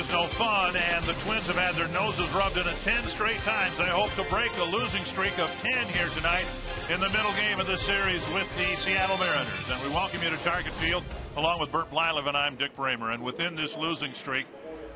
is no fun, and the Twins have had their noses rubbed in it 10 straight times. They hope to break a losing streak of 10 here tonight in the middle game of this series with the Seattle Mariners. And we welcome you to Target Field, along with Bert Blylev, and I'm Dick Bramer. And within this losing streak,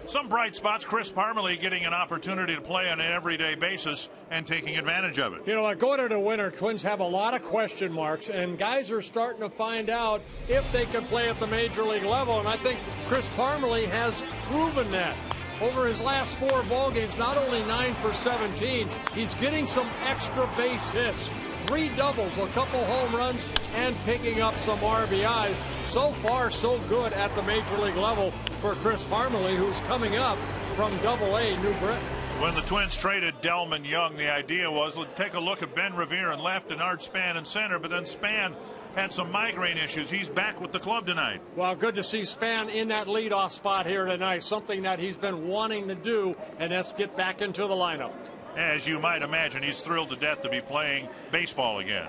some bright spots. Chris Parmelee getting an opportunity to play on an everyday basis and taking advantage of it. You know, going into the winter, Twins have a lot of question marks, and guys are starting to find out if they can play at the major league level, and I think Chris Parmelee has proven that. Over his last 4 ball games, not only 9 for 17, he's getting some extra base hits. 3 doubles, a couple home runs, and picking up some RBIs. So far, so good at the major league level for Chris Parmelee, who's coming up from Double-A New Britain. When the Twins traded Delman Young, the idea was to take a look at Ben Revere in left and Art Span in center, but then Span had some migraine issues. He's back with the club tonight. Well, good to see Span in that leadoff spot here tonight, something that he's been wanting to do, and that's get back into the lineup. As you might imagine, he's thrilled to death to be playing baseball again.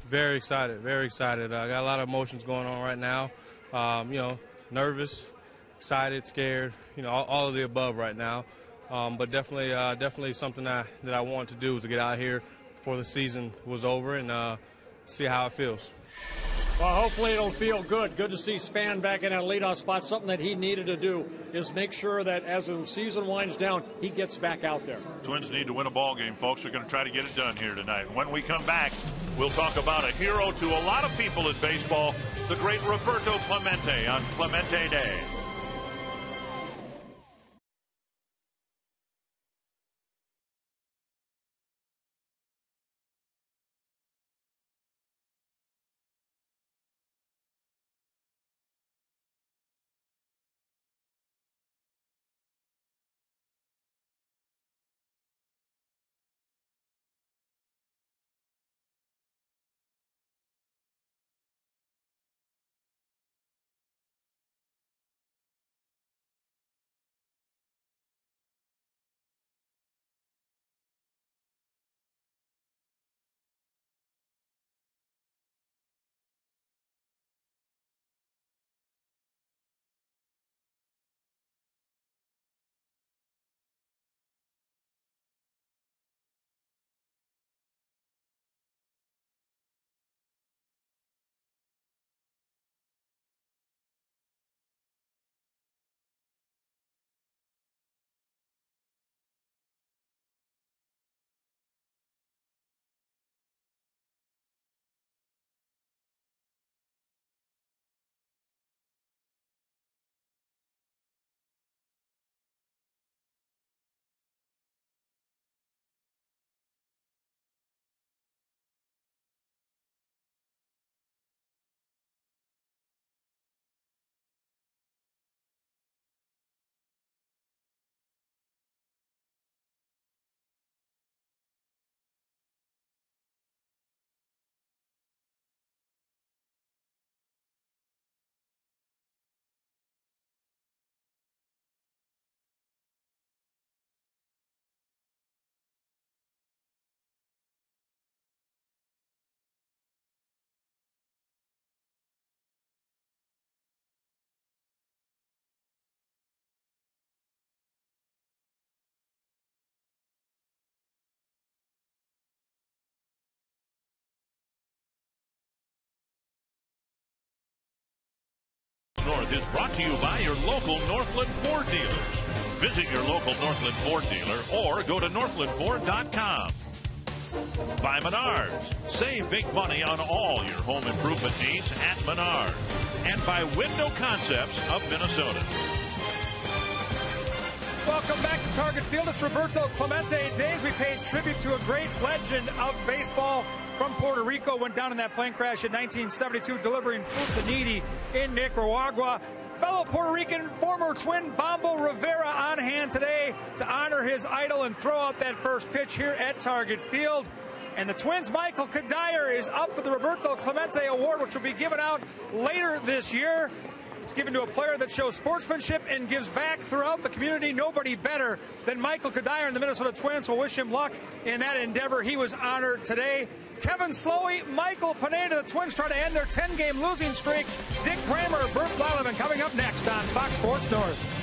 Very excited, very excited. I got a lot of emotions going on right now. You know, nervous, excited, scared, you know, all of the above right now. But definitely something that I wanted to do was to get out here before the season was over and see how it feels. Well, hopefully it'll feel good. Good to see Span back in that leadoff spot. Something that he needed to do is make sure that as the season winds down, he gets back out there. Twins need to win a ball game, folks. They're going to try to get it done here tonight. When we come back, we'll talk about a hero to a lot of people in baseball, the great Roberto Clemente on Clemente Day. North is brought to you by your local Northland Ford dealers. Visit your local Northland Ford dealer or go to northlandford.com. By Menards. Save big money on all your home improvement needs at Menards. And by Window Concepts of Minnesota. Welcome back to Target Field. It's Roberto Clemente Days. We paid tribute to a great legend of baseball from Puerto Rico. Went down in that plane crash in 1972, delivering fruit to needy in Nicaragua. Fellow Puerto Rican former Twin Bombo Rivera on hand today to honor his idol and throw out that first pitch here at Target Field. And the Twins' Michael Cuddyer is up for the Roberto Clemente Award, which will be given out later this year. It's given to a player that shows sportsmanship and gives back throughout the community. Nobody better than Michael Kadire and the Minnesota Twins. We'll wish him luck in that endeavor. He was honored today. Kevin Slowey, Michael Pineda, the Twins try to end their 10-game losing streak. Dick Kramer, Bert Blyleven coming up next on Fox Sports North.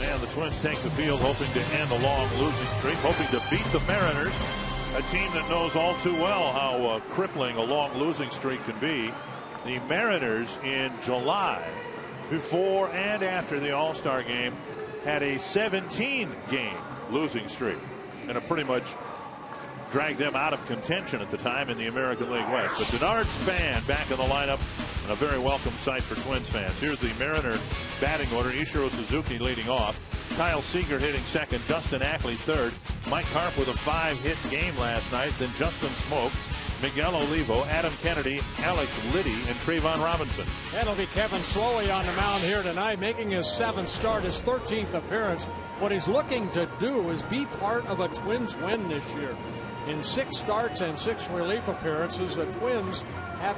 And the Twins take the field hoping to end a long losing streak, hoping to beat the Mariners, a team that knows all too well how crippling a long losing streak can be. The Mariners in July, before and after the All-Star game, had a 17-game losing streak, and it pretty much dragged them out of contention at the time in the American League West. But Denard Span back in the lineup, and a very welcome sight for Twins fans. Here's the Mariner batting order. Ichiro Suzuki leading off. Kyle Seager hitting second. Dustin Ackley third. Mike Harp with a 5-hit game last night. Then Justin Smoke, Miguel Olivo, Adam Kennedy, Alex Liddy, and Trayvon Robinson. That'll be Kevin Slowey on the mound here tonight, making his 7th start, his 13th appearance. What he's looking to do is be part of a Twins win this year. In 6 starts and 6 relief appearances, the Twins are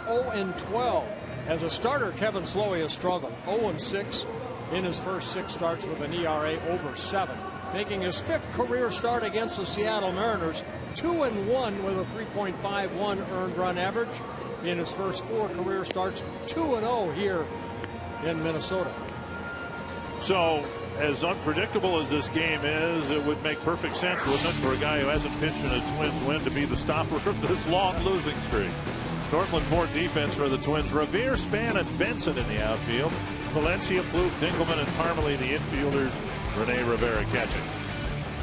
0-12. As a starter, Kevin Slowey has struggled. 0-6 in his first 6 starts with an ERA over 7. Making his 5th career start against the Seattle Mariners, 2-1 with a 3.51 earned run average. In his first 4 career starts, 2-0 here in Minnesota. So, as unpredictable as this game is, it would make perfect sense, wouldn't it, for a guy who hasn't pitched in a Twins win to be the stopper of this long losing streak. Northland Ford defense for the Twins. Revere, Span, and Benson in the outfield. Valencia, Plouffe, Dinkelman, and Parmelee, the infielders. Rene Rivera catching.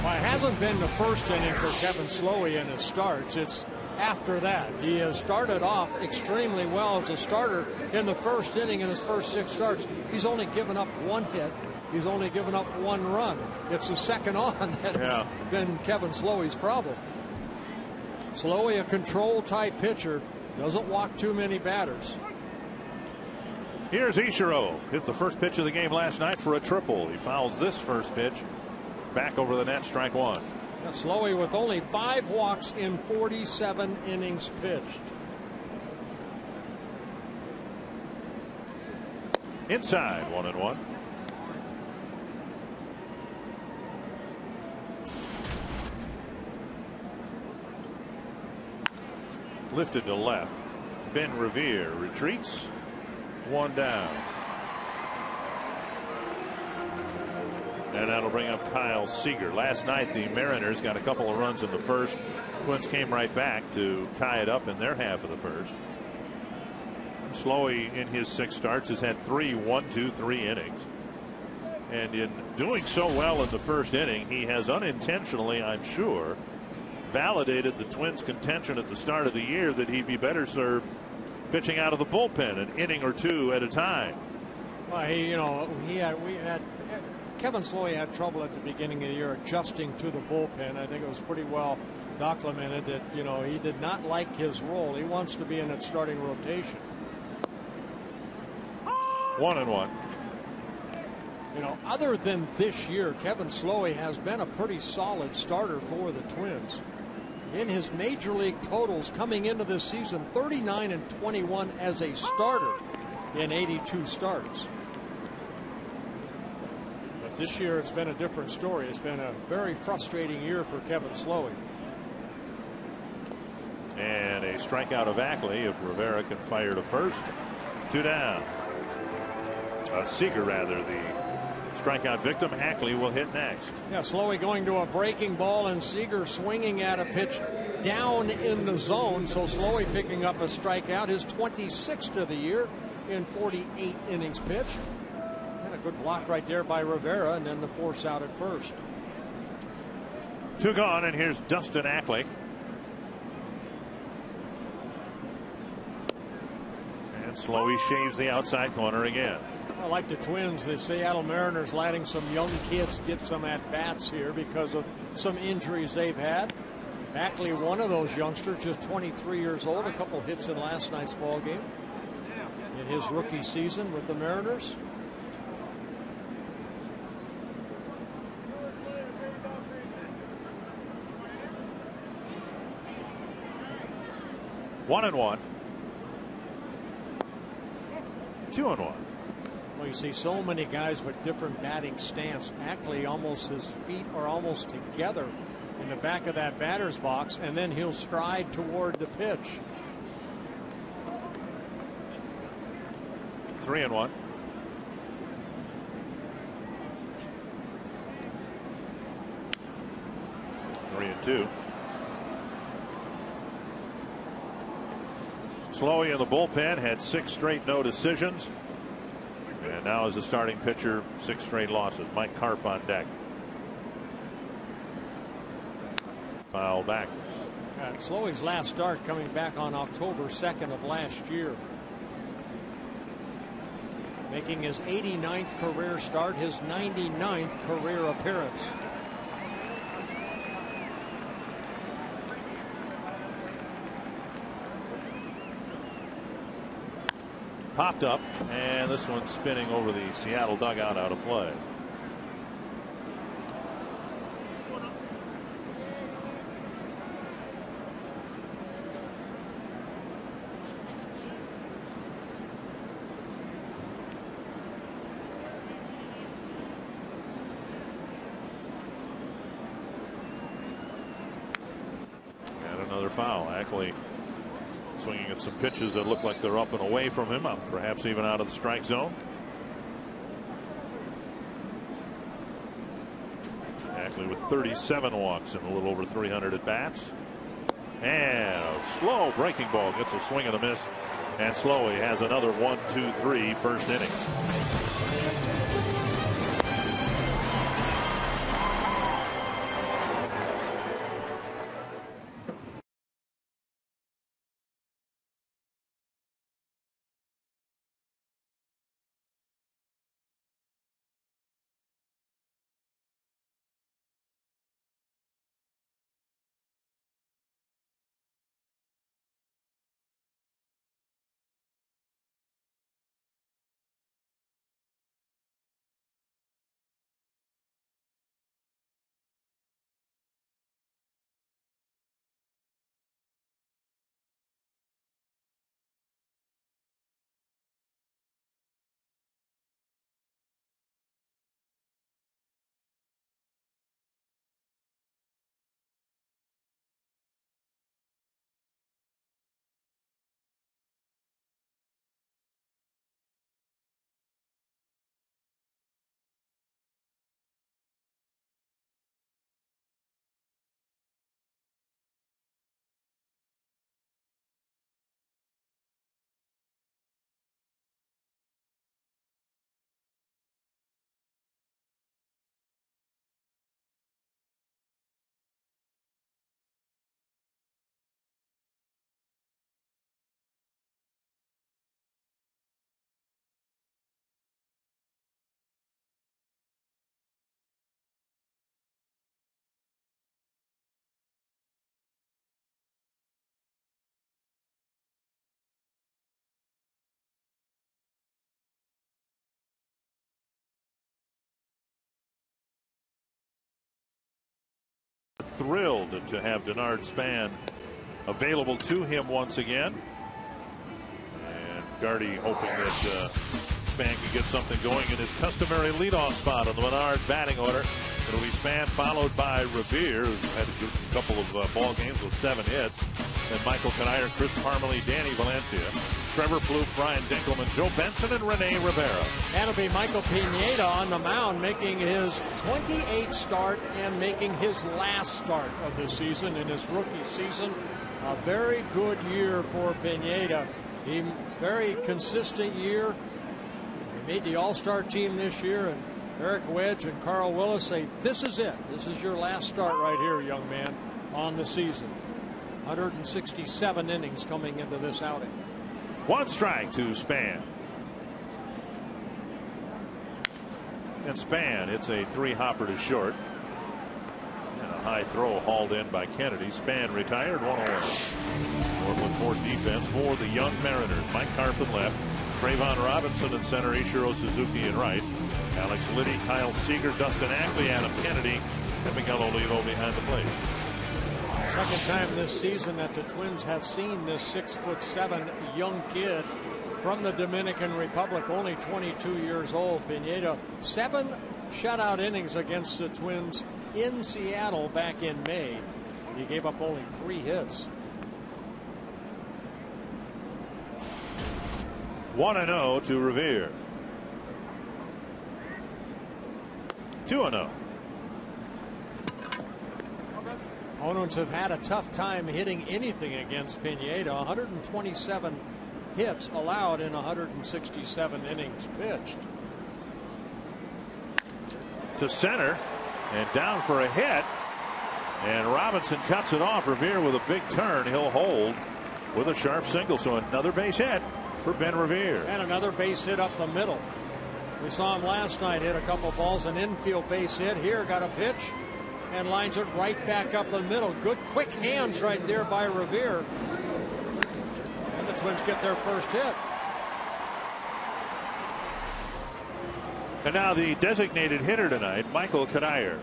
Well, it hasn't been the first inning for Kevin Slowey in his starts. It's after that. He has started off extremely well as a starter in the first inning in his first 6 starts. He's only given up 1 hit. He's only given up 1 run. It's the second on that has been Kevin Slowey's problem. Slowey, a control-type pitcher, Doesn't walk too many batters. Here's Ichiro. Hit the first pitch of the game last night for a triple. He fouls this first pitch back over the net, strike one. Now, Slowey with only 5 walks in 47 innings pitched. Inside, 1-1. Lifted to left. Ben Revere retreats. 1 down. And that'll bring up Kyle Seager. Last night the Mariners got a couple of runs in the first. Twins came right back to tie it up in their half of the first. Slowey in his 6 starts has had 3 1-2-3 innings. And in doing so well in the first inning, he has unintentionally, I'm sure, validated the Twins' contention at the start of the year that he'd be better served pitching out of the bullpen an inning or 2 at a time. Well, Kevin Slowey had trouble at the beginning of the year adjusting to the bullpen. I think it was pretty well documented that he did not like his role. He wants to be in that starting rotation. 1-1. Other than this year, Kevin Slowey has been a pretty solid starter for the Twins. In his major league totals coming into this season, 39-21 as a starter in 82 starts. But this year it's been a different story. It's been a very frustrating year for Kevin Slowey. And a strikeout of Ackley if Rivera can fire to first. 2 down. Seager, rather, the strikeout victim. Ackley will hit next. Yeah, Slowey going to a breaking ball and Seager swinging at a pitch down in the zone. So Slowey picking up a strikeout, his 26th of the year in 48 innings pitched. And a good block right there by Rivera, and then the force out at first. 2 gone, and here's Dustin Ackley. And Slowey shaves the outside corner again. Well, like the Twins, the Seattle Mariners letting some young kids get some at-bats here because of some injuries they've had. Ackley, one of those youngsters, just 23 years old, a couple hits in last night's ball game in his rookie season with the Mariners. One and 1. 2-1. Well, you see so many guys with different batting stance. Ackley, almost his feet are almost together in the back of that batter's box, and then he'll stride toward the pitch. 3-1. Three and 2. Slowey in the bullpen had 6 straight no decisions. And now as a starting pitcher, 6 straight losses. Mike Carp on deck. Foul back. Slowey's last start coming back on October 2nd of last year. Making his 89th career start, his 99th career appearance. Popped up, and this one's spinning over the Seattle dugout, out of play. And another foul. Ackley swinging at some pitches that look like they're up and away from him, perhaps even out of the strike zone. Ackley with 37 walks and a little over 300 at bats. And a slow breaking ball gets a swing and a miss. And Slowey has another 1-2-3 first inning. thrilled to have Denard Span available to him once again. And Gardy hoping that Span can get something going in his customary leadoff spot on the Menard batting order. It'll be Span followed by Revere, who's had a couple of ball games with 7 hits. And Michael Cuddyer, Chris Parmelee, Danny Valencia, Trevor Plouffe, Brian Dinkelman, Joe Benson, and Rene Rivera. That'll be Michael Pineda on the mound, making his 28th start and making his last start of the season in his rookie season. A very good year for Pineda. A very consistent year. He made the All-Star team this year, and Eric Wedge and Carl Willis say, this is it. This is your last start right here, young man, on the season. 167 innings coming into this outing. 1 strike to Span. And Span hits a 3-hopper to short. And a high throw hauled in by Kennedy. Span retired, 1 away. Portland Ford defense for the young Mariners. Mike Carpenter left. Trayvon Robinson in center. Ichiro Suzuki in right. Alex Liddy, Kyle Seager, Dustin Ackley, Adam Kennedy, and Miguel Olivo behind the plate. Second time this season that the Twins have seen this 6'7" young kid from the Dominican Republic, only 22 years old. Pineda, 7 shutout innings against the Twins in Seattle back in May. He gave up only 3 hits. 1-0 to Revere. 2-0. Opponents have had a tough time hitting anything against Pineda. 127 hits allowed in 167 innings pitched. To center and down for a hit. And Robinson cuts it off. Revere with a big turn. He'll hold with a sharp single. So another base hit for Ben Revere. And another base hit up the middle. We saw him last night hit a couple balls, an infield base hit. Here got a pitch and lines it right back up the middle. Good quick hands right there by Revere. And the Twins get their first hit. And now the designated hitter tonight, Michael Cuddyer.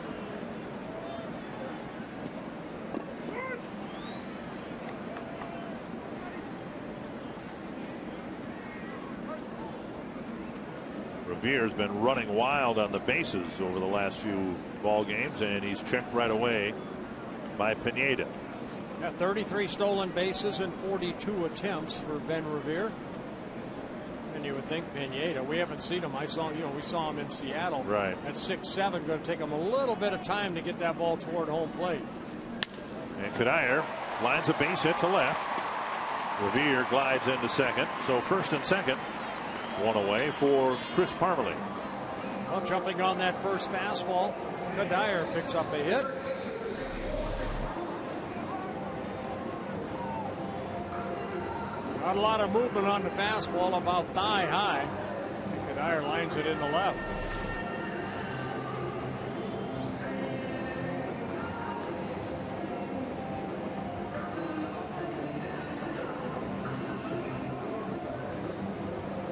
Revere's been running wild on the bases over the last few ball games, and he's checked right away by Pineda. Got 33 stolen bases in 42 attempts for Ben Revere. And you would think Pineda, we haven't seen him. We saw him in Seattle. Right. At 6'7", going to take him a little bit of time to get that ball toward home plate. And Cuddyer lines a base hit to left. Revere glides into second. So first and second. 1 away for Chris Parmelee. Well, jumping on that first fastball, Cuddyer picks up a hit. Not a lot of movement on the fastball, about thigh high. And Cuddyer lines it in the left.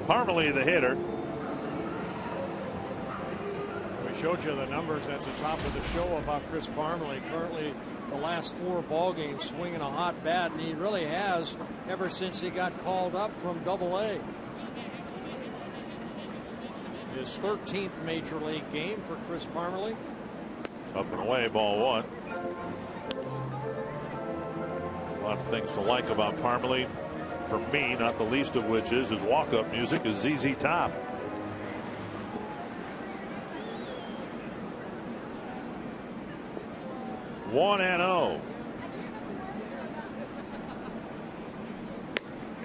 Parmelee, the hitter. We showed you the numbers at the top of the show about Chris Parmelee. Currently, the last 4 ball games swinging a hot bat, and he really has ever since he got called up from Double-A. His 13th major league game for Chris Parmelee. Up and away, ball 1. A lot of things to like about Parmelee. For me, not the least of which is his walk-up music is ZZ Top. One and 0.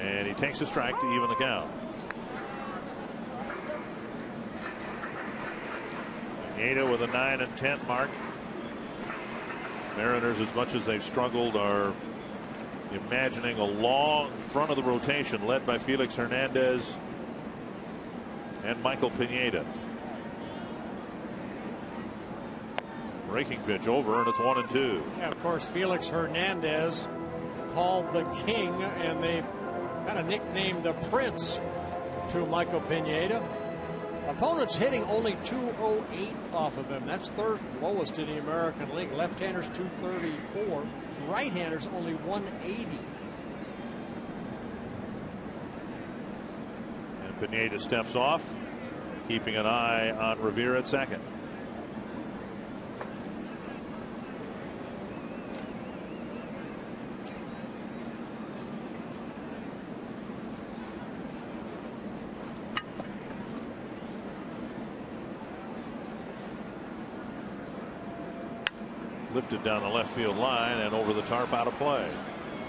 And he takes a strike to even the count. Pineda with a 9 and 10 mark. Mariners, as much as they've struggled, are imagining a long front of the rotation led by Felix Hernandez and Michael Pineda. Breaking pitch over, and it's 1-2. Yeah, of course, Felix Hernandez, called the King, and they kind of nicknamed the Prince to Michael Pineda. Opponents hitting only 208 off of him. That's third lowest in the American League. Left-handers 234. Right-handers only 180. And Pineda steps off, keeping an eye on Revere at second. Lifted down the left field line and over the tarp, out of play.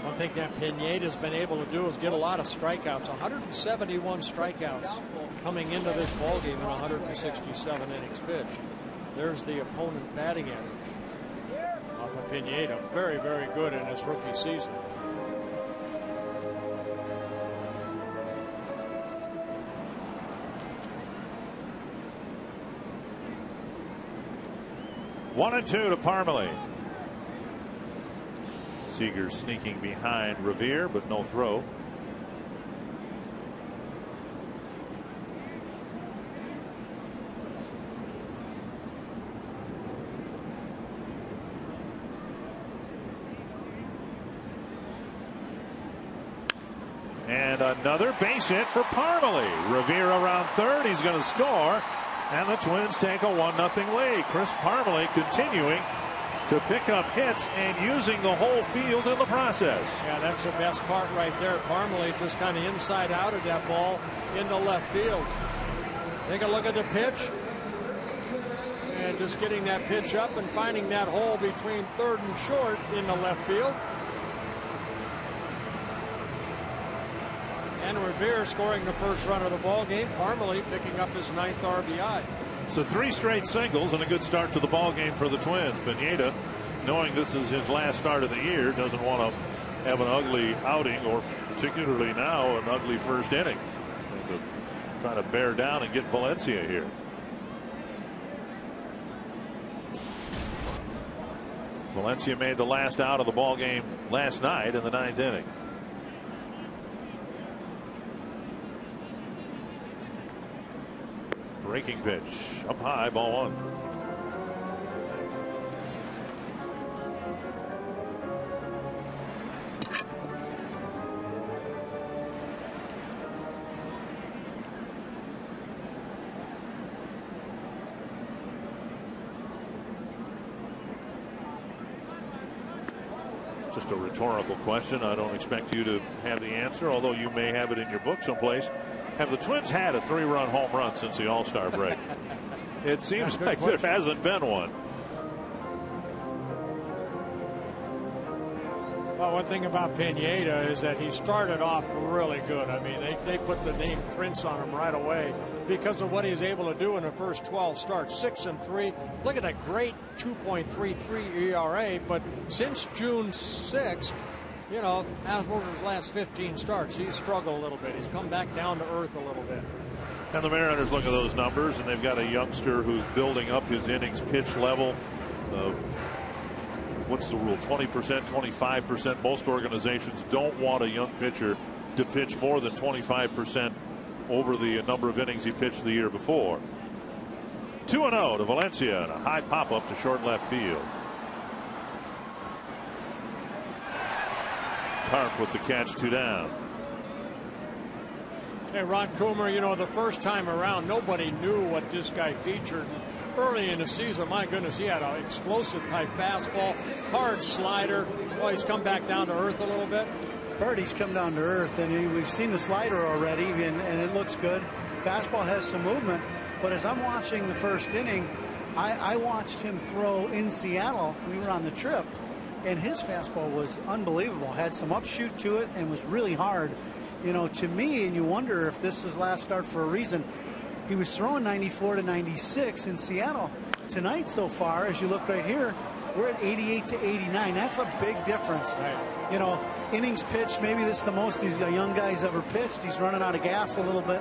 One thing that Pineda's been able to do is get a lot of strikeouts. 171 strikeouts coming into this ballgame in 167 innings pitched. There's the opponent batting average off of Pineda. Very, very good in his rookie season. One and two to Parmelee. Seager sneaking behind Revere, but no throw. And another base hit for Parmelee. Revere around third. He's going to score. And the Twins take a 1-0 lead. Chris Parmelee continuing to pick up hits and using the whole field in the process. Yeah, that's the best part right there. Parmelee just kind of inside out of that ball into left field. Take a look at the pitch. And just getting that pitch up and finding that hole between third and short in the left field. And Revere scoring the first run of the ball game. Parmelee picking up his 9th RBI. So 3 straight singles and a good start to the ball game for the Twins. Pineda, knowing this is his last start of the year, doesn't want to have an ugly outing, or particularly now an ugly first inning. Trying to bear down and get Valencia here. Valencia made the last out of the ball game last night in the 9th inning. Breaking pitch up high, ball 1. Just a rhetorical question. I don't expect you to have the answer, although you may have it in your book someplace. Have the Twins had a 3-run home run since the All-Star break? It seems like there hasn't been one. Well, one thing about Pineda is that he started off really good. I mean, they put the name Prince on him right away because of what he's able to do in the first 12 starts. 6-3. Look at that great 2.33 ERA. But since June 6th, you know, after his last 15 starts, he's struggled a little bit. He's come back down to earth a little bit. And the Mariners look at those numbers, and they've got a youngster who's building up his innings pitch level. What's the rule? 20%, 25%. Most organizations don't want a young pitcher to pitch more than 25% over the number of innings he pitched the year before. 2-0 to Valencia and a high pop up to short left field. Carp with the catch, 2 down. Hey, Ron Coomer, you know, the first time around, nobody knew what this guy featured early in the season. My goodness, he had an explosive type fastball, hard slider. Well, he's come back down to earth a little bit. He's come down to earth, and we've seen the slider already, and it looks good. Fastball has some movement, but as I'm watching the first inning, I watched him throw in Seattle. We were on the trip, and his fastball was unbelievable. Had some upshoot to it and was really hard, you know, to me. And you wonder if this is his last start for a reason. He was throwing 94 to 96 in Seattle. Tonight so far, as you look right here, we're at 88 to 89. That's a big difference. Right. You know, innings pitched, maybe this is the most these young guys ever pitched. He's running out of gas a little bit,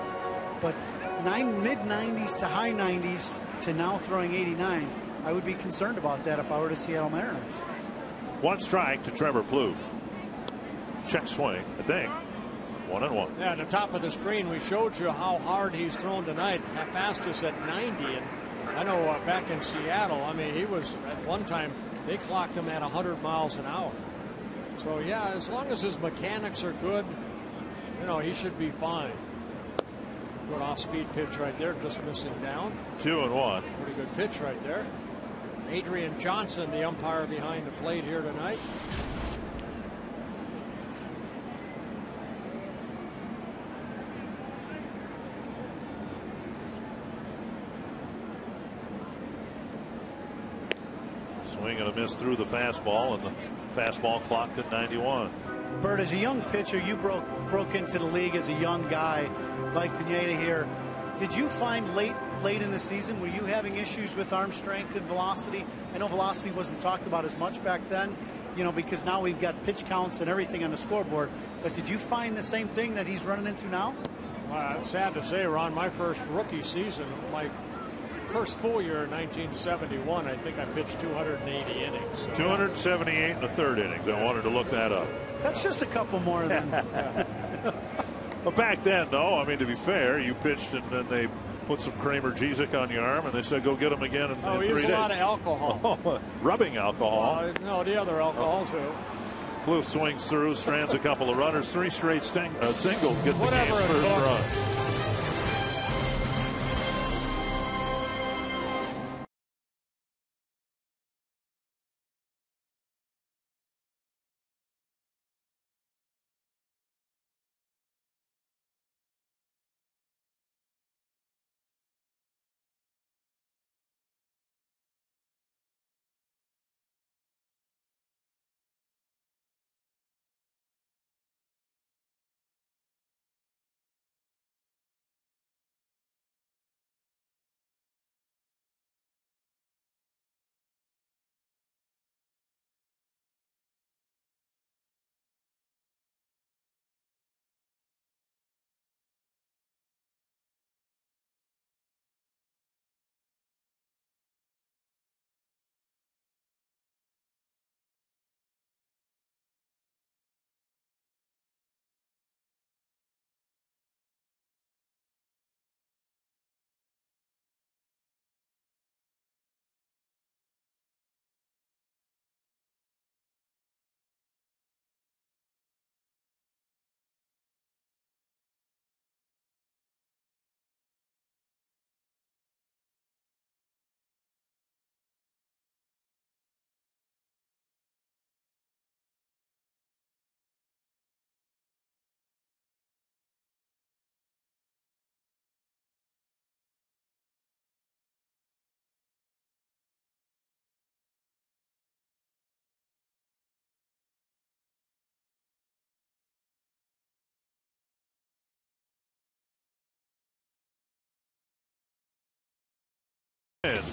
but mid 90s to high 90s to now throwing 89. I would be concerned about that if I were the Seattle Mariners. 1 strike to Trevor Plouffe. Check swing, I think. 1-1. Yeah, at the top of the screen, we showed you how hard he's thrown tonight. Fastest at 90, and I know back in Seattle, I mean, he was at one time they clocked him at 100 miles an hour. So yeah, as long as his mechanics are good, you know, he should be fine. Good off-speed pitch right there, just missing down. 2-1. Pretty good pitch right there. Adrian Johnson, the umpire behind the plate here tonight. Swing and a miss through the fastball, and the fastball clocked at 91. Bert, as a young pitcher, you broke into the league as a young guy like Pineda here. Did you find late in the season, were you having issues with arm strength and velocity? I know velocity wasn't talked about as much back then, you know, because now we've got pitch counts and everything on the scoreboard. But did you find the same thing that he's running into now? Sad to say, Ron, my first rookie season, my first full year in 1971, I think I pitched 280 innings. So 278 in the third innings. I wanted to look that up. That's just a couple more than. But back then, no. I mean, to be fair, you pitched and then they put some Kramer Jezik on your arm and they said go get him again in 3 days. He used a lot of alcohol. Rubbing alcohol. No, the other alcohol too. Plouffe swings through, strands a couple of runners, 3 straight singles, gets the game's first run.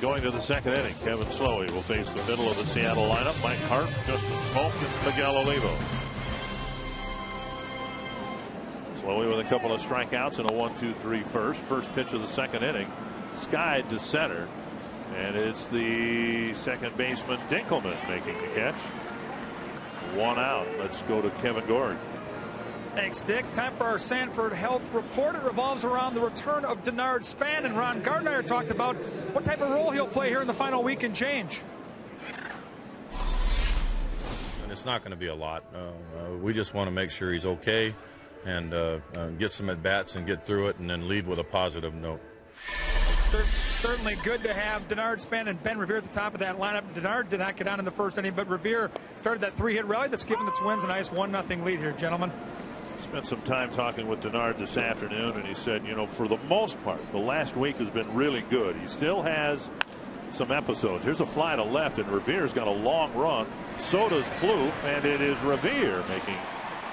Going to the second inning, Kevin Slowey will face the middle of the Seattle lineup. Mike Hart, Justin Smoke, and Miguel Olivo. Slowey with a couple of strikeouts and a 1-2-3 first. First pitch of the second inning, skied to center, and it's the second baseman Dinkelman making the catch. 1 out. Let's go to Kevin Gord. Thanks, Dick. Time for our Sanford Health Report. It revolves around the return of Denard Span, and Ron Gardner talked about what type of role he'll play here in the final week and change. And it's not going to be a lot. We just want to make sure he's okay and get some at-bats and get through it and then leave with a positive note. Certainly good to have Denard Span and Ben Revere at the top of that lineup. Denard did not get on in the first inning, but Revere started that 3-hit rally that's given the Twins a nice 1-0 lead here, gentlemen. Spent some time talking with Denard this afternoon, and he said, you know, for the most part, the last week has been really good. He still has some episodes. Here's a fly to left, and Revere's got a long run. So does Plouffe, and it is Revere making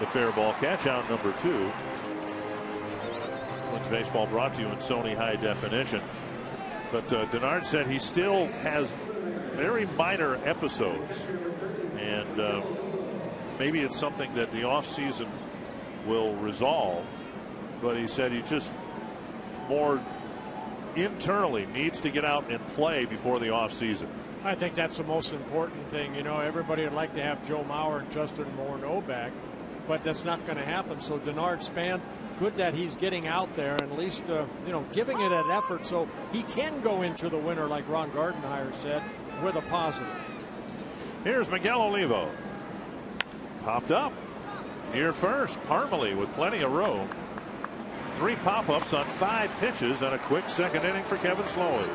the fair ball catch, out number 2. Twins baseball brought to you in Sony High Definition. But Denard said he still has very minor episodes, and maybe it's something that the offseason will resolve, but he said he just more internally needs to get out and play before the offseason. I think that's the most important thing. You know, everybody would like to have Joe Mauer and Justin Morneau back, but that's not going to happen. So Denard Span, good that he's getting out there and at least giving it an effort so he can go into the winter, like Ron Gardenhire said, with a positive. Here's Miguel Olivo. Popped up near first. Parmalee with plenty of room. 3 pop-ups on 5 pitches and a quick second inning for Kevin Slowey.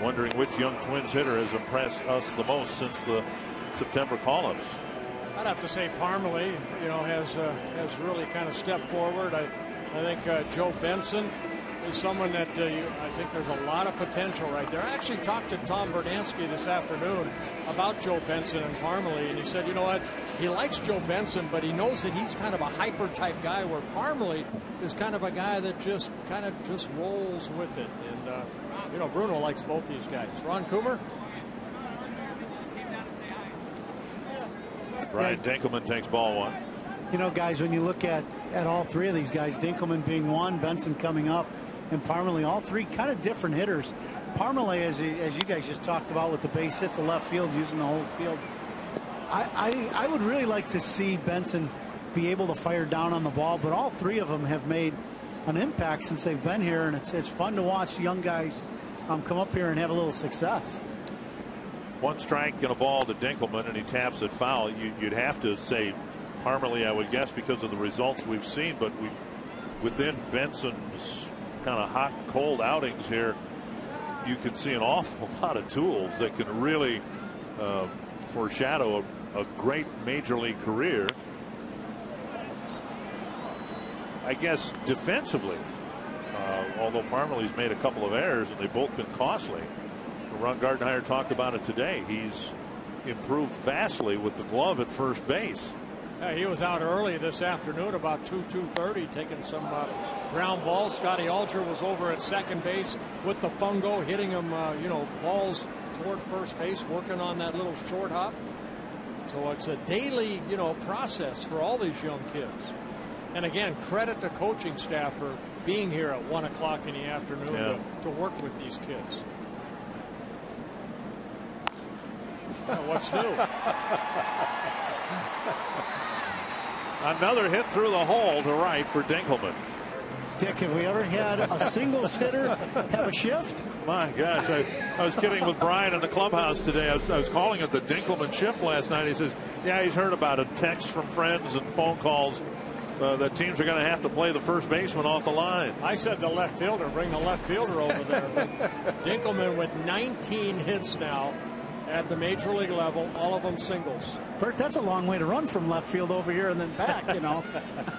Wondering which young Twins hitter has impressed us the most since the September call-ups. I'd have to say Parmalee, has really kind of stepped forward. I think Joe Benson is someone that I think there's a lot of potential right there. I actually talked to Tom Verdansky this afternoon about Joe Benson and Parmalee, and he said, you know what, he likes Joe Benson, but he knows that he's kind of a hyper type guy, where Parmalee is kind of a guy that just rolls with it. And Bruno likes both these guys. Ron Coomer. Brian Dinkelman takes ball 1. Guys, when you look at all 3 of these guys, Dinkelman being 1, Benson coming up, and Parmalee, all 3 kind of different hitters. Parmalee, as you guys just talked about with the base hit, the left field, using the whole field. I would really like to see Benson be able to fire down on the ball, but all 3 of them have made an impact since they've been here, and it's fun to watch young guys come up here and have a little success. 1 strike and a ball to Dinkelman, and he taps it foul. You'd have to say Parmalee, I would guess, because of the results we've seen, but within Benson's kind of hot and cold outings here, you can see an awful lot of tools that can really foreshadow a great major league career. I guess defensively, although Parmalee's made a couple of errors and they've both been costly. Ron Gardenhire talked about it today. He's improved vastly with the glove at first base. Yeah, he was out early this afternoon about 2:30 taking some ground balls. Scotty Alger was over at second base with the fungo, hitting him balls toward first base, working on that little short hop. So it's a daily process for all these young kids. And again, credit the coaching staff for being here at 1 o'clock in the afternoon to work with these kids. What's new? Another hit through the hole to right for Dinkelman. Dick, have we ever had a singles hitter have a shift? My gosh, I was kidding with Brian in the clubhouse today. I was calling it the Dinkelman shift last night. He says, yeah, he's heard about it. Texts from friends and phone calls that teams are going to have to play the first baseman off the line. I said the left fielder, bring the left fielder over there. Dinkelman with 19 hits now at the major league level, all of them singles. Bert, that's a long way to run from left field over here and then back,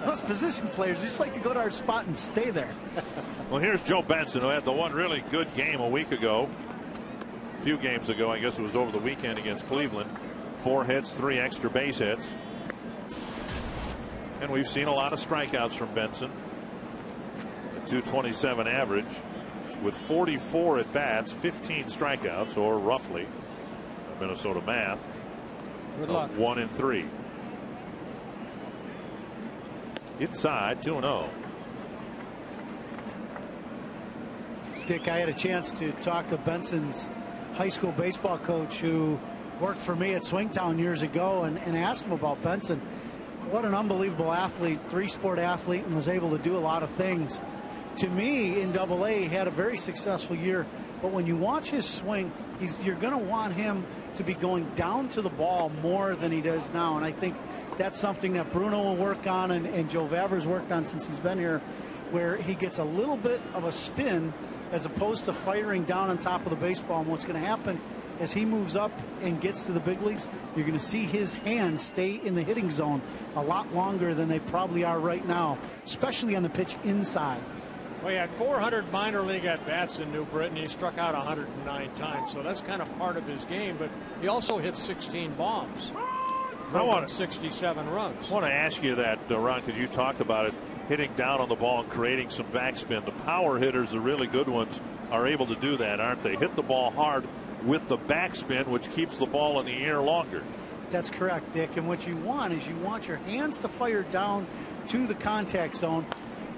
Those position players just like to go to our spot and stay there. Well, here's Joe Benson, who had the one really good game a week ago. A few games ago, I guess it was over the weekend against Cleveland. 4 hits, 3 extra base hits. And we've seen a lot of strikeouts from Benson. A .227 average with 44 at bats, 15 strikeouts, or roughly Minnesota math. Good luck. 1 in 3. Inside 2-0. Dick, I had a chance to talk to Benson's high school baseball coach who worked for me at Swingtown years ago, and asked him about Benson. What an unbelievable athlete, 3-sport athlete, and was able to do a lot of things. To me, in AA, he had a very successful year, but when you watch his swing, you're going to want him to be going down to the ball more than he does now, and I think that's something that Bruno will work on, and Joe Vavra's worked on since he's been here, where he gets a little bit of a spin as opposed to firing down on top of the baseball. And what's going to happen as he moves up and gets to the big leagues, you're going to see his hands stay in the hitting zone a lot longer than they probably are right now, especially on the pitch inside. Well, he had 400 minor league at-bats in New Britain. He struck out 109 times, so that's kind of part of his game. But he also hit 16 bombs. I want 67 runs. I want to ask you that, Ron, because you talked about it, hitting down on the ball and creating some backspin. The power hitters, the really good ones, are able to do that, aren't they? Hit the ball hard with the backspin, which keeps the ball in the air longer. That's correct, Dick. And what you want is you want your hands to fire down to the contact zone.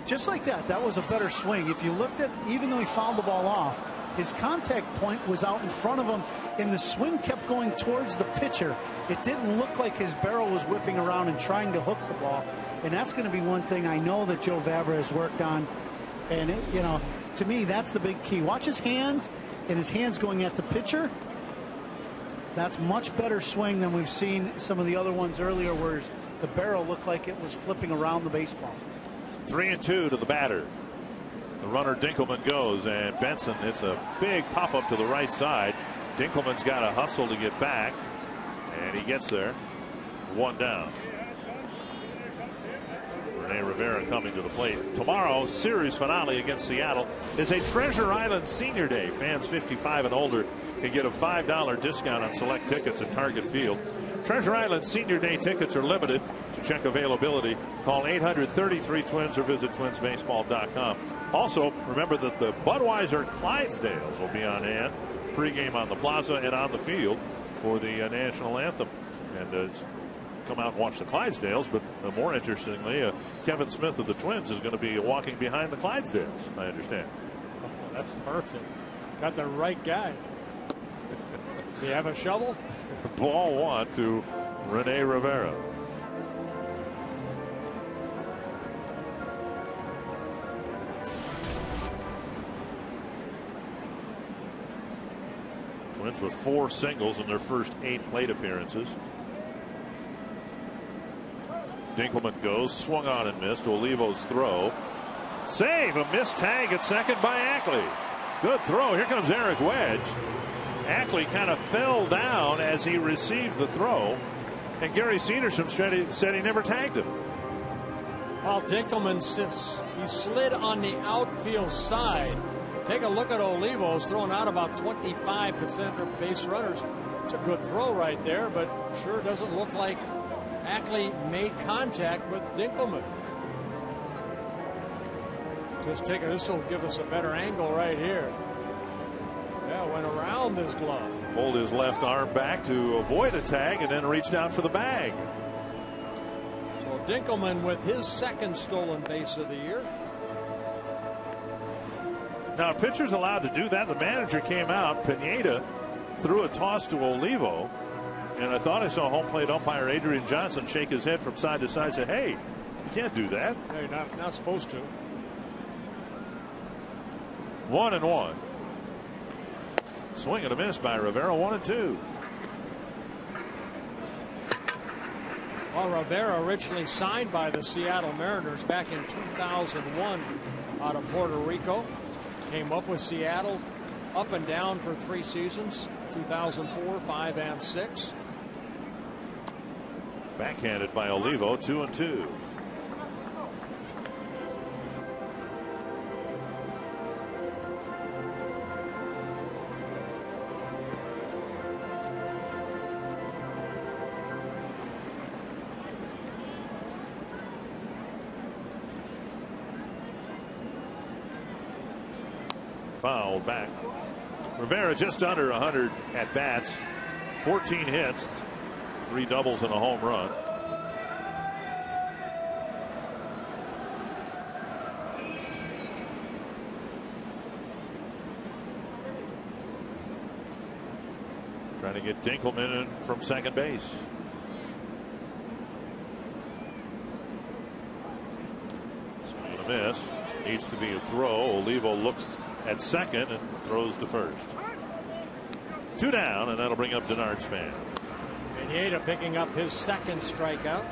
Just like that. That was a better swing. If you looked at, even though he fouled the ball off, his contact point was out in front of him, and the swing kept going towards the pitcher. It didn't look like his barrel was whipping around and trying to hook the ball. And that's going to be one thing I know that Joe Vavra has worked on. And, to me, that's the big key. Watch his hands, and his hands going at the pitcher. That's much better swing than we've seen some of the other ones earlier, where the barrel looked like it was flipping around the baseball. 3-2 to the batter. The runner Dinkelman goes, and Benson, it's a big pop up to the right side. Dinkelman's got to hustle to get back, and he gets there. 1 down. Rene Rivera coming to the plate. Tomorrow, series finale against Seattle is a Treasure Island Senior Day. Fans 55 and older can get a $5 discount on select tickets at Target Field. Treasure Island Senior Day tickets are limited. To check availability, call 800-33-TWINS or visit twinsbaseball.com. Also, remember that the Budweiser Clydesdales will be on hand pregame on the plaza and on the field for the national anthem. And come out and watch the Clydesdales, but more interestingly, Kevin Smith of the Twins is going to be walking behind the Clydesdales, I understand. Oh, that's perfect. Got the right guy. Does he have a shovel? Ball 1 to Rene Rivera. Twins with 4 singles in their first 8 plate appearances. Dinkelman goes, swung on and missed. Olivo's throw. Save, a missed tag at second by Ackley. Good throw. Here comes Eric Wedge. Ackley kind of fell down as he received the throw, and Gary Cedarstrom said he never tagged him. Well, Dinkelman he slid on the outfield side. Take a look at Olivo's throwing out about 25% of base runners. It's a good throw right there, but sure doesn't look like Ackley made contact with Dinkelman. This will give us a better angle right here. Yeah, went around this glove. Pulled his left arm back to avoid a tag and then reached out for the bag. So Dinkelman with his second stolen base of the year. Now, a pitcher's allowed to do that. The manager came out. Pineda threw a toss to Olivo, and I thought I saw home plate umpire Adrian Johnson shake his head from side to side and say, hey, you can't do that. No, you're not supposed to. 1-1. Swing and a miss by Rivera. 1-2. Well, Rivera originally signed by the Seattle Mariners back in 2001 out of Puerto Rico. Came up with Seattle up and down for 3 seasons, 2004, 5, and 6. Backhanded by Olivo. 2-2. fouled back. Rivera just under 100 at bats, 14 hits, 3 doubles and a home run. Trying to get Dinkelman in from second base. Swing and a miss. Needs to be a throw. Olivo looks at second and throws to first. 2 down, and that'll bring up Denard Span. Pineda picking up his second strikeout.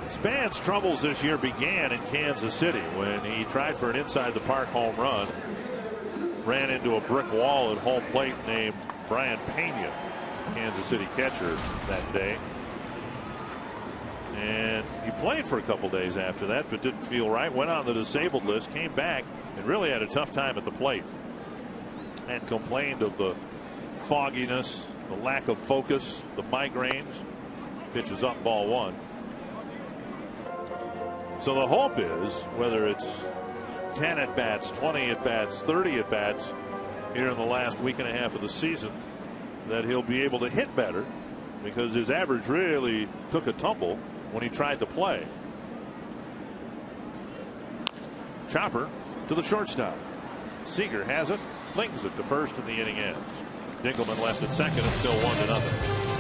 Span's troubles this year began in Kansas City when he tried for an inside the park home run. Ran into a brick wall at home plate named Brian Pena, Kansas City catcher that day. And he played for a couple days after that, but didn't feel right. Went on the disabled list, came back, and really had a tough time at the plate. And complained of the fogginess, the lack of focus, the migraines. Pitches up, ball 1. So the hope is, whether it's 10 at bats, 20 at bats, 30 at bats here in the last week and a half of the season, that he'll be able to hit better, because his average really took a tumble when he tried to play. Chopper to the shortstop. Seager has it, flings it to first, and the inning ends. Dinkelman left at second, and still 1-0.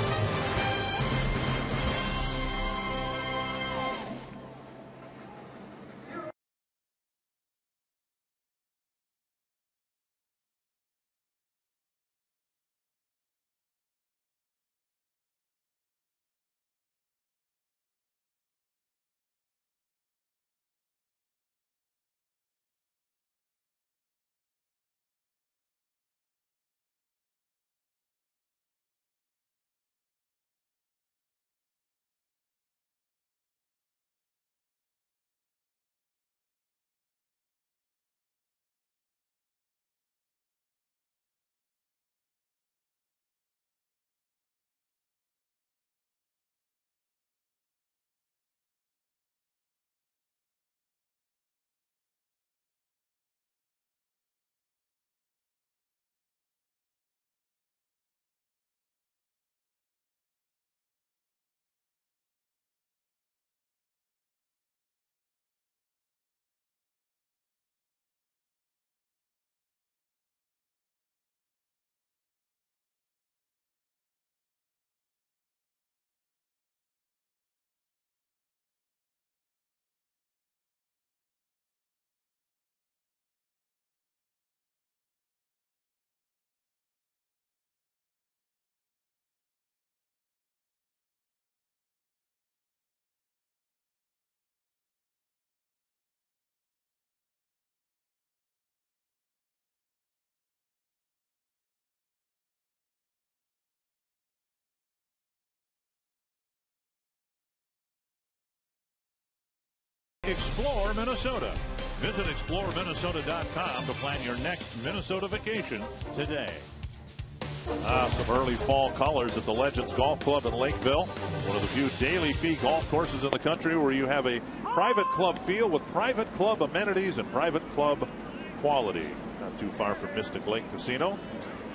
Explore Minnesota. Visit exploreminnesota.com to plan your next Minnesota vacation today. Some early fall colors at the Legends Golf Club in Lakeville. One of the few daily fee golf courses in the country where you have a private club feel with private club amenities and private club quality. Not too far from Mystic Lake Casino.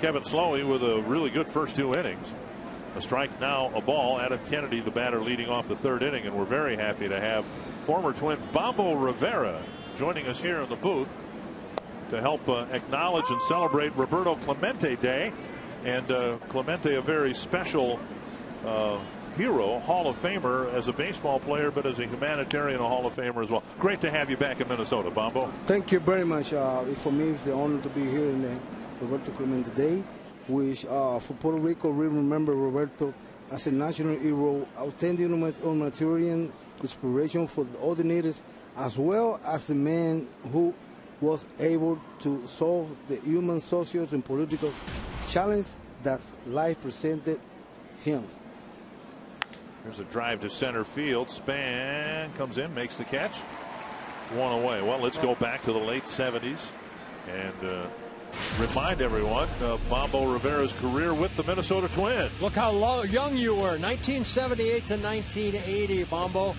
Kevin Slowey with a really good first 2 innings. A strike, now a ball. Adam Kennedy, the batter, leading off the 3rd inning, and we're very happy to have former Twin Bombo Rivera joining us here in the booth to help acknowledge and celebrate Roberto Clemente Day. And Clemente, a very special hero, Hall of Famer as a baseball player, but as a humanitarian, a Hall of Famer as well. Great to have you back in Minnesota, Bombo. Thank you very much. For me, it's an honor to be here in Roberto Clemente Day, which for Puerto Rico, we remember Roberto as a national hero, outstanding humanitarian, inspiration for all the natives, as well as a man who was able to solve the human, social, and political challenge that life presented him. There's a drive to center field. Span comes in, makes the catch. 1 away. Well, let's go back to the late 70s and remind everyone of Bombo Rivera's career with the Minnesota Twins. Look how young you were. 1978 to 1980, Bombo.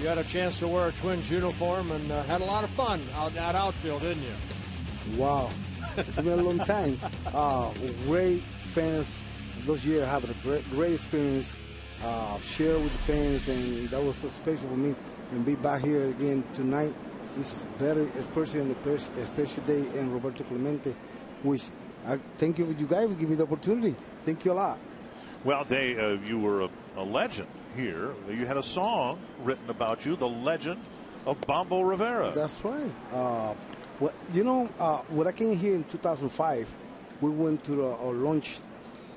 You had a chance to wear a Twins uniform and had a lot of fun out in that outfield, didn't you? Wow. It's been a long time. Great fans. Those years have a great experience. Share with the fans, and that was so special for me. And be back here again tonight. It's better, especially on the special day in Roberto Clemente, which I thank you guys for giving me the opportunity. Thank you a lot. Well, Dave, you were a legend here. You had a song written about you, The Legend of Bombo Rivera. That's right. When I came here in 2005, we went to our lunch,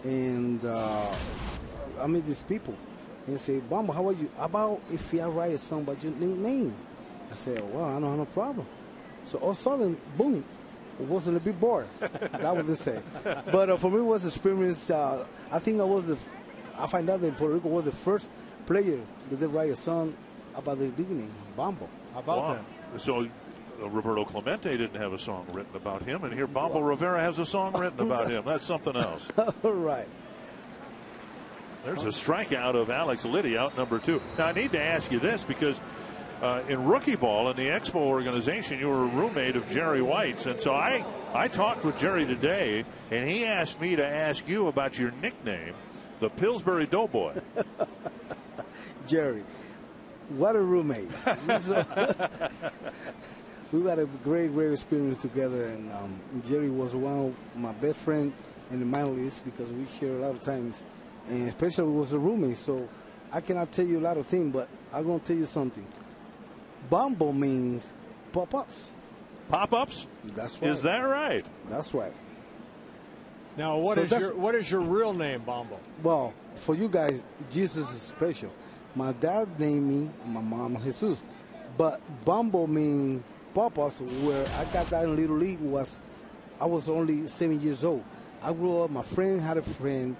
and I met these people. And say, Bombo, how are you? About if I write a song about your name. I said, well, I don't have no problem. So all of a sudden, boom, it wasn't a big board. That was the say. But for me, it was experience. I think I find out that in Puerto Rico was the first player that did write a song about the nickname, Bombo. How about that? So Roberto Clemente didn't have a song written about him, and here Bombo Rivera has a song written about him. That's something else. All right. There's a strikeout of Alex Liddy, out number 2. Now, I need to ask you this because in rookie ball in the Expo organization, you were a roommate of Jerry White's. And so I talked with Jerry today, and he asked me to ask you about your nickname, the Pillsbury Doughboy. Jerry, what a roommate. We had a great experience together. And Jerry was one of my best friends in the minor leagues because we share a lot of times. And especially was a roommate, so I cannot tell you a lot of things, but I'm going to tell you something. Bombo means pop-ups. Pop-ups? That's right. Is that right? That's right. Now, what is your real name, Bombo? Well, for you guys, Jesus is special. My dad named me, and my mom, Jesus. But Bombo means pop-ups, where I got that in Little League I was only 7 years old. I grew up, my friend had a friend.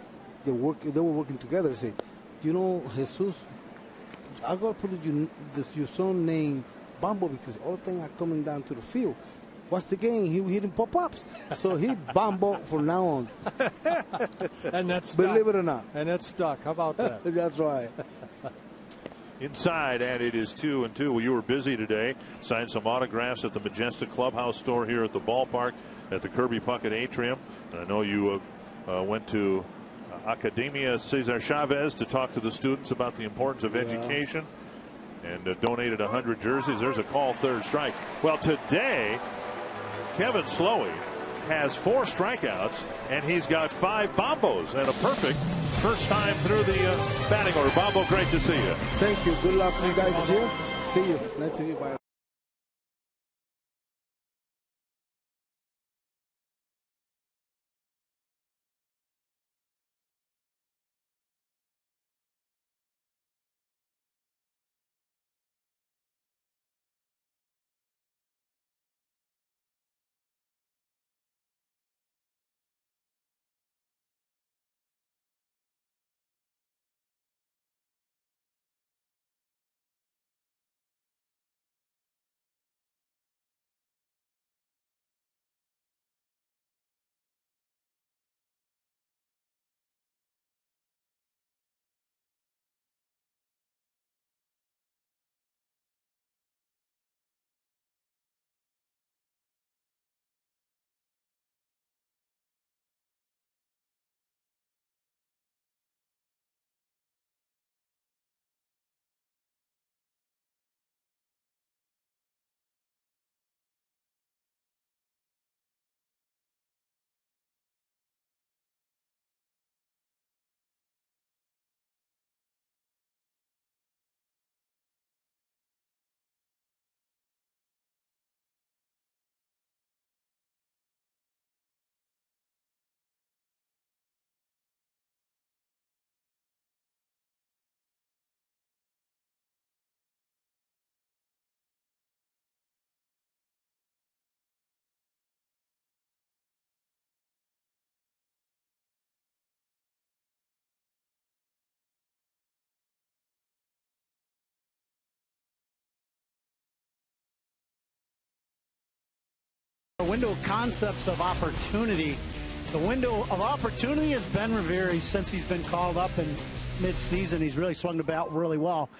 They were working together. They said, you know, Jesus, I got to put your son name Bombo because all the things are coming down to the field. What's the game? He hitting pop-ups. So he Bombo from now on. And that's stuck. Believe it or not. And that's stuck. How about that? That's right. Inside, and it is 2-2. Well, you were busy today. Signed some autographs at the Majestic Clubhouse store here at the ballpark at the Kirby Puckett Atrium. And I know you went to Academia Cesar Chavez to talk to the students about the importance of education, and donated 100 jerseys. There's a call, third strike. Well, today, Kevin Slowey has 4 strikeouts, and he's got 5 bombos and a perfect first time through the batting order. Bombo, great to see you. Thank you. Good luck to you guys this year. See you. Nice to meet you. Bye. The window of concepts of opportunity. The window of opportunity is Ben Revere. Since he's been called up in mid-season, he's really swung the bat really well.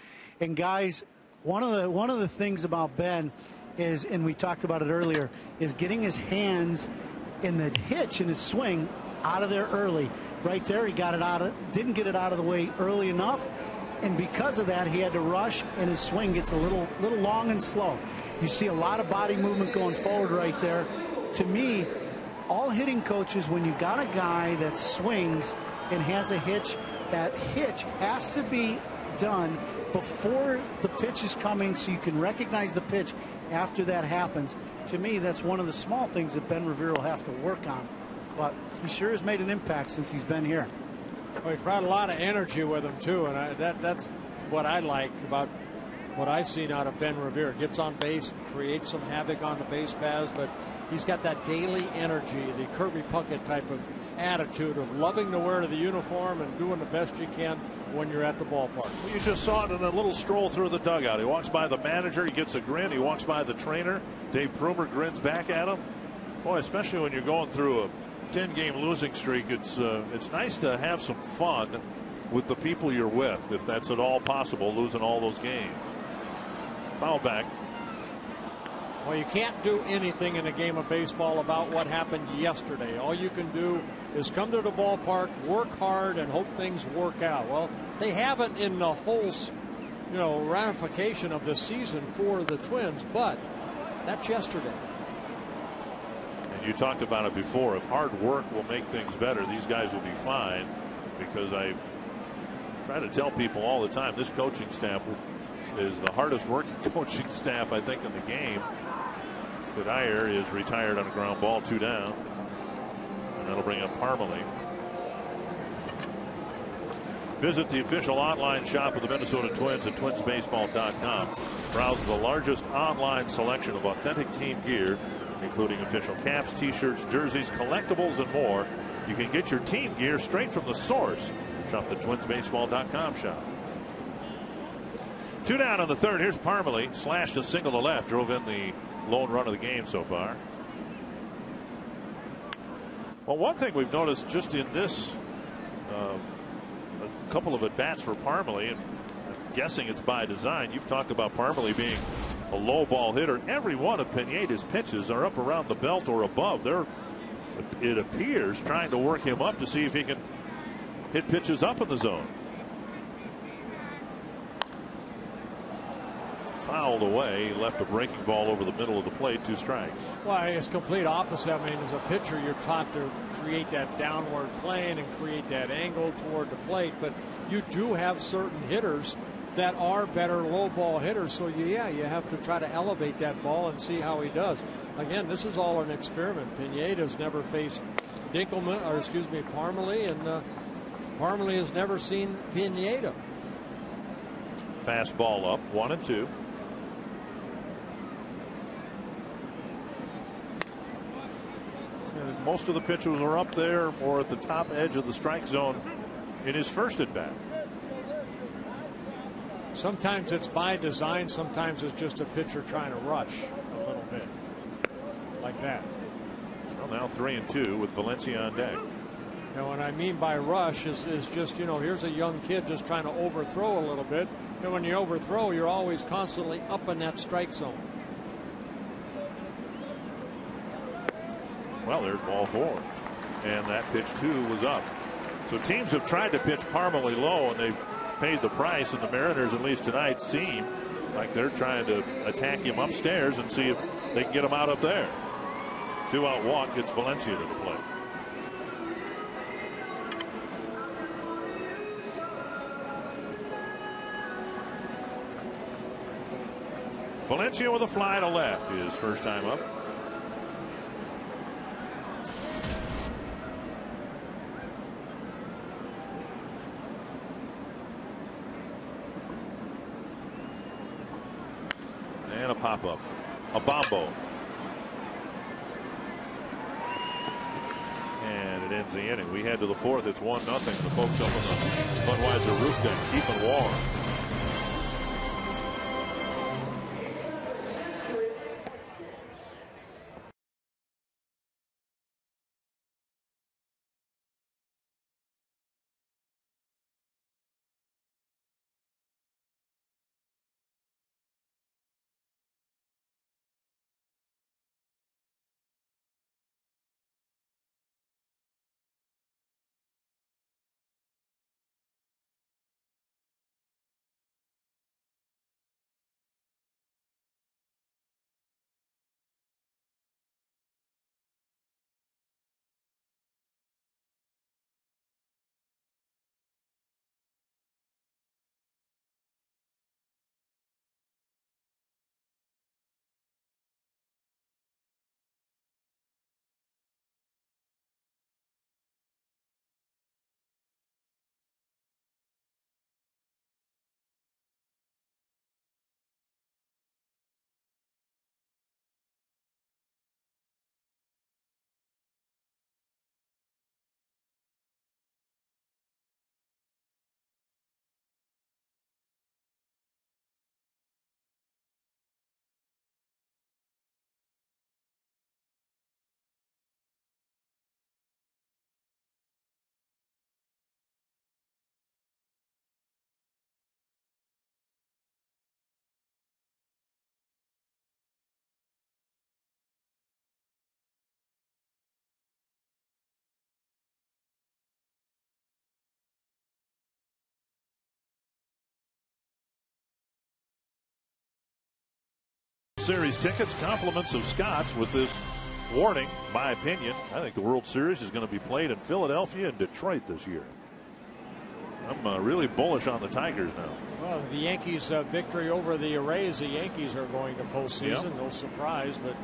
And guys, One of the things about Ben is, and we talked about it earlier, is getting his hands in the hitch in his swing out of there early. Right there, he got it didn't get it out of the way early enough, and because of that, he had to rush, and his swing gets a little long and slow. You see a lot of body movement going forward right there. To me, all hitting coaches, when you got a guy that swings and has a hitch, that hitch has to be done before the pitch is coming, so you can recognize the pitch after that happens. To me, that's one of the small things that Ben Revere will have to work on, but he sure has made an impact since he's been here. Well, he's brought a lot of energy with him too, and that's what I like about what I've seen out of Ben Revere. Gets on base, creates some havoc on the base paths, but he's got that daily energy, the Kirby Puckett type of attitude of loving to wear the uniform and doing the best you can when you're at the ballpark. Well, you just saw it in a little stroll through the dugout. He walks by the manager, he gets a grin. He walks by the trainer. Dave Prumer grins back at him. Boy, especially when you're going through a 10-game losing streak, it's nice to have some fun with the people you're with, if that's at all possible, losing all those games. Foul back. Well, you can't do anything in a game of baseball about what happened yesterday. All you can do is come to the ballpark, work hard, and hope things work out. Well, they haven't in the whole, ramification of the season for the Twins, but that's yesterday. And you talked about it before. If hard work will make things better, these guys will be fine, because I try to tell people all the time, this coaching staff is the hardest working coaching staff, I think, in the game. Cuddyer is retired on a ground ball, 2 down. And that'll bring up Parmalee. Visit the official online shop of the Minnesota Twins at twinsbaseball.com. Browse the largest online selection of authentic team gear, including official caps, t-shirts, jerseys, collectibles, and more. You can get your team gear straight from the source. Shop the twinsbaseball.com shop. 2 down in the third. Here's Parmalee. Slashed a single to left. Drove in the lone run of the game so far. Well, one thing we've noticed just in this a couple of at-bats for Parmalee, and I'm guessing it's by design. You've talked about Parmalee being a low ball hitter. Every one of Pineda's pitches are up around the belt or above. They're, it appears, trying to work him up to see if he can hit pitches up in the zone. Fouled away. He left a breaking ball over the middle of the plate. 2 strikes. Well, it's complete opposite. I mean, as a pitcher, you're taught to create that downward plane and create that angle toward the plate. But you do have certain hitters that are better low ball hitters. So, you have to try to elevate that ball and see how he does. Again, this is all an experiment. Pineda's never faced Parmalee, and Parmalee has never seen Pineda. Fastball up, 1-2. And most of the pitches are up there or at the top edge of the strike zone in his first at bat. Sometimes it's by design, sometimes it's just a pitcher trying to rush a little bit like that. Well, now 3-2 with Valencia on deck. Now, what I mean by rush is just, here's a young kid just trying to overthrow a little bit. And when you overthrow, you're always constantly up in that strike zone. Well, there's ball 4. And that pitch, too, was up. So teams have tried to pitch Parmalee low, and they've paid the price. And the Mariners, at least tonight, seem like they're trying to attack him upstairs and see if they can get him out up there. 2-out walk gets Valencia to the plate. Valencia with a fly to left, his first time up. And a pop-up. A bombo. And it ends the inning. We head to the 4th. It's 1-0. The folks up on the Budweiser roof deck keeping warm. Series tickets, compliments of Scott's with this warning. My opinion, I think the World Series is going to be played in Philadelphia and Detroit this year. I'm really bullish on the Tigers now. Well, the Yankees' victory over the Rays, the Yankees are going to postseason. Yep. No surprise, but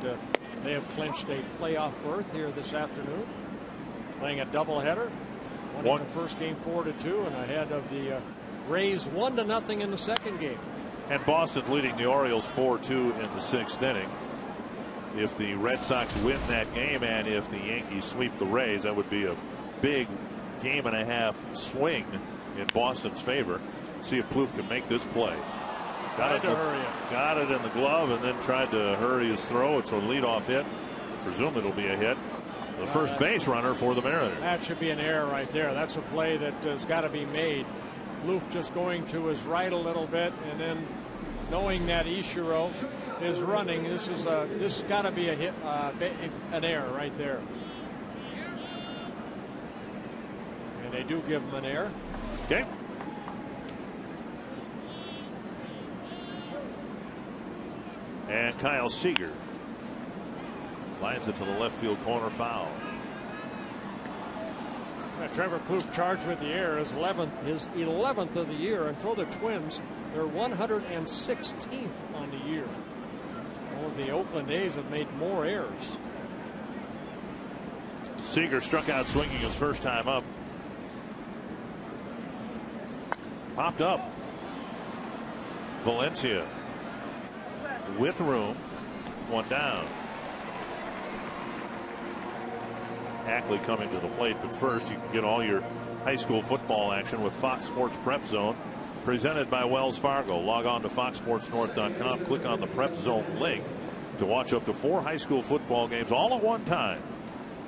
they have clinched a playoff berth here this afternoon, playing a doubleheader. Won the first game 4-2, and ahead of the Rays 1-0 in the second game. And Boston's leading the Orioles 4-2 in the sixth inning. If the Red Sox win that game and if the Yankees sweep the Rays, that would be a big game-and-a-half swing in Boston's favor. See if Plouffe can make this play. Got it in the glove and then tried to hurry his throw. It's a leadoff hit. Presume it'll be a hit. The first base runner for the Mariners. That should be an error right there. That's a play that has got to be made. Plouffe just going to his right a little bit, and then knowing that Ichiro is running, this has got to be a hit, an error right there. And they do give him an error. Okay. And Kyle Seager lines it to the left field corner, foul. Trevor Plouffe charged with the error, his 11th of the year, and for the Twins, they're 116th on the year. All of the Oakland A's have made more errors. Seager struck out swinging his first time up. Popped up. Valencia with room. One down. Ackley coming to the plate, but first you can get all your high school football action with Fox Sports Prep Zone, presented by Wells Fargo. Log on to foxsportsnorth.com, click on the Prep Zone link to watch up to 4 high school football games all at one time.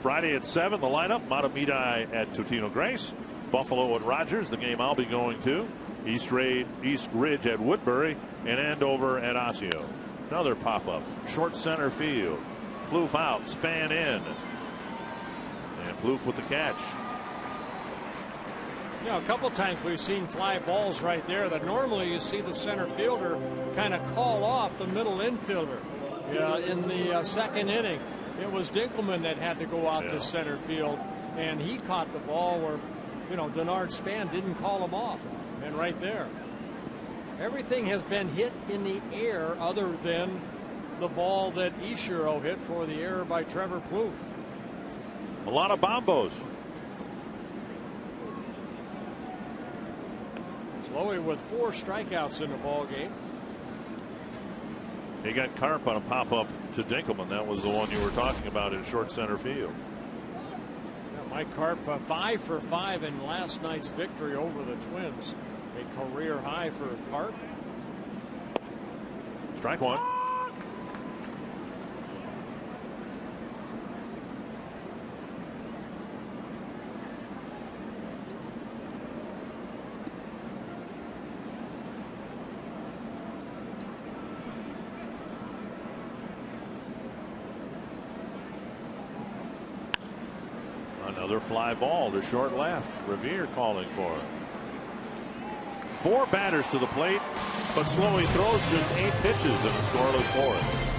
Friday at 7, the lineup: Matamidi at Totino Grace, Buffalo at Rogers, the game I'll be going to, East Ridge at Woodbury, and Andover at Osseo. Another pop-up, short center field. Plouffe out, Span in. And Plouffe with the catch. You know, a couple times we've seen fly balls right there that normally you see the center fielder kind of call off the middle infielder. In the second inning, it was Dinkelman that had to go out to center field, and he caught the ball where, you know, Denard Span didn't call him off. And right there, everything has been hit in the air other than the ball that Ichiro hit for the error by Trevor Plouffe. A lot of bombos. Slowey with 4 strikeouts in the ball game. He got Carp on a pop-up to Dinkelman. That was the one you were talking about in short center field. Yeah, Mike Carp 5 for 5 in last night's victory over the Twins. A career high for Carp. Strike one. Another fly ball to short left. Revere calling for it. 4 batters to the plate, but Slowey throws just 8 pitches in a scoreless fourth.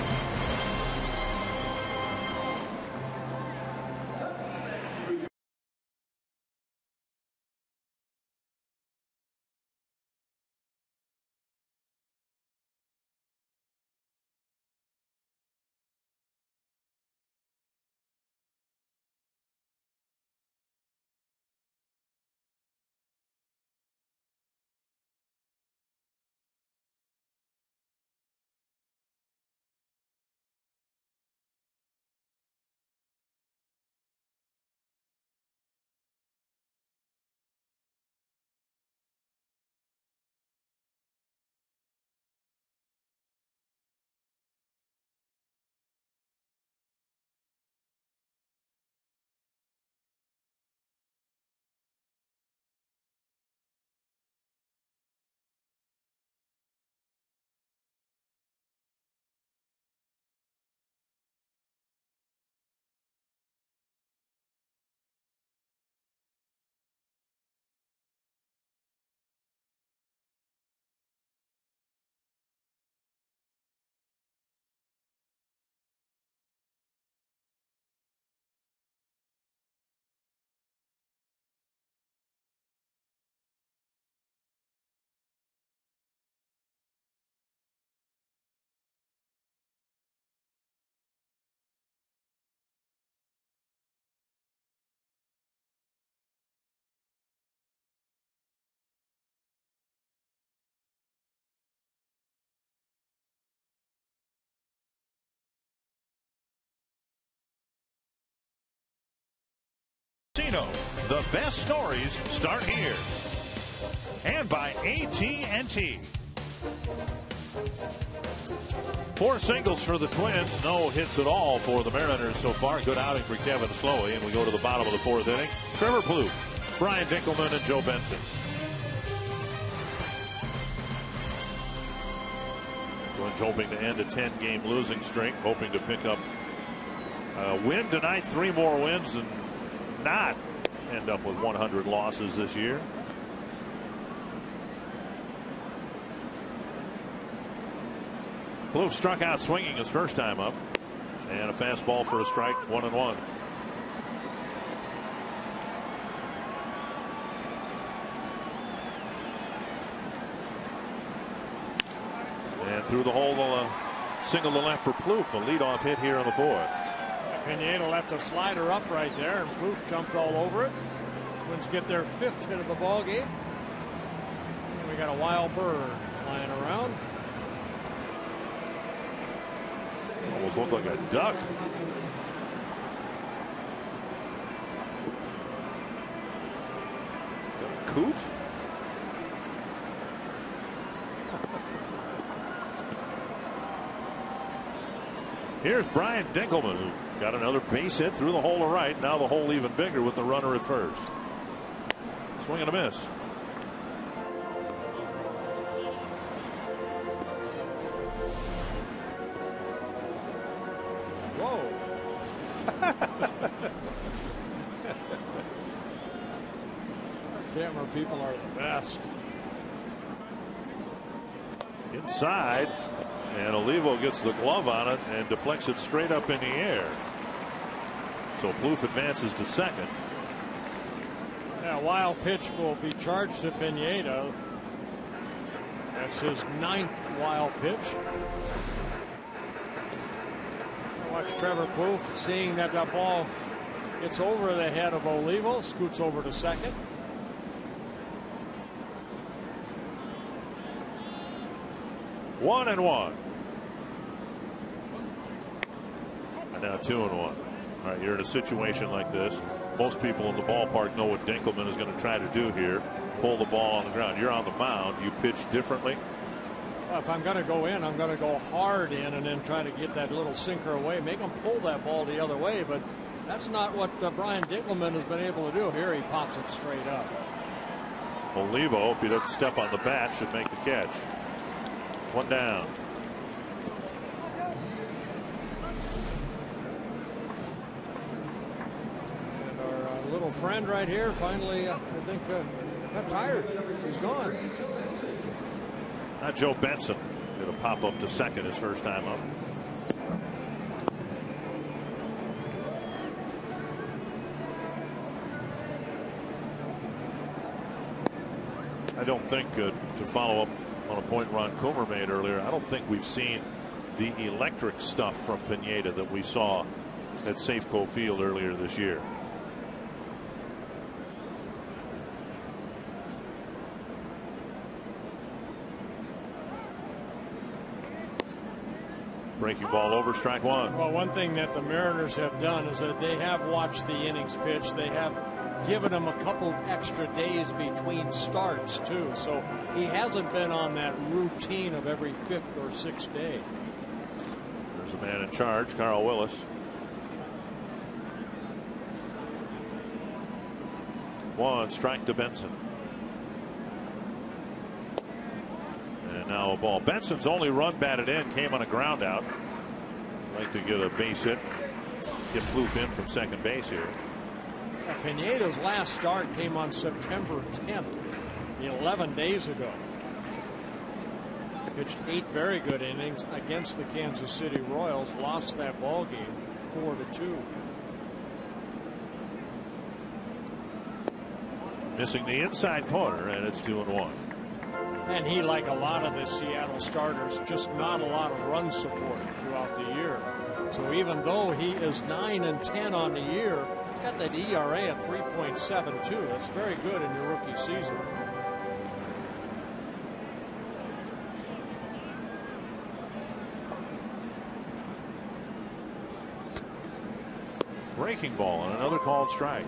Reno. The best stories start here. And by AT&T. 4 singles for the Twins. No hits at all for the Mariners so far. Good outing for Kevin Slowey. And we go to the bottom of the 4th inning. Trevor Plouffe, Brian Dinkelman, and Joe Benson. Twins hoping to end a 10-game losing streak. Hoping to pick up a win tonight. 3 more wins and not end up with 100 losses this year. Plouffe struck out swinging his first time up, and a fastball for a strike, 1-1. And through the hole, single to left for Plouffe, a leadoff hit here in the 4th. Pineda left a slider up right there, and Plouffe jumped all over it. Twins get their 5th hit of the ball game. And we got a wild bird flying around. Almost looked like a duck. Is that a coot? Here's Brian Dinkelman, who got another base hit through the hole to right. Now the hole even bigger with the runner at first. Swing and a miss. Camera people are the best. Inside, and Olivo gets the glove on it and deflects it straight up in the air. So Plouffe advances to second. Yeah, wild pitch will be charged to Pineda. That's his 9th wild pitch. Watch Trevor Plouffe, seeing that that ball gets over the head of Olivo, scoots over to second. One and one. And now 2-1. All right, you're in a situation like this. Most people in the ballpark know what Dinkelman is going to try to do here. Pull the ball on the ground. You're on the mound. You pitch differently. Well, if I'm going to go in, I'm going to go hard in and then try to get that little sinker away. Make him pull that ball the other way. But that's not what Brian Dinkelman has been able to do. Here he pops it straight up. Olivo, if he doesn't step on the bat, should make the catch. One down. And our little friend right here finally, I think, got tired. He's gone. Not Joe Benson. Going to pop up to second his first time up. I don't think, to follow up on a point Ron Coomer made earlier, I don't think we've seen the electric stuff from Pineda that we saw at Safeco Field earlier this year. Breaking ball over, strike one. Well, one thing that the Mariners have done is that they have watched the innings pitch. They have given him a couple extra days between starts too, so he hasn't been on that routine of every 5th or 6th day. There's a man in charge, Carl Willis. 1 strike to Benson. And now a ball. Benson's only run batted in came on a ground out. Like to get a base hit, get Plouffe in from second base here. Pineda's last start came on September 10th, 11 days ago. Pitched 8 very good innings against the Kansas City Royals. Lost that ball game 4-2. Missing the inside corner, and it's 2-1. And he, like a lot of the Seattle starters, just not a lot of run support throughout the year. So even though he is 9-10 on the year, got that ERA at 3.72. That's very good in your rookie season. Breaking ball and another called strike.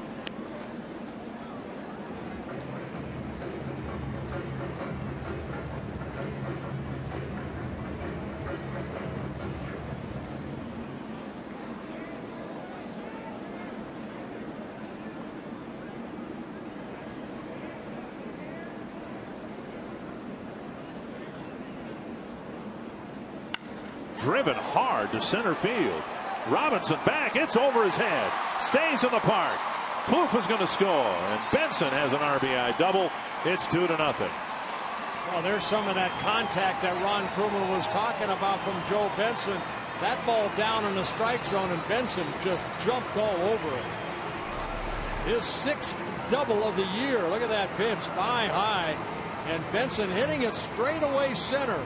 driven hard to center field. Robinson back. It's over his head. Stays in the park. Plouffe is going to score, and Benson has an RBI double. It's 2-0. Well, there's some of that contact that Ron Krumel was talking about from Joe Benson. That ball down in the strike zone, and Benson just jumped all over it. His 6th double of the year. Look at that pitch, thigh high, and Benson hitting it straight away center.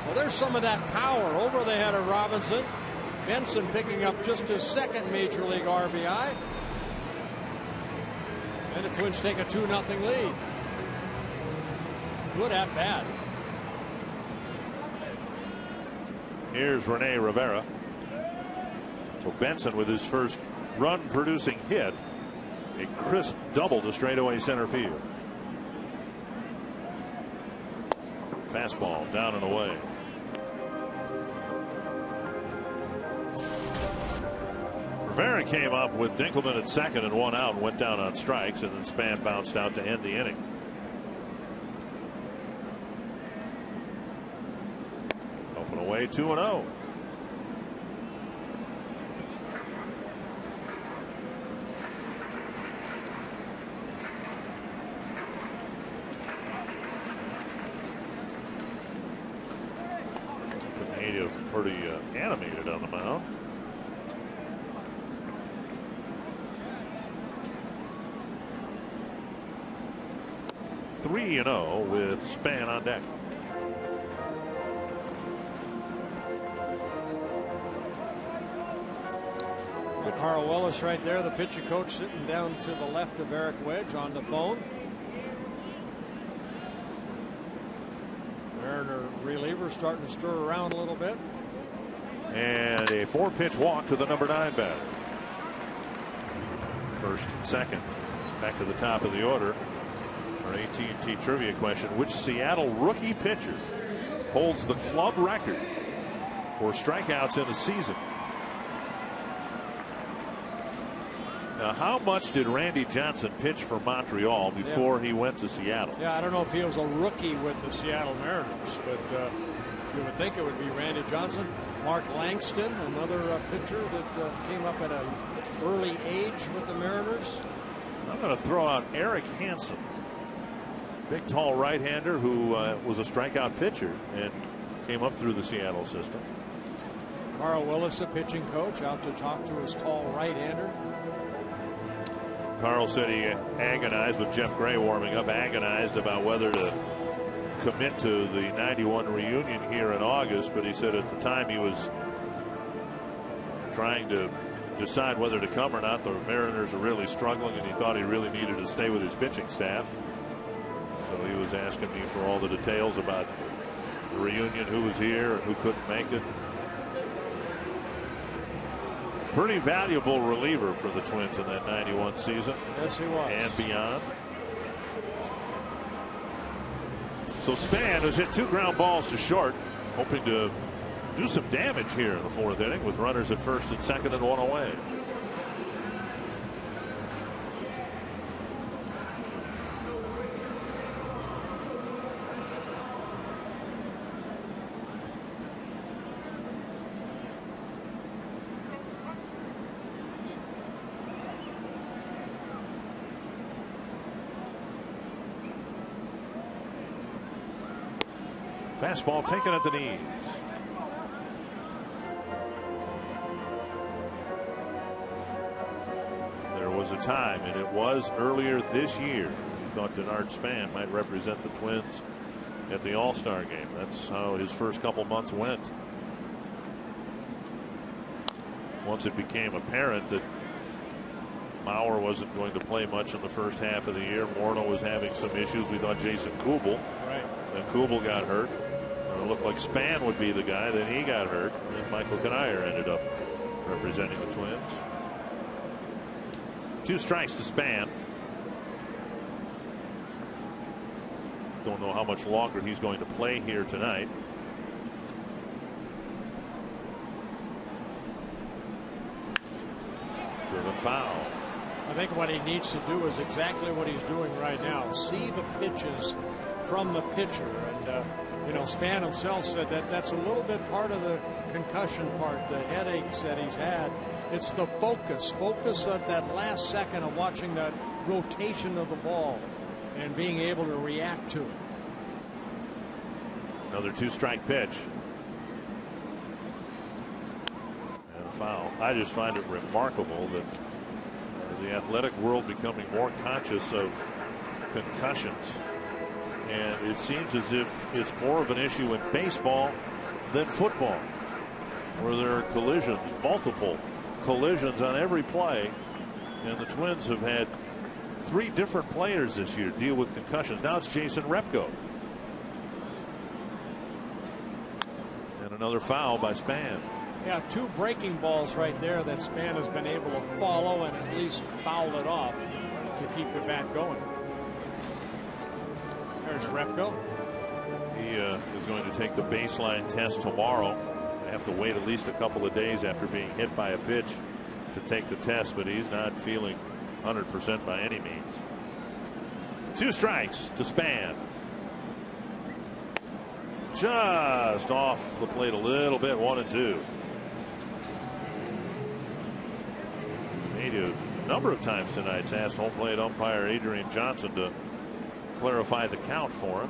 So there's some of that power over the head of Robinson. Benson picking up just his 2nd Major League RBI. And the Twins take a 2-0 lead. Good at bat. Here's Rene Rivera. So Benson with his first run-producing hit. A crisp double to straightaway center field. Fastball down and away. Rivera came up with Dinkelman at second and 1 out and went down on strikes, and then Span bounced out to end the inning. Open away 2-0. Pineda pretty animated on the mound. 3-0 with Span on deck. Carl Willis right there, the pitching coach, sitting down to the left of Eric Wedge on the phone. Mariner reliever starting to stir around a little bit. And a 4-pitch walk to the number 9 batter. First and second. Back to the top of the order. Our AT&T trivia question: which Seattle rookie pitcher holds the club record for strikeouts in a season? Now, how much did Randy Johnson pitch for Montreal before he went to Seattle? Yeah, I don't know if he was a rookie with the Seattle Mariners, but you would think it would be Randy Johnson. Mark Langston, another pitcher that came up at an early age with the Mariners. I'm going to throw out Eric Hansen, big, tall right-hander who was a strikeout pitcher and came up through the Seattle system. Carl Willis, a pitching coach, out to talk to his tall right-hander. Carl said he agonized with Jeff Gray warming up, agonized about whether to commit to the 91 reunion here in August, but he said at the time he was trying to decide whether to come or not. The Mariners are really struggling, and he thought he really needed to stay with his pitching staff. So he was asking me for all the details about the reunion, who was here and who couldn't make it. Pretty valuable reliever for the Twins in that 91 season. Yes, he was. And beyond. So Span has hit 2 ground balls to short, hoping to do some damage here in the 4th inning with runners at first and second and 1 away. Fastball taken at the knees. There was a time, and it was earlier this year, he thought Denard Span might represent the Twins at the All-Star game. That's how his first couple months went. Once it became apparent that Mauer wasn't going to play much in the first half of the year, Morneau was having some issues. We thought Jason Kubel. Right. Then Kubel got hurt. It looked like Span would be the guy. Then he got hurt. And Michael Kanier ended up representing the Twins. 2 strikes to Span. Don't know how much longer he's going to play here tonight. Driven foul. I think what he needs to do is exactly what he's doing right now. See the pitches from the pitcher. And You know, Spann himself said that that's a little bit part of the concussion part, the headaches that he's had. It's the focus at that last second of watching that rotation of the ball and being able to react to it. Another 2-strike pitch. And a foul. I just find it remarkable that the athletic world becoming more conscious of concussions. And it seems as if it's more of an issue in baseball than football, where there are collisions, multiple collisions on every play. And the Twins have had 3 different players this year deal with concussions. Now it's Jason Repko. And another foul by Spann. Yeah, 2 breaking balls right there that Spann has been able to follow and at least foul it off to keep the bat going. There's Repko. He is going to take the baseline test tomorrow. They have to wait at least a couple of days after being hit by a pitch to take the test, but he's not feeling 100% by any means. 2 strikes to Spann. Just off the plate a little bit, 1-2. Made a number of times tonight. Asked home plate umpire Adrian Johnson to clarify the count for him.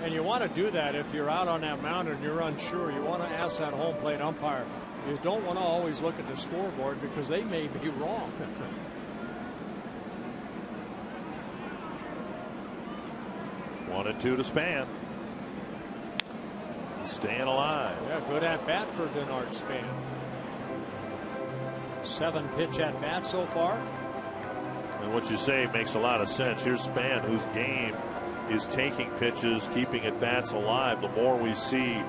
And you want to do that if you're out on that mound and you're unsure. You want to ask that home plate umpire. You don't want to always look at the scoreboard because they may be wrong. 1-2 to Spann. He's staying alive. Yeah, good at bat for Denard Spann. 7 pitch at bat so far. And what you say makes a lot of sense. Here's Spann, whose game is taking pitches, keeping at bats alive. The more we see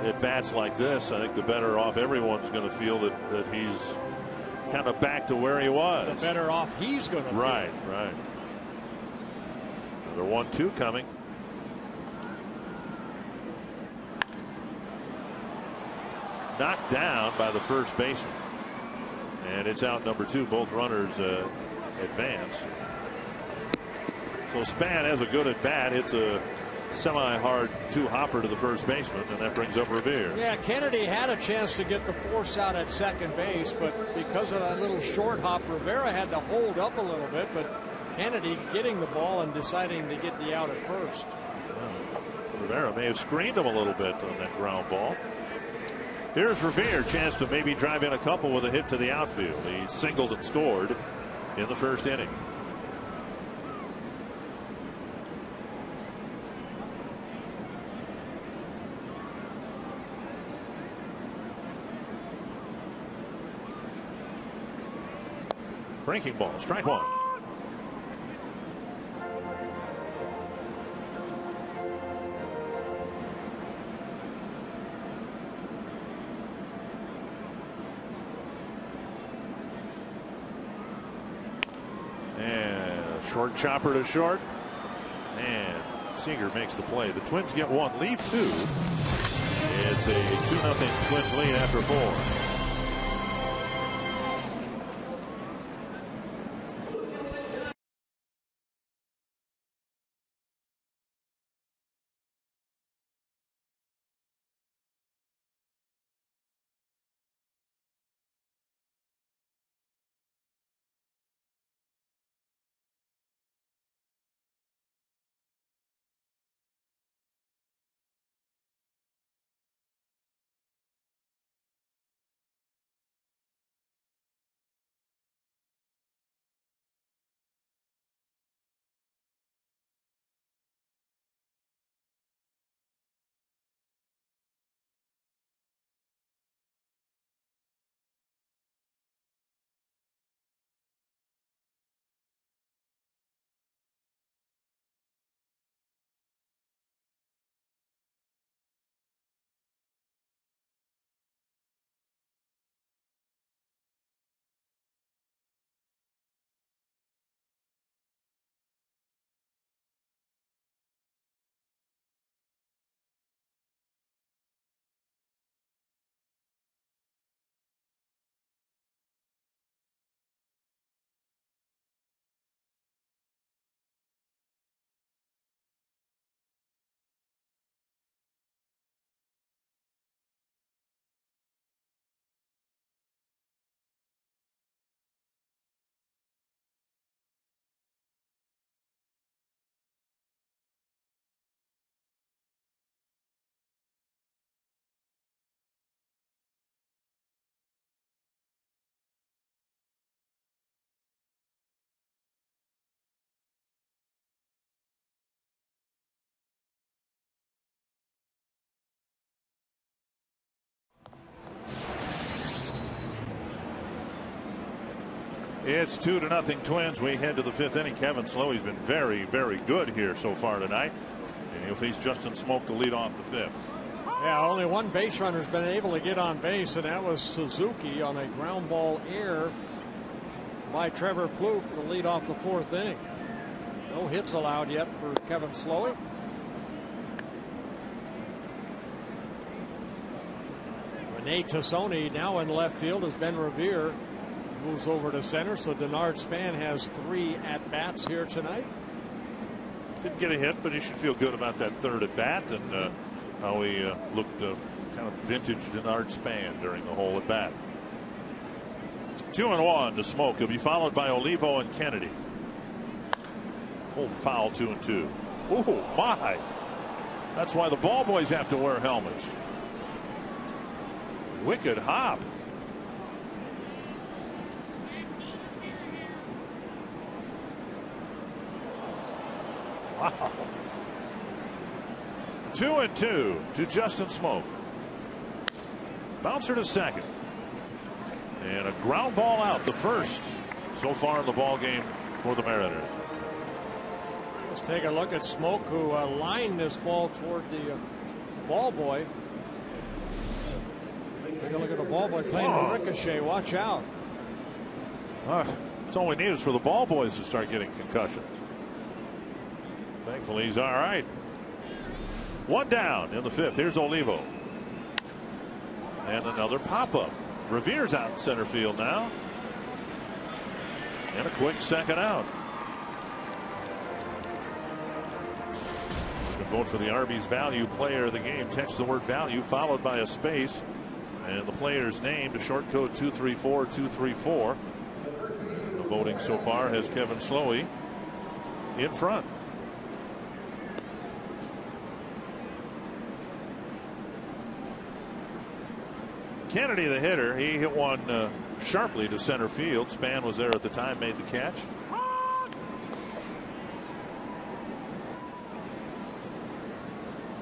at bats like this, I think the better off everyone's going to feel that he's kind of back to where he was. The better off he's going to feel. Right. Another 1-2 coming. Knocked down by the first baseman. And it's out number 2. Both runners advance. So Spann has a good at bat. It's a semi-hard 2-hopper to the first baseman, and that brings up Revere. Yeah, Kennedy had a chance to get the force out at second base, but because of that little short hop, Rivera had to hold up a little bit, but Kennedy getting the ball and deciding to get the out at first. Rivera may have screened him a little bit on that ground ball. Here's Revere, chance to maybe drive in a couple with a hit to the outfield. He singled and scored in the first inning. Breaking ball, strike 1. And a short chopper to short. And Seager makes the play. The Twins get 1, leave 2. It's a 2-0 Twins lead after 4. It's 2-0 Twins. We head to the 5th inning. Kevin Slowey's been very, very good here so far tonight. And he'll face Justin Smoak to lead off the 5th. Yeah, only one base runner's been able to get on base, and that was Suzuki on a ground ball error by Trevor Plouffe to lead off the 4th inning. No hits allowed yet for Kevin Slowey. Rene Tassoni now in left field as Ben Revere moves over to center. So Denard Span has 3 at-bats here tonight. Didn't get a hit, but he should feel good about that 3rd at-bat and how he looked kind of vintage Denard Span during the whole at-bat. 2-1 to Smoak. He'll be followed by Olivo and Kennedy. Pulled foul, 2-2. Oh, my. That's why the ball boys have to wear helmets. Wicked hop. Wow. 2-2 to Justin Smoak. Bouncer to second. And a ground ball out, the first so far in the ball game for the Mariners. Let's take a look at Smoak, who lined this ball toward the ball boy. Take a look at the ball boy playing the ricochet. Watch out. That's all we need is for the ball boys to start getting concussions. Thankfully, he's all right. 1 down in the 5th. Here's Olivo. And another pop-up. Revere's out in center field now. And a quick second out. You can vote for the Arby's Value Player of the Game. Text the word value followed by a space and the player's name to short code 234-234. The voting so far has Kevin Slowey in front. Kennedy, the hitter, he hit one sharply to center field. Span was there at the time, made the catch.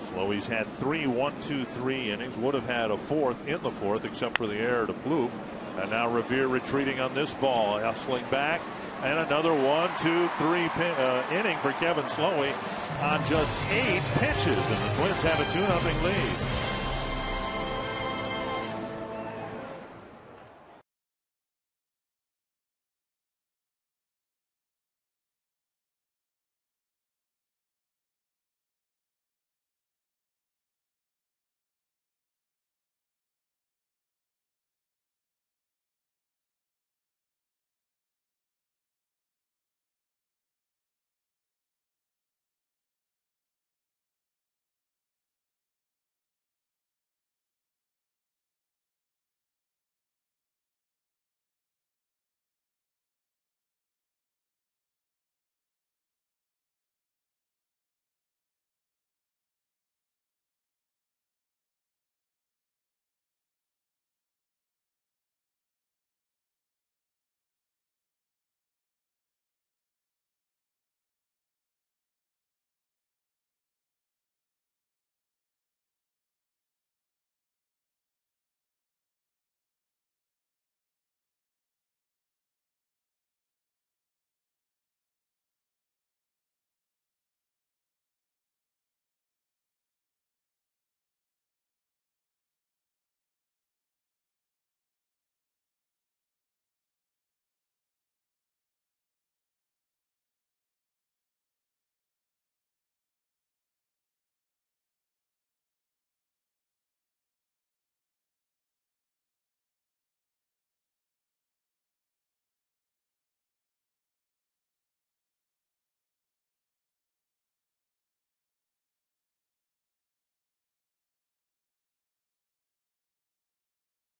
Slowey's had 3 1-2-3 innings. Would have had a 4th in the 4th, except for the error to Plouffe. And now Revere retreating on this ball, hustling back, and another 1-2-3 inning for Kevin Slowey on just 8 pitches, and the Twins have a 2-0 lead.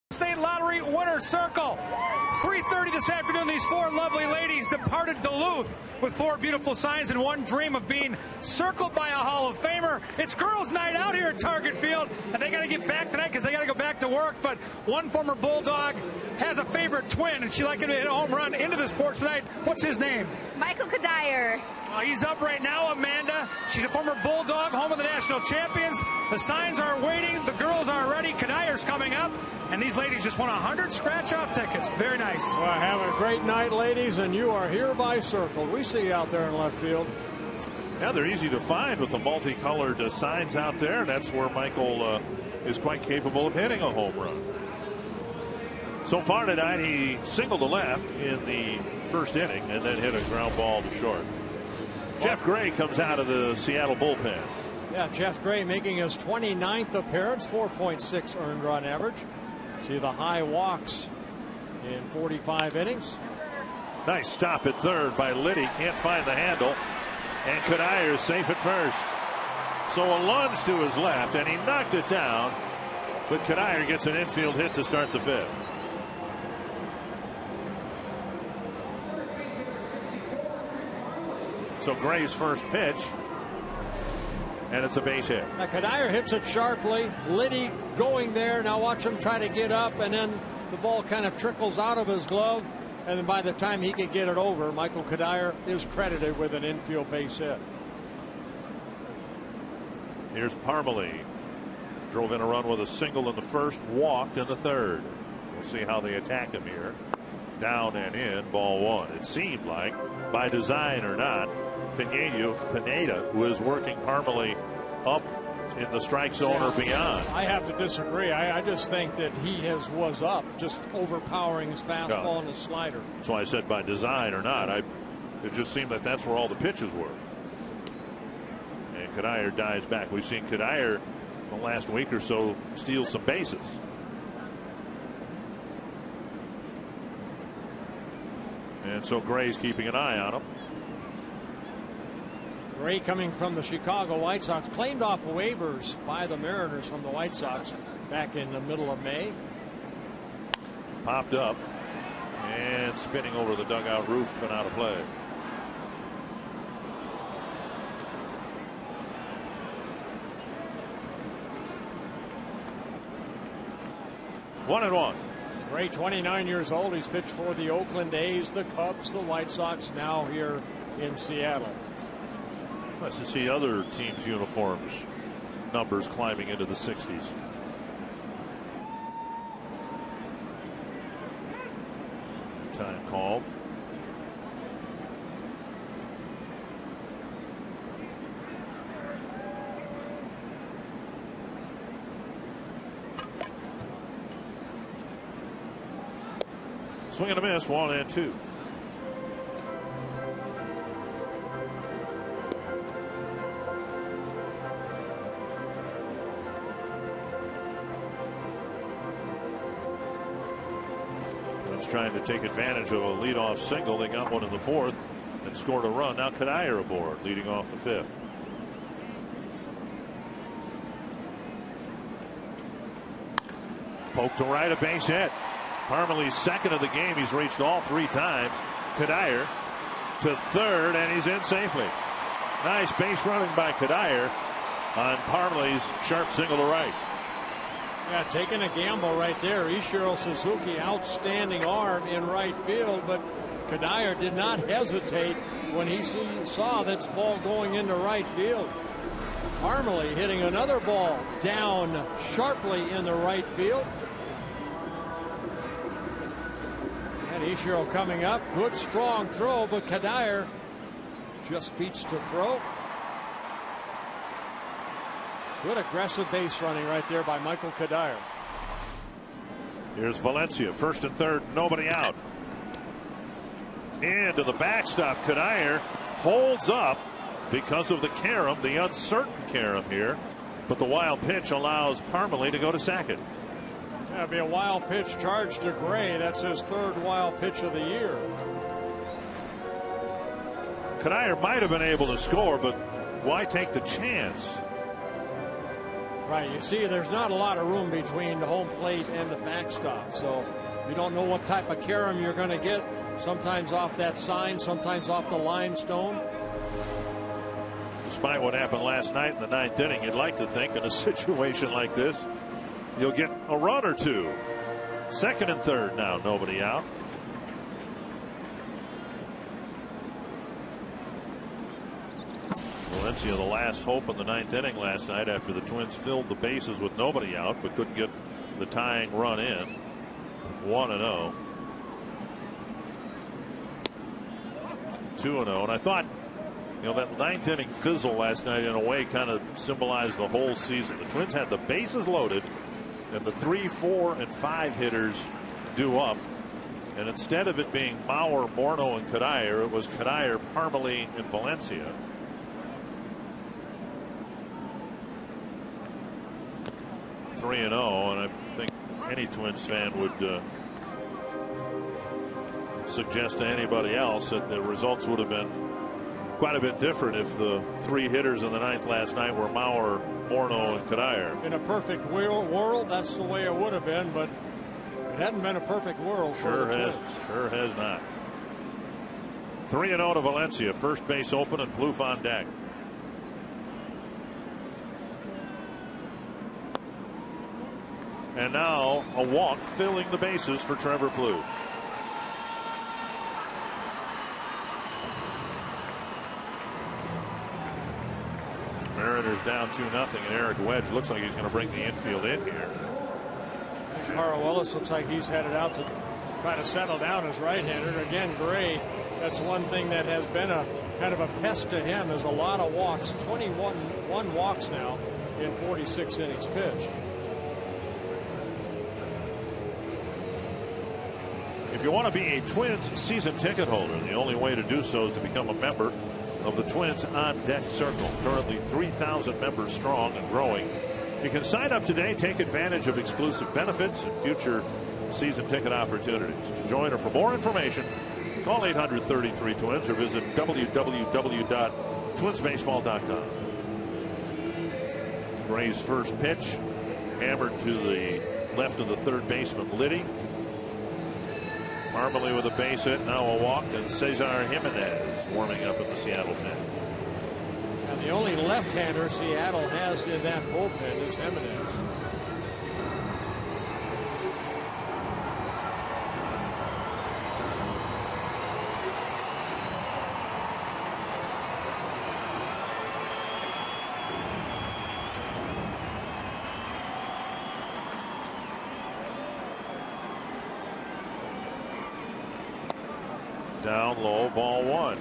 State Lottery winner circle. 3:30 this afternoon, these 4 lovely ladies departed Duluth with 4 beautiful signs and one dream of being circled by a Hall of Famer. It's girls' night out here at Target Field, and they got to get back tonight because they got to go back to work. But one former Bulldog has a favorite twin, and she'd like him to hit a home run into this porch tonight. What's his name? Michael Kadire. He's up right now, Amanda. She's a former Bulldog, home of the national champions. The signs are waiting. The girls are ready. Kadire's coming up. And these ladies just won 100 scratch-off tickets. Very nice. Well, have a great night, ladies, and you are hereby circled. We see you out there in left field. Yeah, they're easy to find with the multicolored signs out there. That's where Michael is quite capable of hitting a home run. So far tonight, he singled to left in the first inning and then hit a ground ball to short. Jeff Gray comes out of the Seattle bullpen. Yeah, Jeff Gray making his 29th appearance, 4.6 earned run average. See the high walks in 45 innings. Nice stop at third by Liddy. Can't find the handle. And Kadire is safe at first. So a lunge to his left, and he knocked it down. But Kadire gets an infield hit to start the fifth. So Gray's first pitch, and it's a base hit. Now Kadire hits it sharply. Liddy going there. Now watch him try to get up, and then the ball kind of trickles out of his glove. And then by the time he could get it over, Michael Kadire is credited with an infield base hit. Here's Parmalee. Drove in a run with a single in the first, walked in the third. We'll see how they attack him here. Down and in, ball one. It seemed like, by design or not, Pineda was working Parmalee up in the strike zone or beyond. I have to disagree. I just think that he was up, just overpowering his fastball and his slider. That's why I said by design or not. It just seemed that that's where all the pitches were. And Kadire dives back. We've seen Kadire the last week or so steal some bases. And so Gray's keeping an eye on him. Gray coming from the Chicago White Sox, claimed off waivers by the Mariners from the White Sox back in the middle of May. Popped up and spinning over the dugout roof and out of play. One and one. Gray, 29 years old. He's pitched for the Oakland A's, the Cubs, the White Sox, now here in Seattle. Nice to see other teams' uniforms numbers climbing into the 60s. Time called. Swing and a miss, 1-2. Trying to take advantage of a leadoff single. They got one in the fourth and scored a run. Now Kadire aboard, leading off the fifth. Poke to right, a base hit. Parmalee's second of the game. He's reached all three times. Kadire to third, and he's in safely. Nice base running by Kadire on Parmalee's sharp single to right. Yeah, taking a gamble right there. Ichiro Suzuki, outstanding arm in right field, but Kadire did not hesitate when he saw that ball going into right field. Parmalee hitting another ball down sharply in the right field. And Ichiro coming up. Good strong throw, but Kadire just beats to throw. Good aggressive base running right there by Michael Kadire. Here's Valencia, first and third, nobody out. Into the backstop. Kadire holds up because of the carom, the uncertain carom here. But the wild pitch allows Parmalee to go to second. That'd be a wild pitch charged to Gray. That's his third wild pitch of the year. Kadire might have been able to score, but why take the chance? Right, you see there's not a lot of room between the home plate and the backstop, so you don't know what type of carom you're going to get. Sometimes off that sign, sometimes off the limestone. Despite what happened last night in the ninth inning, you'd like to think in a situation like this you'll get a run or two. Second and third now, nobody out. Valencia, the last hope in the ninth inning last night after the Twins filled the bases with nobody out, but couldn't get the tying run in. 1-0. 2-0. And I thought, that ninth inning fizzle last night in a way kind of symbolized the whole season. The Twins had the bases loaded and the 3, 4, and 5 hitters due up. And instead of it being Mauer, Morneau, and Cuddyer, it was Cuddyer, Parmelee, and Valencia. Three and 0, and I think any Twins fan would suggest to anybody else that the results would have been quite a bit different if the 3 hitters in the ninth last night were Mauer, Morneau, and Cuddyer. In a perfect world, that's the way it would have been, but it hadn't been a perfect world for the Twins. Sure has not. 3-0 to Valencia. First base open and Plouffe on deck. And now a walk filling the bases for Trevor Plouffe. Mariners down 2-0, and Eric Wedge looks like he's going to bring the infield in here. Carl Willis looks like he's headed out to try to settle down as right-hander. Again, Gray, that's one thing that has been a kind of a pest to him, is a lot of walks. 21 walks now in 46 innings pitched. If you want to be a Twins season ticket holder, the only way to do so is to become a member of the Twins On Deck Circle. Currently 3,000 members strong and growing. You can sign up today, take advantage of exclusive benefits and future season ticket opportunities. To join or for more information, call 800-33-TWINS or visit www.twinsbaseball.com. Gray's first pitch hammered to the left of the third baseman, Liddy. Parmelee with a base hit, now a walk, and Cesar Jimenez warming up in the Seattle pen. And the only left-hander Seattle has in that bullpen is Jimenez. Down low, ball 1.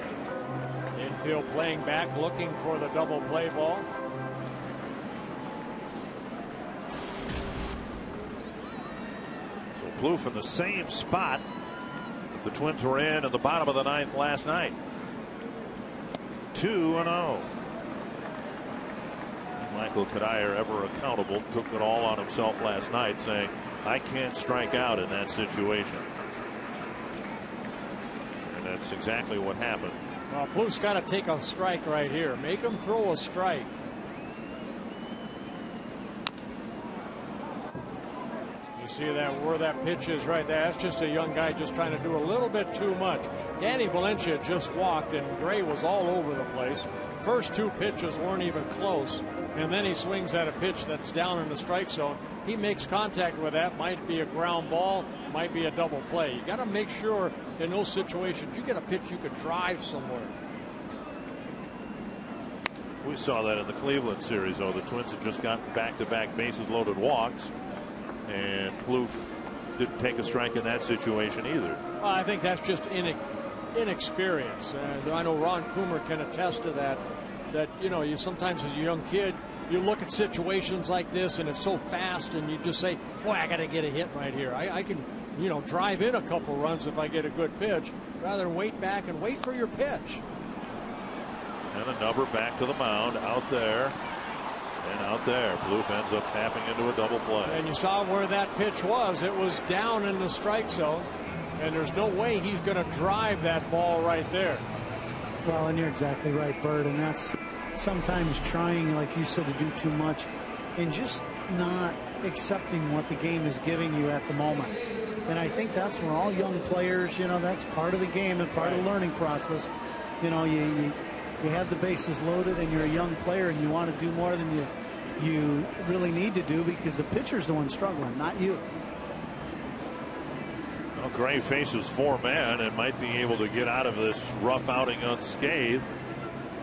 Infield playing back, looking for the double play ball. So Plouffe in the same spot that the Twins were in the bottom of the ninth last night. 2-0. Michael Cuddyer, ever accountable, took it all on himself last night, saying, I can't strike out in that situation. That's exactly what happened. Well, Plouffe's got to take a strike right here. Make him throw a strike. You see that where that pitch is right there. That's just a young guy just trying to do a little bit too much. Danny Valencia just walked, and Gray was all over the place. First 2 pitches weren't even close, and then he swings at a pitch that's down in the strike zone. He makes contact with that. Might be a ground ball, might be a double play. You got to make sure in those situations you get a pitch you could drive somewhere. We saw that in the Cleveland series, though. The Twins had just gotten back-to-back bases loaded walks, and Plouffe didn't take a strike in that situation either. I think that's just inexperience. I know Ron Coomer can attest to that. That you sometimes as a young kid, you look at situations like this and it's so fast, and you just say, boy, I got to get a hit right here. I can drive in a couple runs if I get a good pitch, rather than wait back and wait for your pitch. And a number back to the mound, out there and out there. Plouffe ends up tapping into a double play. And you saw where that pitch was. It was down in the strike zone, and there's no way he's going to drive that ball right there. Well, and you're exactly right, Bert, and that's sometimes trying, like you said, to do too much and just not accepting what the game is giving you at the moment. And I think that's where all young players, that's part of the game and part of the learning process. You have the bases loaded and you're a young player and you want to do more than you really need to do, because the pitcher's the one struggling, not you. Well, Gray faces 4 men and might be able to get out of this rough outing unscathed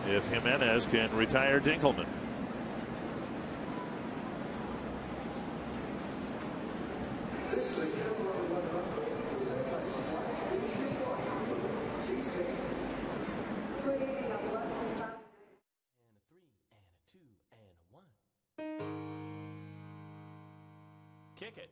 if Jimenez can retire Dinkelman. Kick it.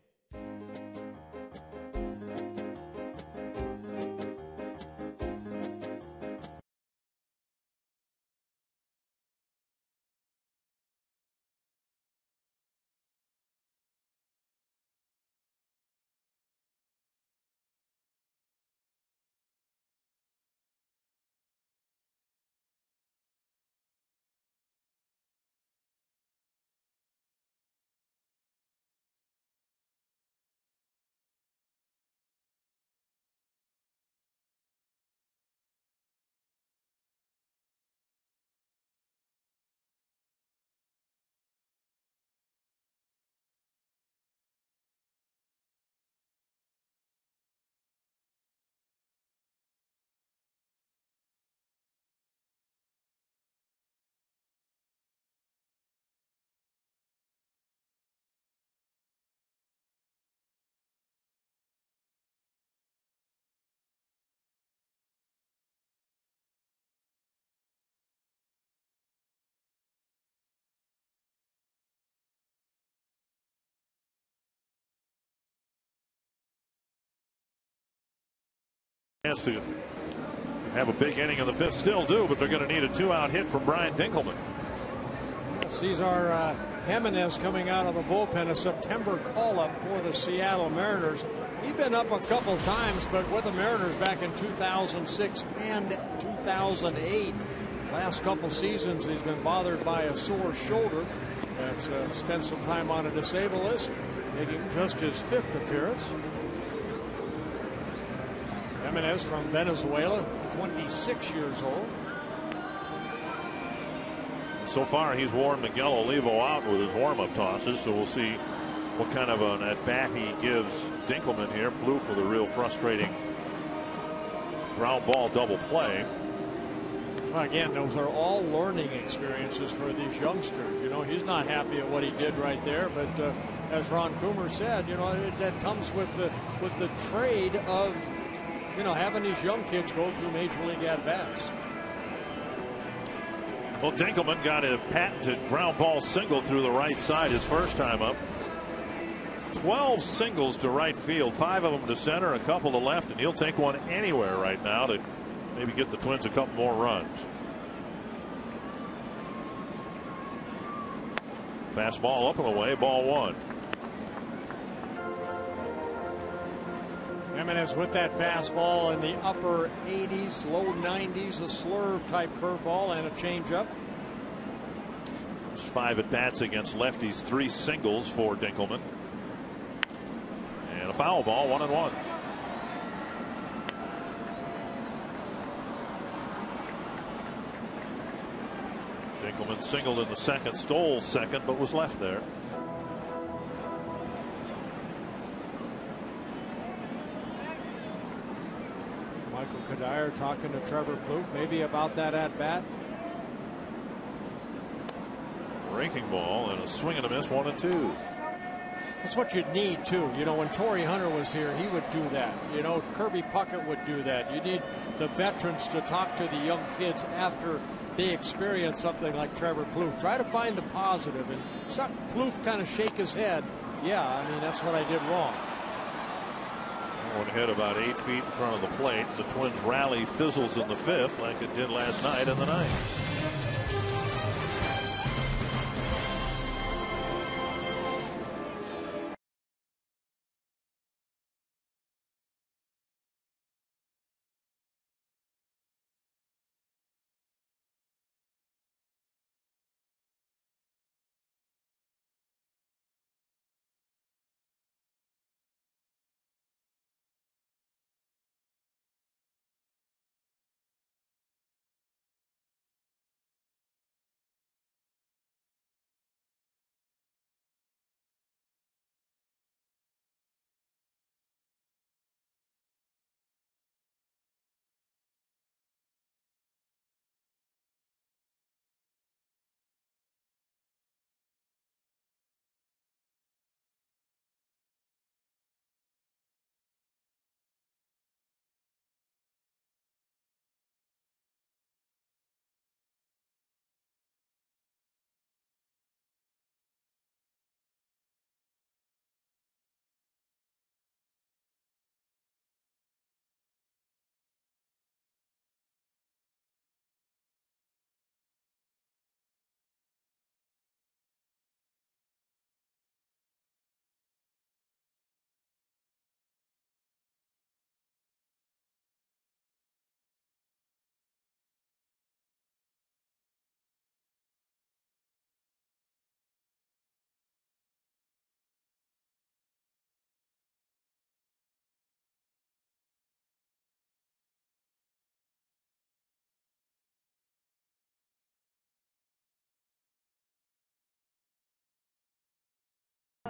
Chance to have a big inning in the 5th, still do, but they're going to need a 2-out hit from Brian Dinkelman. Cesar Jimenez coming out of the bullpen, a September call-up for the Seattle Mariners. He'd been up a couple times, but with the Mariners back in 2006 and 2008. Last couple seasons, he's been bothered by a sore shoulder. That's spent some time on a disabled list, making just his 5th appearance. Jimenez from Venezuela, 26 years old. So far, he's worn Miguel Olivo out with his warm-up tosses, so we'll see what kind of an at-bat he gives Dinkelman here. Plouffe with a real frustrating ground ball double play. Well, again, those are all learning experiences for these youngsters. You know, he's not happy at what he did right there, but as Ron Coomer said, you know, that comes with the trade of, you know, having these young kids go through major league at-bats. Well, Dinkelman got a patented ground ball single through the right side his first time up. 12 singles to right field, 5 of them to center, a couple to left, and he'll take one anywhere right now to maybe get the Twins a couple more runs. Fastball up and away, ball 1. Jimenez with that fastball in the upper 80s, low 90s, a slurve type curveball and a changeup. There's 5 at bats against lefties, 3 singles for Dinkelman. And a foul ball, 1-1. Dinkelman singled in the second, stole second, but was left there. Michael Kadire talking to Trevor Plouffe maybe about that at bat. Breaking ball and a swing and a miss, 1-2. That's what you need too. You know, when Torrey Hunter was here, he would do that. You know, Kirby Puckett would do that. You need the veterans to talk to the young kids after they experience something like Trevor Plouffe. Try to find the positive, and Plouffe kind of shake his head. Yeah, I mean, that's what I did wrong. One hit about 8 feet in front of the plate. The Twins rally fizzles in the 5th like it did last night in the 9th.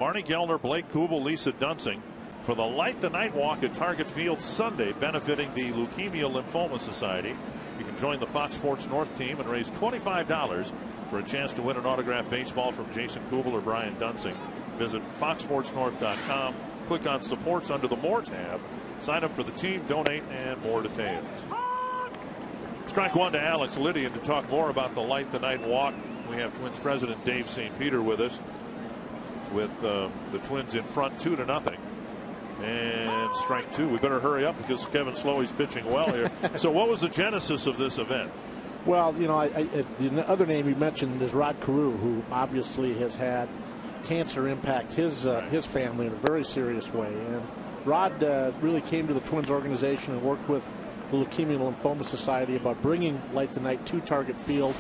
Marnie Gellner, Blake Kubel, Lisa Dunsing for the Light the Night Walk at Target Field Sunday, benefiting the Leukemia Lymphoma Society. You can join the Fox Sports North team and raise $25 for a chance to win an autographed baseball from Jason Kubel or Brian Dunsing. Visit foxsportsnorth.com. Click on Supports under the More tab. Sign up for the team, donate, and more details. Strike one to Alex Lydian to talk more about the Light the Night Walk. We have Twins president Dave St. Peter with us, with the Twins in front 2-0. And strike two. We better hurry up because Kevin Slowey's pitching well here. So what was the genesis of this event? Well, you know, the other name you mentioned is Rod Carew, who obviously has had cancer impact his family in a very serious way. And Rod really came to the Twins organization and worked with the Leukemia Lymphoma Society about bringing Light the Night to Target Field.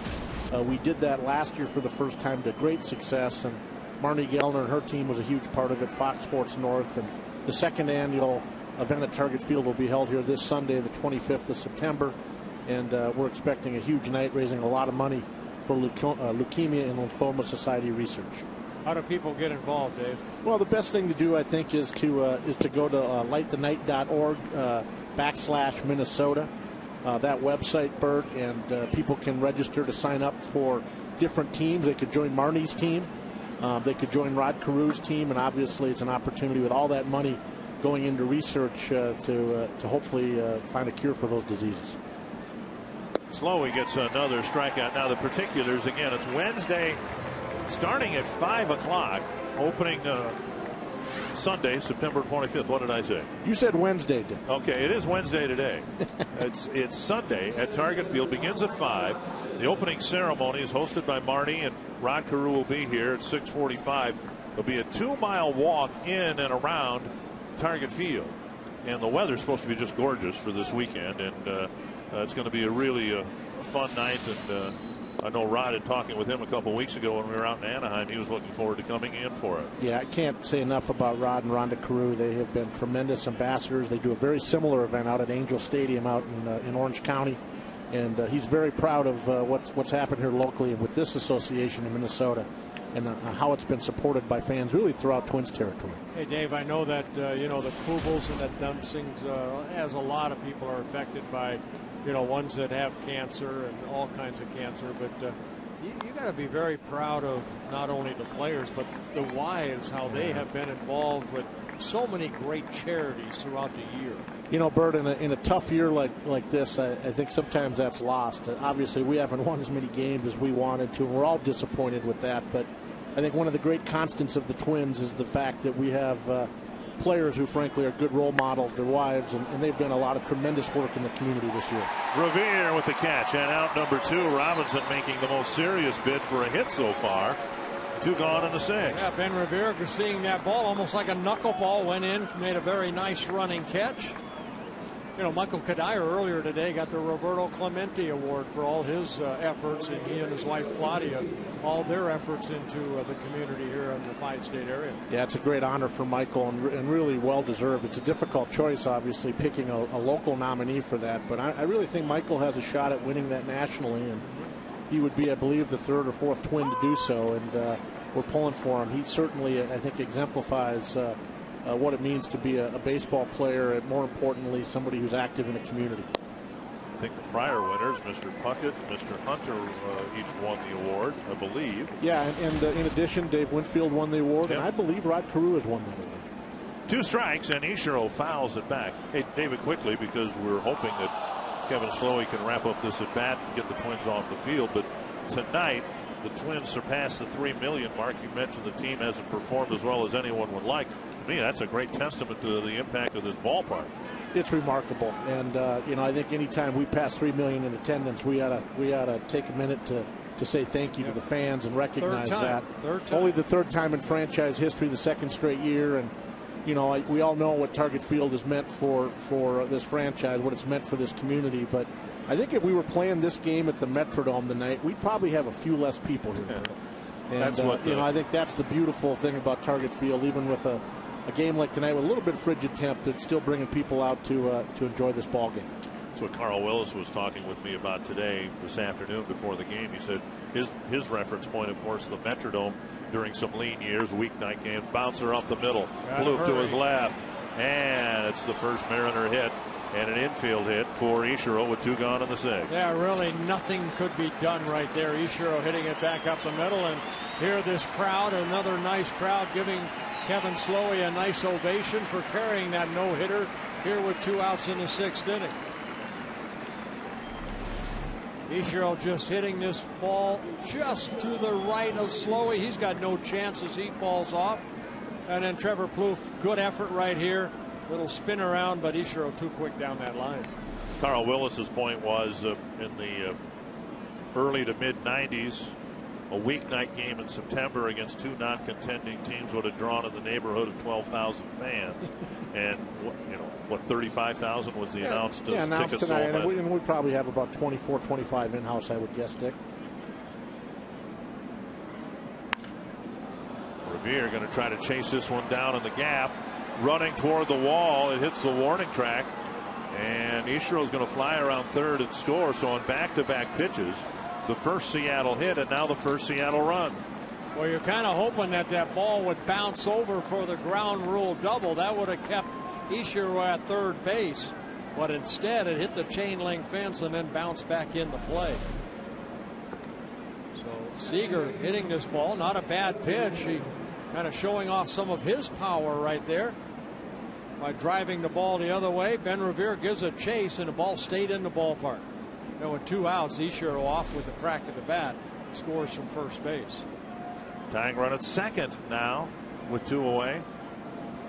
We did that last year for the first time to great success, and Marnie Gellner and her team was a huge part of it, Fox Sports North. And the second annual event at Target Field will be held here this Sunday, the 25th of September. And we're expecting a huge night, raising a lot of money for Leukemia and Lymphoma Society research. How do people get involved, Dave? Well, the best thing to do, I think, is to go to lightthenight.org /Minnesota. That website, Bert, and people can register to sign up for different teams. They could join Marnie's team. They could join Rod Carew's team, and obviously it's an opportunity with all that money going into research to hopefully find a cure for those diseases. Slowey gets another strikeout. Now the particulars, again, it's Wednesday starting at 5 o'clock, opening Sunday, September 25th. What did I say? You said Wednesday, Dick. Okay, it is Wednesday today. It's Sunday at Target Field. Begins at 5. The opening ceremony is hosted by Marnie, and Rod Carew will be here at 6:45. It'll be a 2-mile walk in and around Target Field. And the weather's supposed to be just gorgeous for this weekend, and it's going to be a really fun night. And I know Rod, in talking with him a couple weeks ago when we were out in Anaheim, he was looking forward to coming in for it. Yeah, I can't say enough about Rod and Rhonda Carew. They have been tremendous ambassadors. They do a very similar event out at Angel Stadium out in Orange County. And he's very proud of what's happened here locally and with this association in Minnesota, and how it's been supported by fans really throughout Twins territory. Hey, Dave, I know that the Kubels and the Dunsings, as a lot of people are affected by, ones that have cancer and all kinds of cancer, but you got to be very proud of not only the players but the wives, how they have been involved with so many great charities throughout the year. Bert, in a tough year like this, I think sometimes that's lost. Obviously, we haven't won as many games as we wanted to, and we're all disappointed with that. But I think one of the great constants of the Twins is the fact that we have players who, frankly, are good role models, their wives, and they've done a lot of tremendous work in the community this year. Revere with the catch, and out number 2. Robinson making the most serious bid for a hit so far. 2 gone in the 6th. Yeah, Ben Revere seeing that ball almost like a knuckleball, went in, made a very nice running catch. Michael Kadire earlier today got the Roberto Clemente Award for all his efforts, and he and his wife Claudia, all their efforts into the community here in the 5-state area. Yeah, it's a great honor for Michael, and really well deserved. It's a difficult choice, obviously, picking a local nominee for that, but I really think Michael has a shot at winning that nationally, and he would be, I believe, the 3rd or 4th Twin to do so, and we're pulling for him. He certainly, I think, exemplifies what it means to be a baseball player, and more importantly, somebody who's active in the community. I think the prior winners, Mr. Puckett, Mr. Hunter, each won the award, I believe. Yeah, and in addition, Dave Winfield won the award, yep. And I believe Rod Carew has won that award. 2 strikes, and Ishiro fouls it back. Hey, David, quickly, because we're hoping that Kevin Slowey can wrap up this at bat and get the Twins off the field. But tonight, the Twins surpassed the 3 million mark. You mentioned the team hasn't performed as well as anyone would like. To me, that's a great testament to the impact of this ballpark. It's remarkable, and I think anytime we pass 3 million in attendance, we ought to take a minute to say thank you to the fans and recognize that. Only the 3rd time in franchise history, the 2nd straight year, and we all know what Target Field has meant for this franchise, what it's meant for this community. But I think if we were playing this game at the Metrodome tonight, we'd probably have a few less people here. Yeah. And that's what I think that's the beautiful thing about Target Field, even with a game like tonight with a little bit of frigid temp, that's still bringing people out to enjoy this ball game. That's what Carl Willis was talking with me about today, this afternoon before the game. He said his reference point, of course, the Metrodome during some lean years, weeknight games. Bouncer up the middle, Plouffe to his left, and it's the first Mariner hit and an infield hit for Ichiro with 2 gone in the 6th. Yeah, really nothing could be done right there. Ichiro hitting it back up the middle, and here this crowd, another nice crowd giving Kevin Slowey a nice ovation for carrying that no-hitter here with 2 outs in the 6th inning. Ichiro just hitting this ball just to the right of Slowey. He's got no chance as he falls off. And then Trevor Plouffe, good effort right here. Little spin around, but Ichiro too quick down that line. Carl Willis's point was in the early to mid 90s, a weeknight game in September against 2 non-contending teams would have drawn in the neighborhood of 12,000 fans. And what 35,000 was the announced tickets tonight, sold. and we probably have about 24, 25 in-house, I would guess, Dick. Revere going to try to chase this one down in the gap, running toward the wall. It hits the warning track, and Ichiro's going to fly around third and score. So on back-to-back pitches, the first Seattle hit and now the first Seattle run. Well, you're kind of hoping that ball would bounce over for the ground rule double. That would have kept Ichiro at third base, but instead it hit the chain link fence and then bounced back into play. So Seager hitting this ball, not a bad pitch. He kind of showing off some of his power right there by driving the ball the other way. Ben Revere gives a chase and the ball stayed in the ballpark. And with 2 outs, Ichiro off with the crack of the bat, scores from first base. Tying run at second now with 2 away.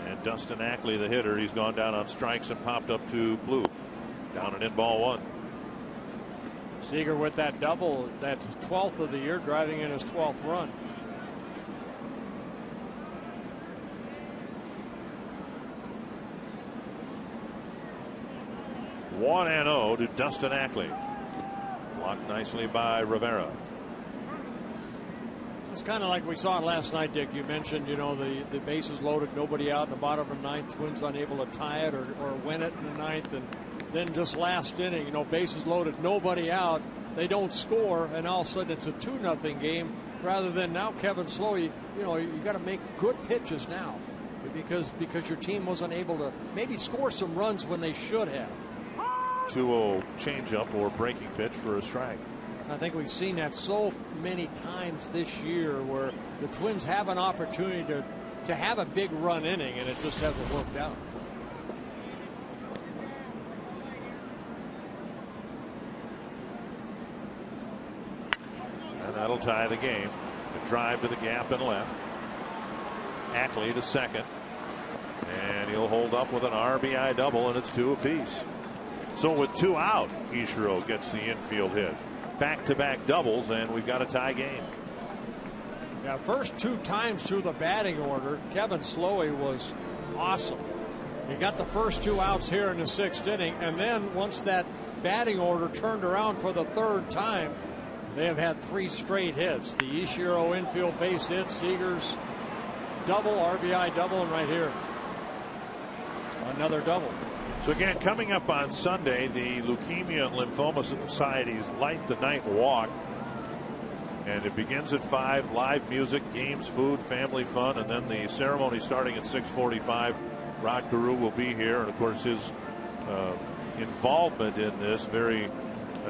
And Dustin Ackley, the hitter, he's gone down on strikes and popped up to Plouffe. Down and in ball 1. Seager with that double, that 12th of the year, driving in his 12th run. One and 0 to Dustin Ackley. Blocked nicely by Rivera. It's kind of like we saw it last night, Dick. You mentioned, the bases loaded, nobody out in the bottom of the 9th. Twins unable to tie it or win it in the 9th. And then just last inning, bases loaded, nobody out. They don't score, and all of a sudden it's a 2-0 game. Rather than now, Kevin Slowey, you got to make good pitches now because your team wasn't able to maybe score some runs when they should have. 2-0 changeup or breaking pitch for a strike. I think we've seen that so many times this year where the Twins have an opportunity to have a big run inning and it just hasn't worked out. And that'll tie the game. A drive to the gap and left. Ackley to second. And he'll hold up with an RBI double, and it's 2 apiece. So with 2 out, Ichiro gets the infield hit. Back-to-back doubles, and we've got a tie game. Yeah, first 2 times through the batting order, Kevin Slowey was awesome. He got the first 2 outs here in the 6th inning, and then once that batting order turned around for the 3rd time, they have had 3 straight hits. The Ichiro infield base hit, Seager's double, RBI double, and right here, another double. So again, coming up on Sunday, the Leukemia and Lymphoma Society's Light the Night Walk. And it begins at 5, live music, games, food, family fun, and then the ceremony starting at 6:45. Rod Carew will be here, and of course his involvement in this very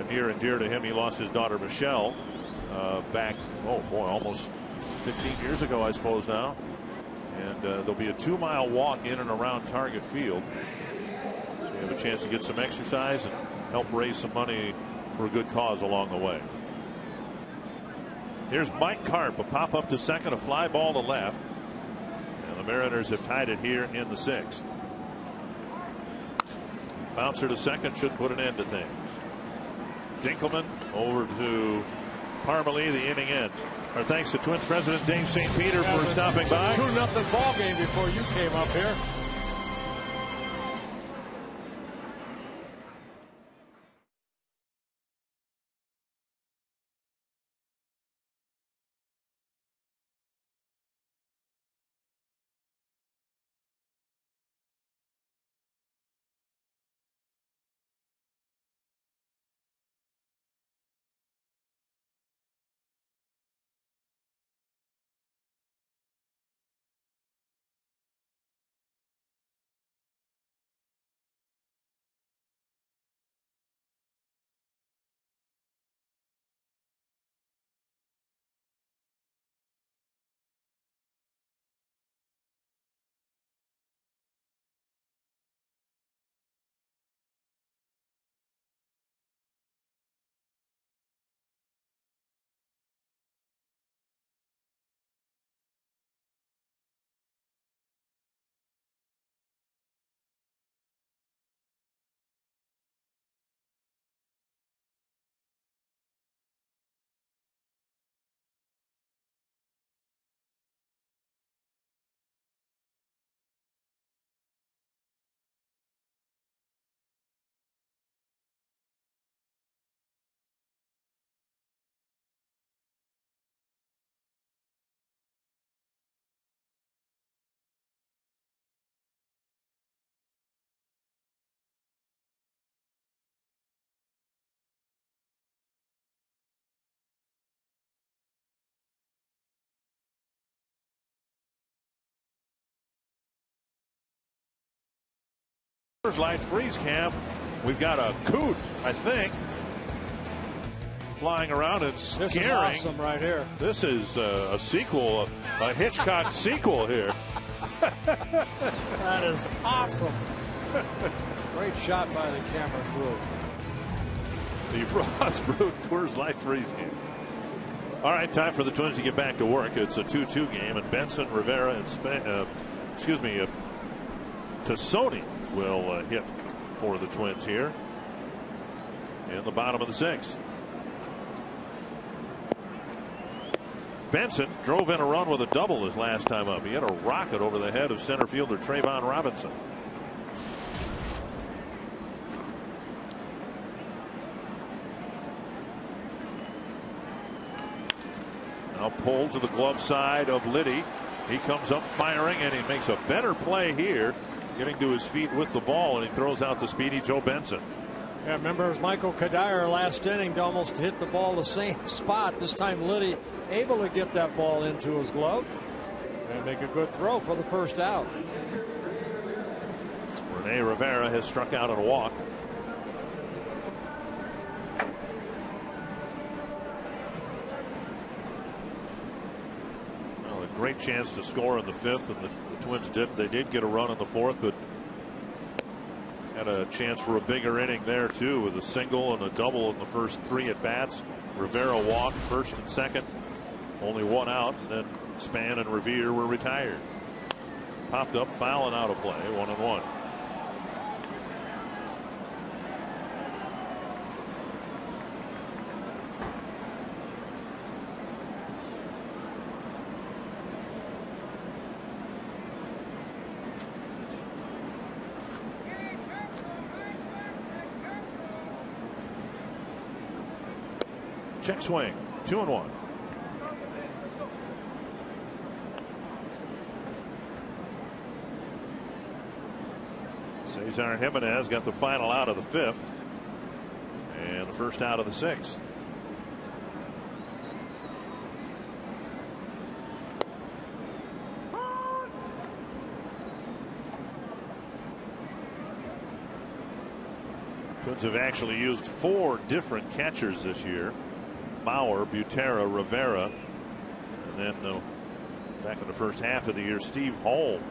near and dear to him. He lost his daughter Michelle back, almost 15 years ago, I suppose now. And there'll be a 2-mile walk in and around Target Field. Have a chance to get some exercise and help raise some money for a good cause along the way. Here's Mike Carp, a pop up to second, a fly ball to left, and the Mariners have tied it here in the 6th. Bouncer to second should put an end to things. Dinkelman over to Parmelee. The inning ends. Our thanks to Twins president Dave St. Peter for stopping by. 2-0 ball game before you came up here. Coors Light Freeze Cam. We've got a coot, I think, flying around and scaring. This is awesome right here. This is a sequel, a Hitchcock sequel here. That is awesome. Great shot by the camera crew. The Frost Brewed Coors Light Freeze Cam. All right, time for the Twins to get back to work. It's a 2-2 game, and Benson, Rivera, and Tassone will hit for the Twins here in the bottom of the 6th. Benson drove in a run with a double his last time up. He had a rocket over the head of center fielder Trayvon Robinson. Now pulled to the glove side of Liddy. He comes up firing, and he makes a better play here, getting to his feet with the ball, and he throws out the speedy Joe Benson. Yeah, remember, it was Michael Kadire last inning to almost hit the ball the same spot. This time Liddy able to get that ball into his glove and make a good throw for the first out. Rene Rivera has struck out on a walk. Well, a great chance to score in the 5th, and the Twins didn't. They did get a run in the 4th, but had a chance for a bigger inning there too, with a single and a double in the first 3 at bats. Rivera walked first and second, only 1 out, and then Span and Revere were retired. Popped up, foul and out of play, 1-1. Check swing, 2-1. Cesar Jimenez got the final out of the 5th and the first out of the 6th. Twins have actually used 4 different catchers this year. Bauer, Butera, Rivera, and then back in the first half of the year, Steve Holm.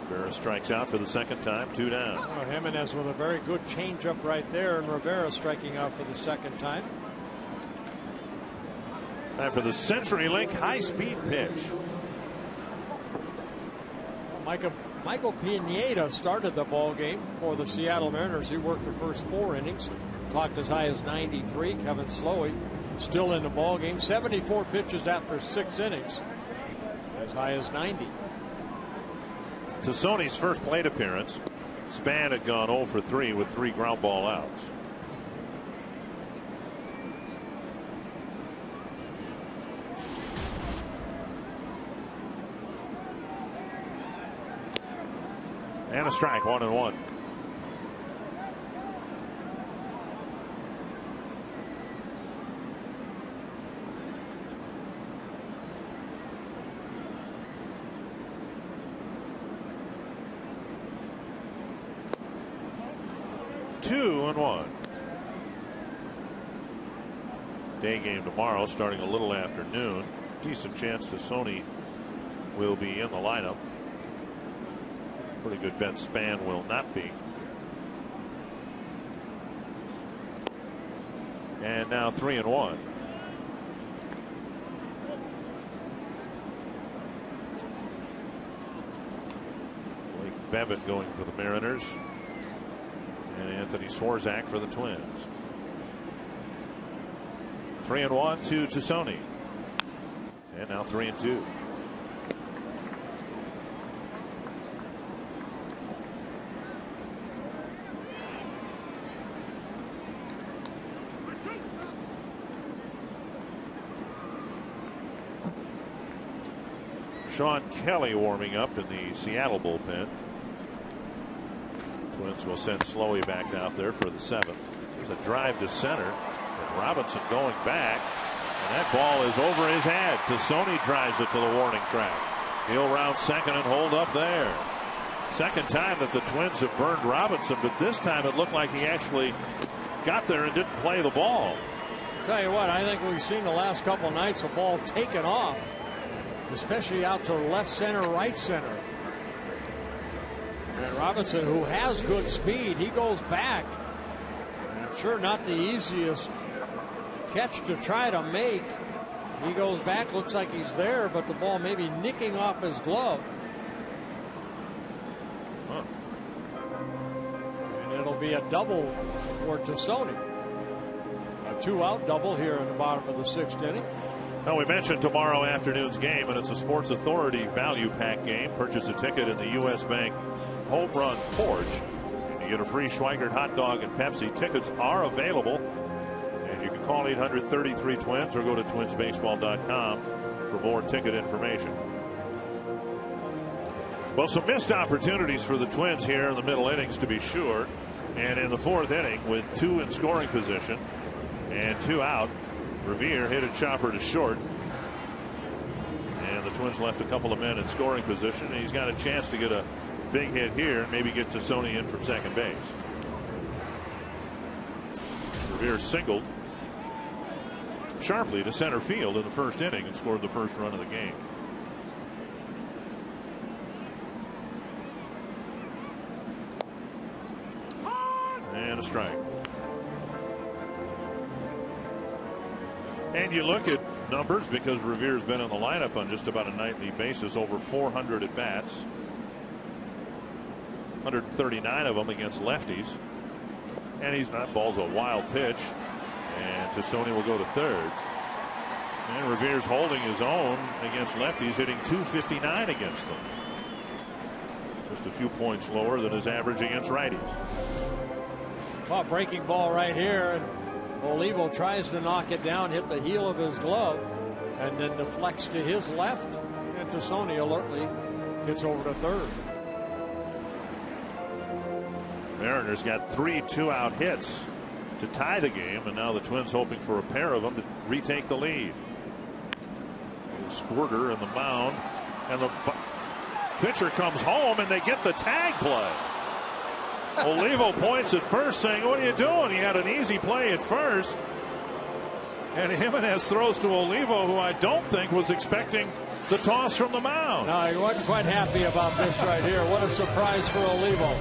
Rivera strikes out for the 2nd time, 2 down. Oh, Jimenez with a very good changeup right there, and Rivera striking out for the 2nd time. Time for the CenturyLink high-speed pitch. Michael Pineda started the ball game for the Seattle Mariners. He worked the first 4 innings, clocked as high as 93. Kevin Slowey still in the ball game. 74 pitches after 6 innings, as high as 90. Tassone's first plate appearance, Span had gone 0 for 3 with 3 ground ball outs. And a strike, 1-1. Two and 1. Day game tomorrow, starting a little after noon. Decent chance Tassone will be in the lineup. Pretty good bet Span will not be. And now 3-1. Blake Bevitt going for the Mariners. And Anthony Swarzak for the Twins. 3-1 to Tassone. And now 3-2. Sean Kelly warming up in the Seattle bullpen. Twins will send Slowey back out there for the 7th. There's a drive to center, and Robinson going back, and that ball is over his head. Tassone drives it to the warning track. He'll round second and hold up there. Second time that the Twins have burned Robinson, but this time it looked like he actually got there and didn't play the ball. Tell you what, I think we've seen the last couple of nights the ball taken off, especially out to left center, right center. And Robinson, who has good speed, he goes back. I'm sure not the easiest catch to try to make. He goes back, looks like he's there, but the ball maybe nicking off his glove. Huh. And it'll be a double for Tassone. A 2-out double here in the bottom of the 6th inning. Now, we mentioned tomorrow afternoon's game, and it's a Sports Authority value pack game. Purchase a ticket in the U.S. Bank Home Run Porch, and you get a free Schweigert hot dog and Pepsi. Tickets are available, and you can call 800-33-TWINS or go to twinsbaseball.com for more ticket information. Well, some missed opportunities for the Twins here in the middle innings, to be sure. And in the 4th inning, with 2 in scoring position and 2 out, Revere hit a chopper to short. And the Twins left a couple of men in scoring position, and he's got a chance to get a big hit here and maybe get Tassone in from second base. Revere singled sharply to center field in the 1st inning and scored the first run of the game. And a strike. And you look at numbers, because Revere's been in the lineup on just about a nightly basis, over 400 at bats, 139 of them against lefties. And he's not. Ball's a wild pitch, and Tassone will go to third. And Revere's holding his own against lefties, hitting .259 against them. Just a few points lower than his average against righties. Well, breaking ball right here, and Olivo tries to knock it down, hit the heel of his glove, and then deflects to his left, and Tassone alertly gets over to third. Mariners got 3 2-out hits to tie the game, and now the Twins hoping for a pair of them to retake the lead. Squirter in the mound, and the pitcher comes home, and they get the tag play. Olivo points at first, saying, "What are you doing?" He had an easy play at first, and Jimenez throws to Olivo, who I don't think was expecting the toss from the mound. No, he wasn't quite happy about this right here. What a surprise for Olivo.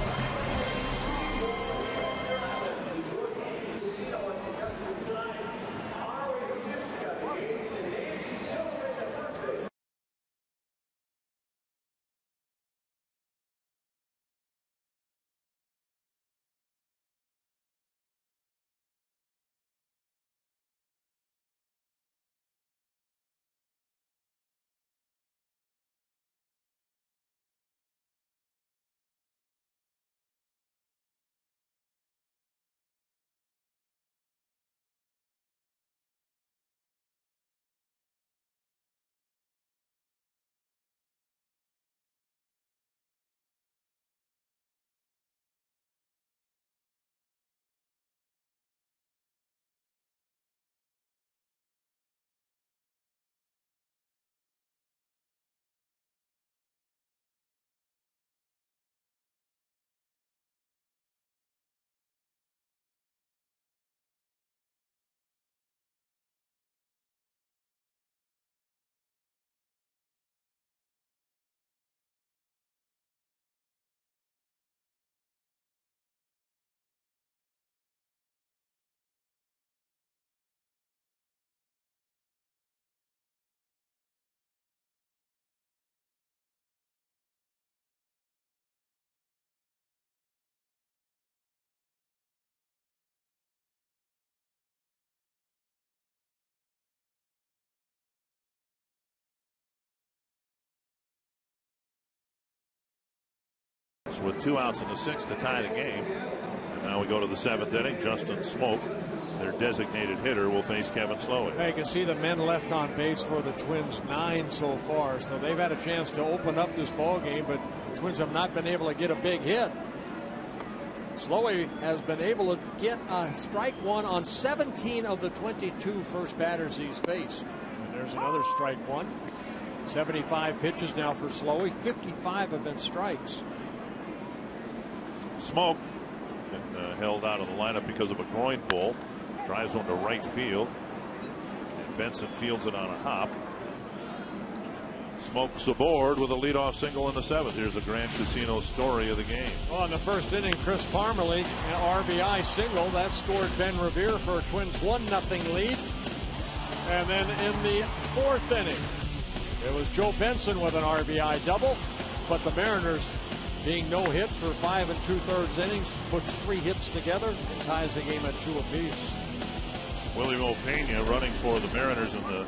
With 2 outs in the 6th to tie the game. And now we go to the 7th inning. Justin Smoke, their designated hitter, will face Kevin Slowey. Now you can see the men left on base for the Twins, 9 so far. So they've had a chance to open up this ball game, but the Twins have not been able to get a big hit. Slowey has been able to get a strike one on 17 of the 22 first batters he's faced. And there's another strike one. 75 pitches now for Slowey. 55 have been strikes. Smoke and, held out of the lineup because of a groin pull. Drives one to right field. And Benson fields it on a hop. Smoke's aboard with a leadoff single in the 7th. Here's a Grand Casino story of the game. Well, in the first inning, Chris Parmelee, an RBI single. That scored Ben Revere for a Twins 1-0 lead. And then in the 4th inning, it was Joe Benson with an RBI double. But the Mariners, being no hit for 5 2/3 innings, put 3 hits together and ties the game at 2 apiece. Willie Pena running for the Mariners in the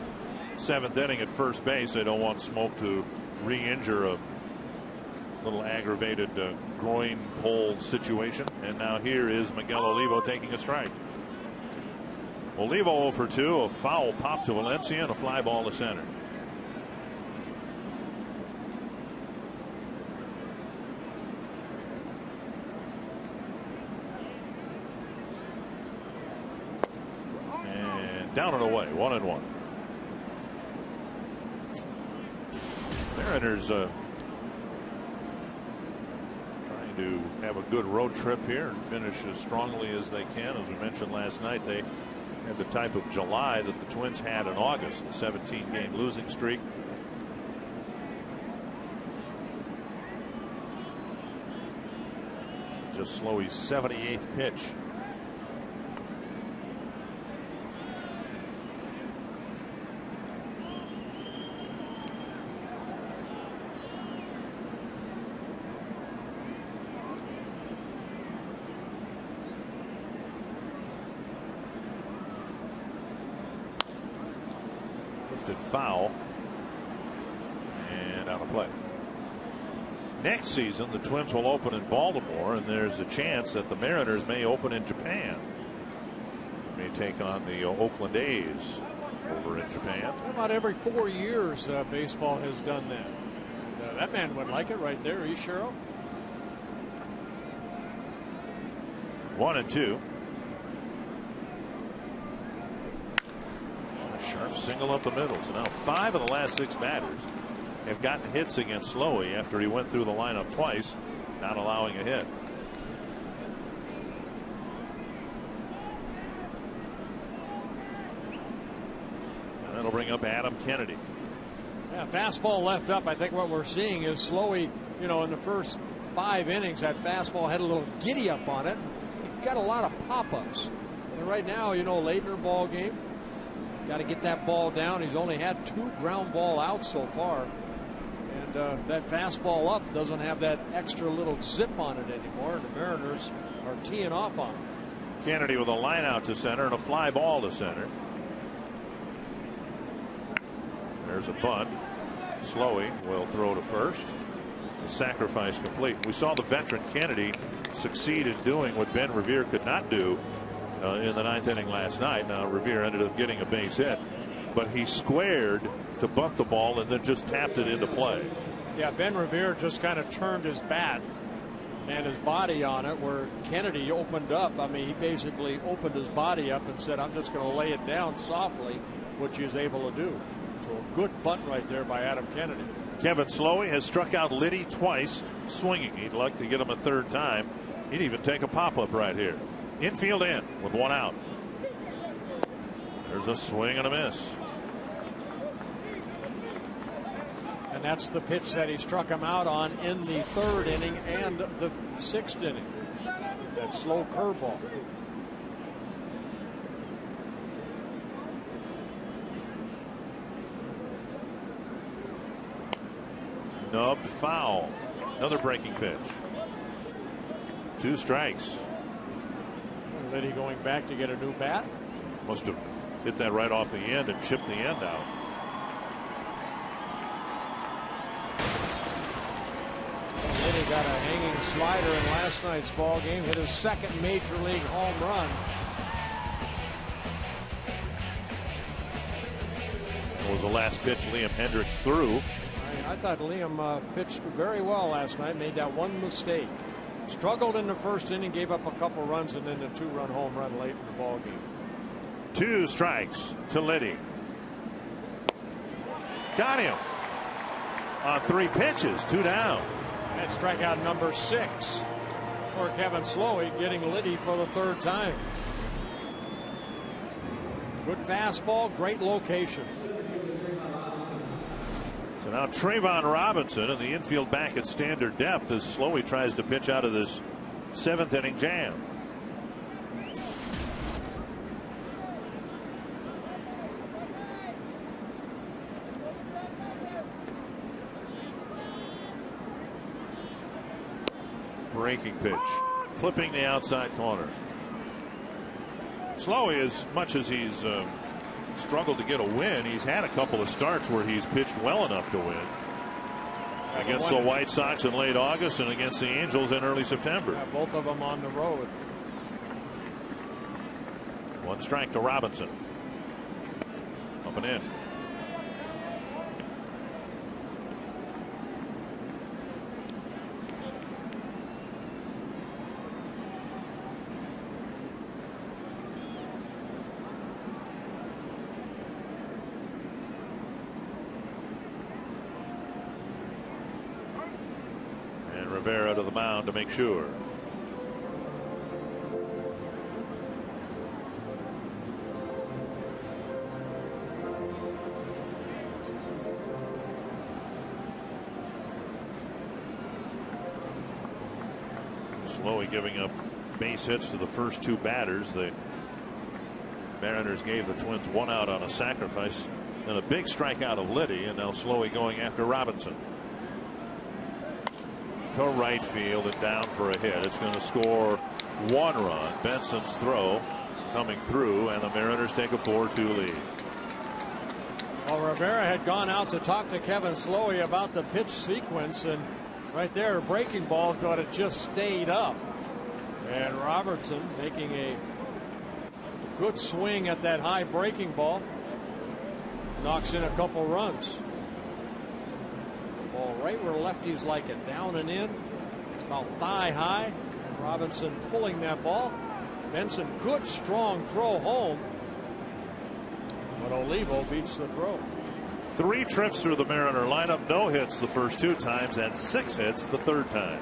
7th inning at first base. They don't want Smoke to re-injure a little aggravated groin pull situation. And now here is Miguel Olivo taking a strike. Olivo 0 for 2, a foul pop to Valencia and a fly ball to center. And down and away, 1-1. Mariners trying to have a good road trip here and finish as strongly as they can. As we mentioned last night, they had the type of July that the Twins had in August, the 17-game losing streak. Just Slowey's 78th pitch. Foul and out of play. Next season the Twins will open in Baltimore, and there's a chance that the Mariners may open in Japan. They may take on the Oakland A's over in Japan. About every 4 years baseball has done that. And, that man would like it right there, Ichiro. 1-2. Sharp single up the middle. So now 5 of the last 6 batters have gotten hits against Slowey after he went through the lineup twice, not allowing a hit. And that'll bring up Adam Kennedy. Yeah, fastball left up. I think what we're seeing is Slowey, in the first 5 innings, that fastball had a little giddy up on it. He got a lot of pop-ups. And right now, late in the ball game, got to get that ball down. He's only had 2 ground ball outs so far. And that fastball up doesn't have that extra little zip on it anymore. The Mariners are teeing off on it. Kennedy with a line out to center and a fly ball to center. There's a bunt. Slowey will throw to first. The sacrifice complete. We saw the veteran Kennedy succeed in doing what Ben Revere could not do in the 9th inning last night. Now Revere ended up getting a base hit, but he squared to bunt the ball and then just tapped it into play. Yeah, Ben Revere just kind of turned his bat and his body on it, where Kennedy opened up. I mean, he basically opened his body up and said, I'm just going to lay it down softly, which he was able to do. So a good bunt right there by Adam Kennedy. Kevin Slowey has struck out Liddy twice swinging. He'd like to get him a 3rd time. He'd even take a pop-up right here. Infield in with 1 out. There's a swing and a miss. And that's the pitch that he struck him out on in the 3rd inning and the 6th inning. That slow curveball. Nubbed foul. Another breaking pitch. 2 strikes. Liddy going back to get a new bat. Must have hit that right off the end and chipped the end out. Liddy got a hanging slider in last night's ball game. Hit his 2nd major league home run. That was the last pitch Liam Hendriks threw. I thought Liam pitched very well last night. Made that one mistake. Struggled in the 1st inning, gave up a couple runs, and then the 2-run home run late in the ball game. 2 strikes to Liddy. Got him on 3 pitches, 2 down. That's strikeout number 6. for Kevin Slowey, getting Liddy for the third time. Good fastball, great location. So now Trayvon Robinson in the infield back at standard depth as Slowey tries to pitch out of this 7th inning jam. Breaking pitch, clipping the outside corner. Slowey, as much as he's struggled to get a win, he's had a couple of starts where he's pitched well enough to win. Against the White Sox in late August and against the Angels in early September. Yeah, both of them on the road. 1 strike to Robinson. Up and in. Rivera to the mound to make sure. Slowey giving up base hits to the first 2 batters. The Mariners gave the Twins 1 out on a sacrifice and a big strikeout of Liddy, and now Slowey going after Robinson. To right field and down for a hit. It's going to score 1 run. Benson's throw coming through, and the Mariners take a 4-2 lead. Well, Rivera had gone out to talk to Kevin Slowey about the pitch sequence, and right there, a breaking ball thought it just stayed up. And Robertson making a good swing at that high breaking ball. Knocks in a couple runs. Ball right where lefties like it, down and in, about thigh high. Robinson pulling that ball. Benson, good strong throw home, but Olivo beats the throw. 3 trips through the Mariner lineup, no hits the first 2 times, and 6 hits the third time.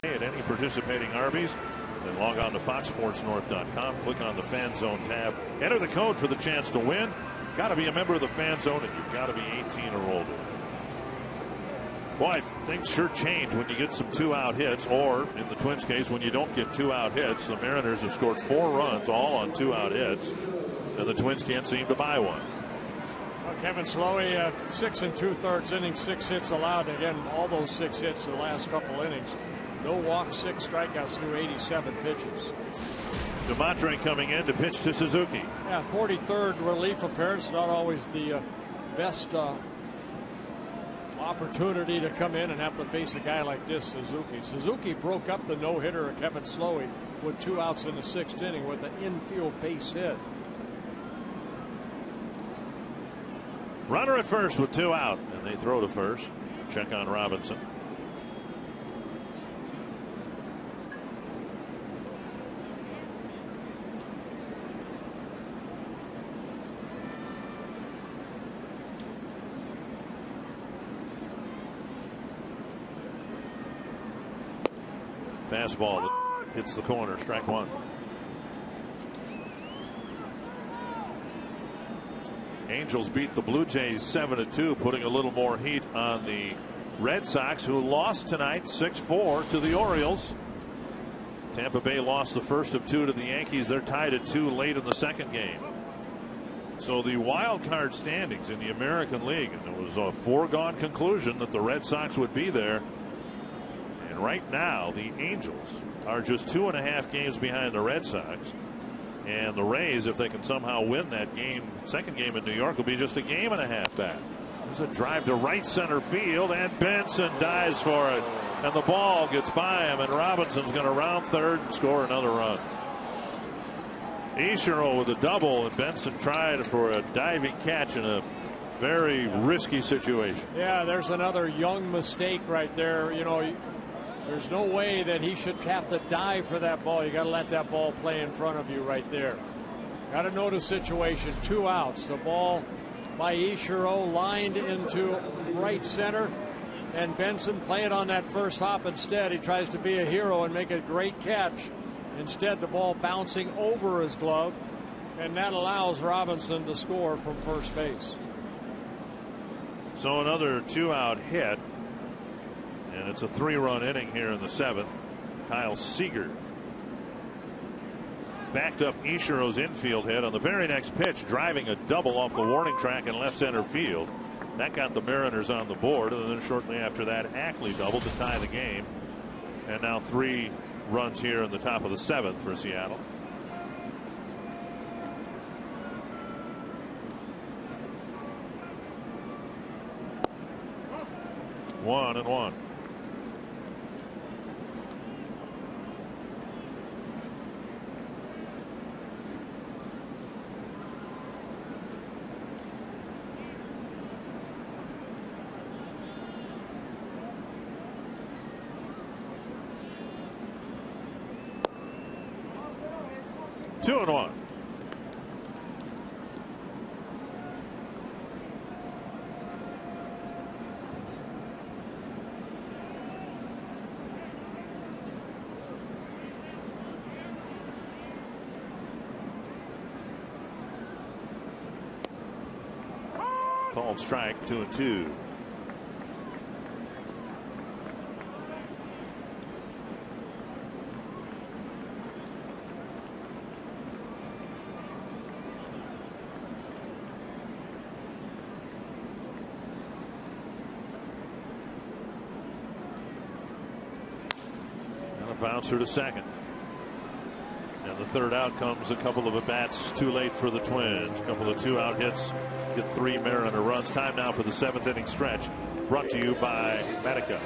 At any participating Arby's, then log on to FoxSportsNorth.com, click on the Fan Zone tab, enter the code for the chance to win. Got to be a member of the Fan Zone, and you've got to be 18 or older. Boy, things sure change when you get some 2-out hits, or in the Twins case, when you don't get 2-out hits. The Mariners have scored 4 runs, all on 2-out hits, and the Twins can't seem to buy one. Well, Kevin Slowey, 6 2/3 innings, 6 hits allowed. Again, all those 6 hits the last couple innings. No walks, 6 strikeouts through 87 pitches. DeMontre coming in to pitch to Suzuki. Yeah, 43rd relief appearance. Not always the best opportunity to come in and have to face a guy like this, Suzuki. Suzuki broke up the no-hitter of Kevin Slowey with 2 outs in the 6th inning with an infield base hit. Runner at first with 2 out, and they throw to first. Check on Robinson. Fastball that hits the corner, strike 1. Angels beat the Blue Jays 7-2, putting a little more heat on the Red Sox, who lost tonight 6-4 to the Orioles. Tampa Bay lost the first of 2 to the Yankees. They're tied at 2 late in the 2nd game. So the wild card standings in the American League, and it was a foregone conclusion that the Red Sox would be there. And right now, the Angels are just 2.5 games behind the Red Sox. And the Rays, if they can somehow win that game, 2nd game in New York, will be just a game and a half back. There's a drive to right center field, and Benson dives for it. And the ball gets by him, and Robinson's going to round third and score another run. Ichiro with a double, and Benson tried for a diving catch in a very risky situation. Yeah, there's another young mistake right there. You know, there's no way that he should have to dive for that ball. You got to let that ball play in front of you right there. Got to know the situation. 2 outs. The ball by Ichiro lined into right center, and Benson play it on that first hop instead. He tries to be a hero and make a great catch. Instead, the ball bouncing over his glove, and that allows Robinson to score from first base. So another 2-out hit. And it's a 3-run inning here in the 7th. Kyle Seager backed up Ichiro's infield hit on the very next pitch, driving a double off the warning track in left center field. That got the Mariners on the board, and then shortly after that, Ackley doubled to tie the game. And now 3 runs here in the top of the 7th for Seattle. One and one. Two and one. Called strike, 2-2. Bouncer to second. And the third out comes a couple of at-bats too late for the Twins. A couple of 2-out hits get 3 Mariner runs. Time now for the 7th inning stretch, brought to you by Medica.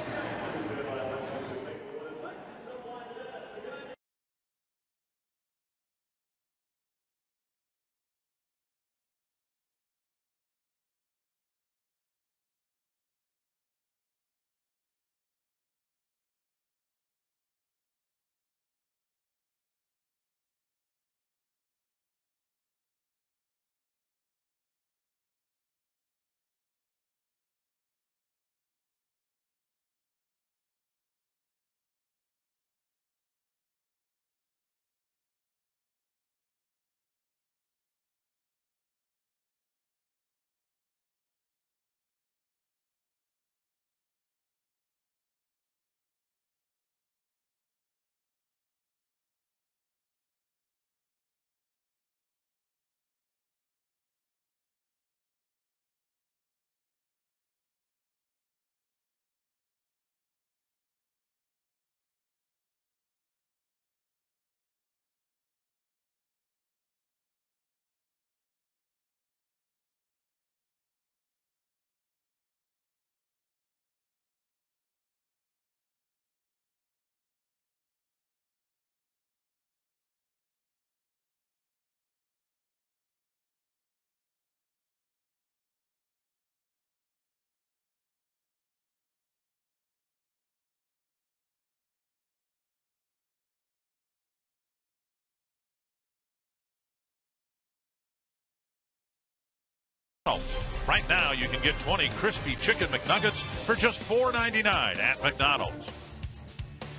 Right now, you can get 20 crispy chicken McNuggets for just $4.99 at McDonald's.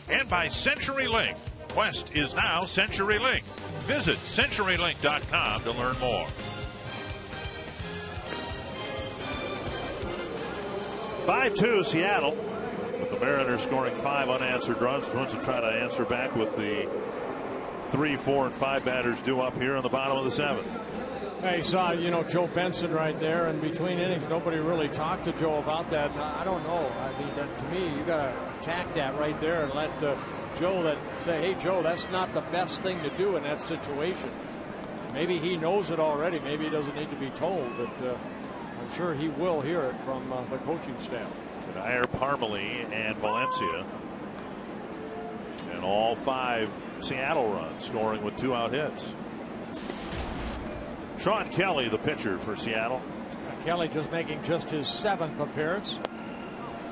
And by CenturyLink. Quest is now CenturyLink. Visit CenturyLink.com to learn more. 5-2 Seattle, with the Mariners scoring 5 unanswered runs. Twins will try to answer back with the 3, 4, and 5 batters due up here in the bottom of the 7th. Hey, you saw, Joe Benson right there, and between innings, nobody really talked to Joe about that. I don't know. I mean, to me, you got to attack that right there and let Joe say, hey, Joe, that's not the best thing to do in that situation. Maybe he knows it already. Maybe he doesn't need to be told, but I'm sure he will hear it from the coaching staff. Kadire, Parmelee, and Valencia. And all 5 Seattle runs, scoring with 2 out hits. Sean Kelly, the pitcher for Seattle. Kelly just making just his 7th appearance.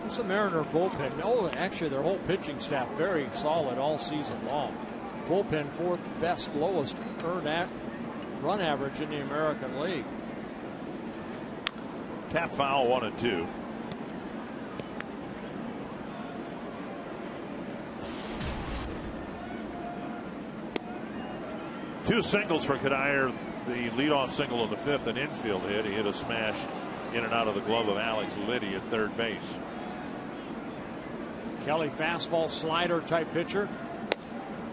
It's the Mariner bullpen. Oh, actually, their whole pitching staff very solid all season long. Bullpen 4th best, lowest earned run average in the American League. Tap foul, 1-2. Two singles for Kadire. The leadoff single in the 5th, an infield hit. He hit a smash in and out of the glove of Alex Liddy at third base. Kelly, fastball slider type pitcher.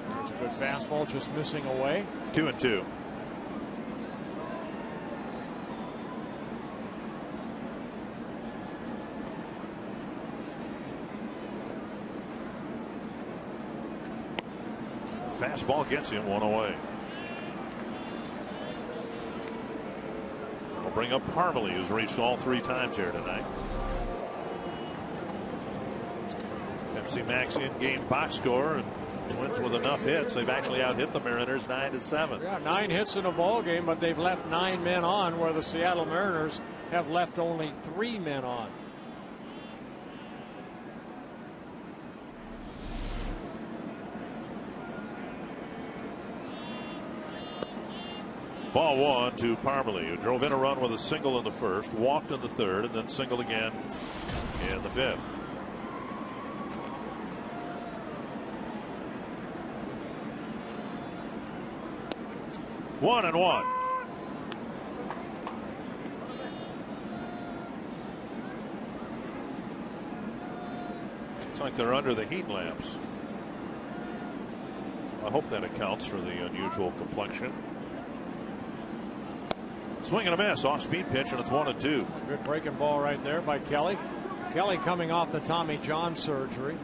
There's a good fastball, just missing away. 2-2. Fastball gets him, 1 away. We'll bring up Parmelee, who's reached all 3 times here tonight. Pepsi Max in-game box score, and Twins with enough hits. They've actually out-hit the Mariners 9-7. Yeah, 9 hits in a ball game, but they've left 9 men on, where the Seattle Mariners have left only 3 men on. Ball 1 to Parmelee, who drove in a run with a single in the 1st, walked in the 3rd, and then singled again in the 5th. One and one. It's like they're under the heat lamps. I hope that accounts for the unusual complexion. Swing and a miss, off-speed pitch, and it's 1-2. Good breaking ball right there by Kelly. Kelly coming off the Tommy John surgery.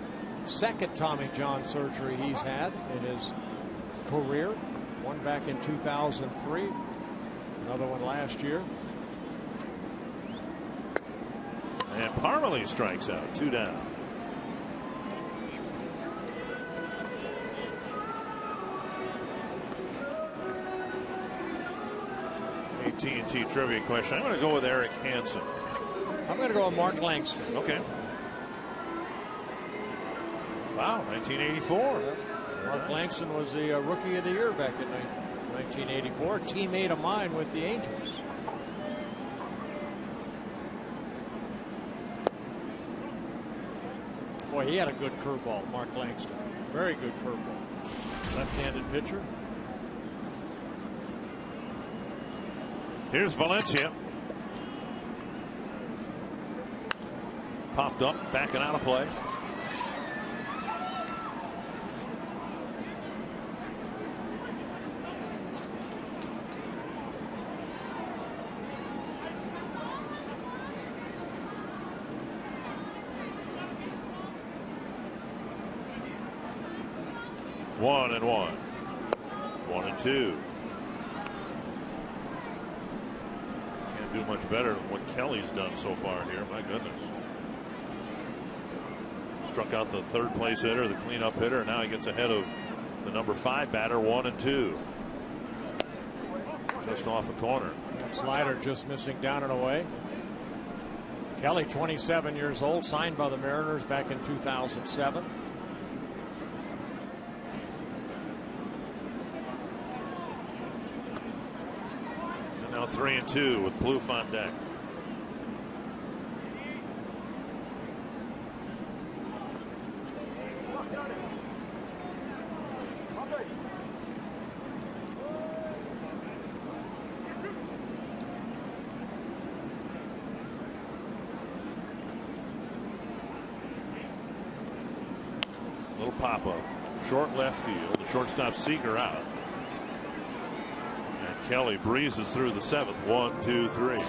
2nd Tommy John surgery he's had in his career. One back in 2003. Another one last year. And Parmelee strikes out, 2 down. AT&T trivia question. I'm going to go with Eric Hansen. I'm going to go with Mark Langston. Okay. Wow, 1984. Mark Langston was the Rookie of the Year back in 1984. Teammate of mine with the Angels. Boy, he had a good curveball, Mark Langston. Very good curveball. Left-handed pitcher. Here's Valencia. Popped up, backing out of play. One and one. 1-2. Can't do much better than what Kelly's done so far here. My goodness. Struck out the 3rd place hitter, the cleanup hitter. Now he gets ahead of the number 5 batter, 1-2. Just off the corner. Slider just missing down and away. Kelly, 27 years old, signed by the Mariners back in 2007. And now 3-2 with Plouffe on deck. Little pop-up. Short left field. The shortstop Seager out. And Kelly breezes through the 7th. 1, 2, 3.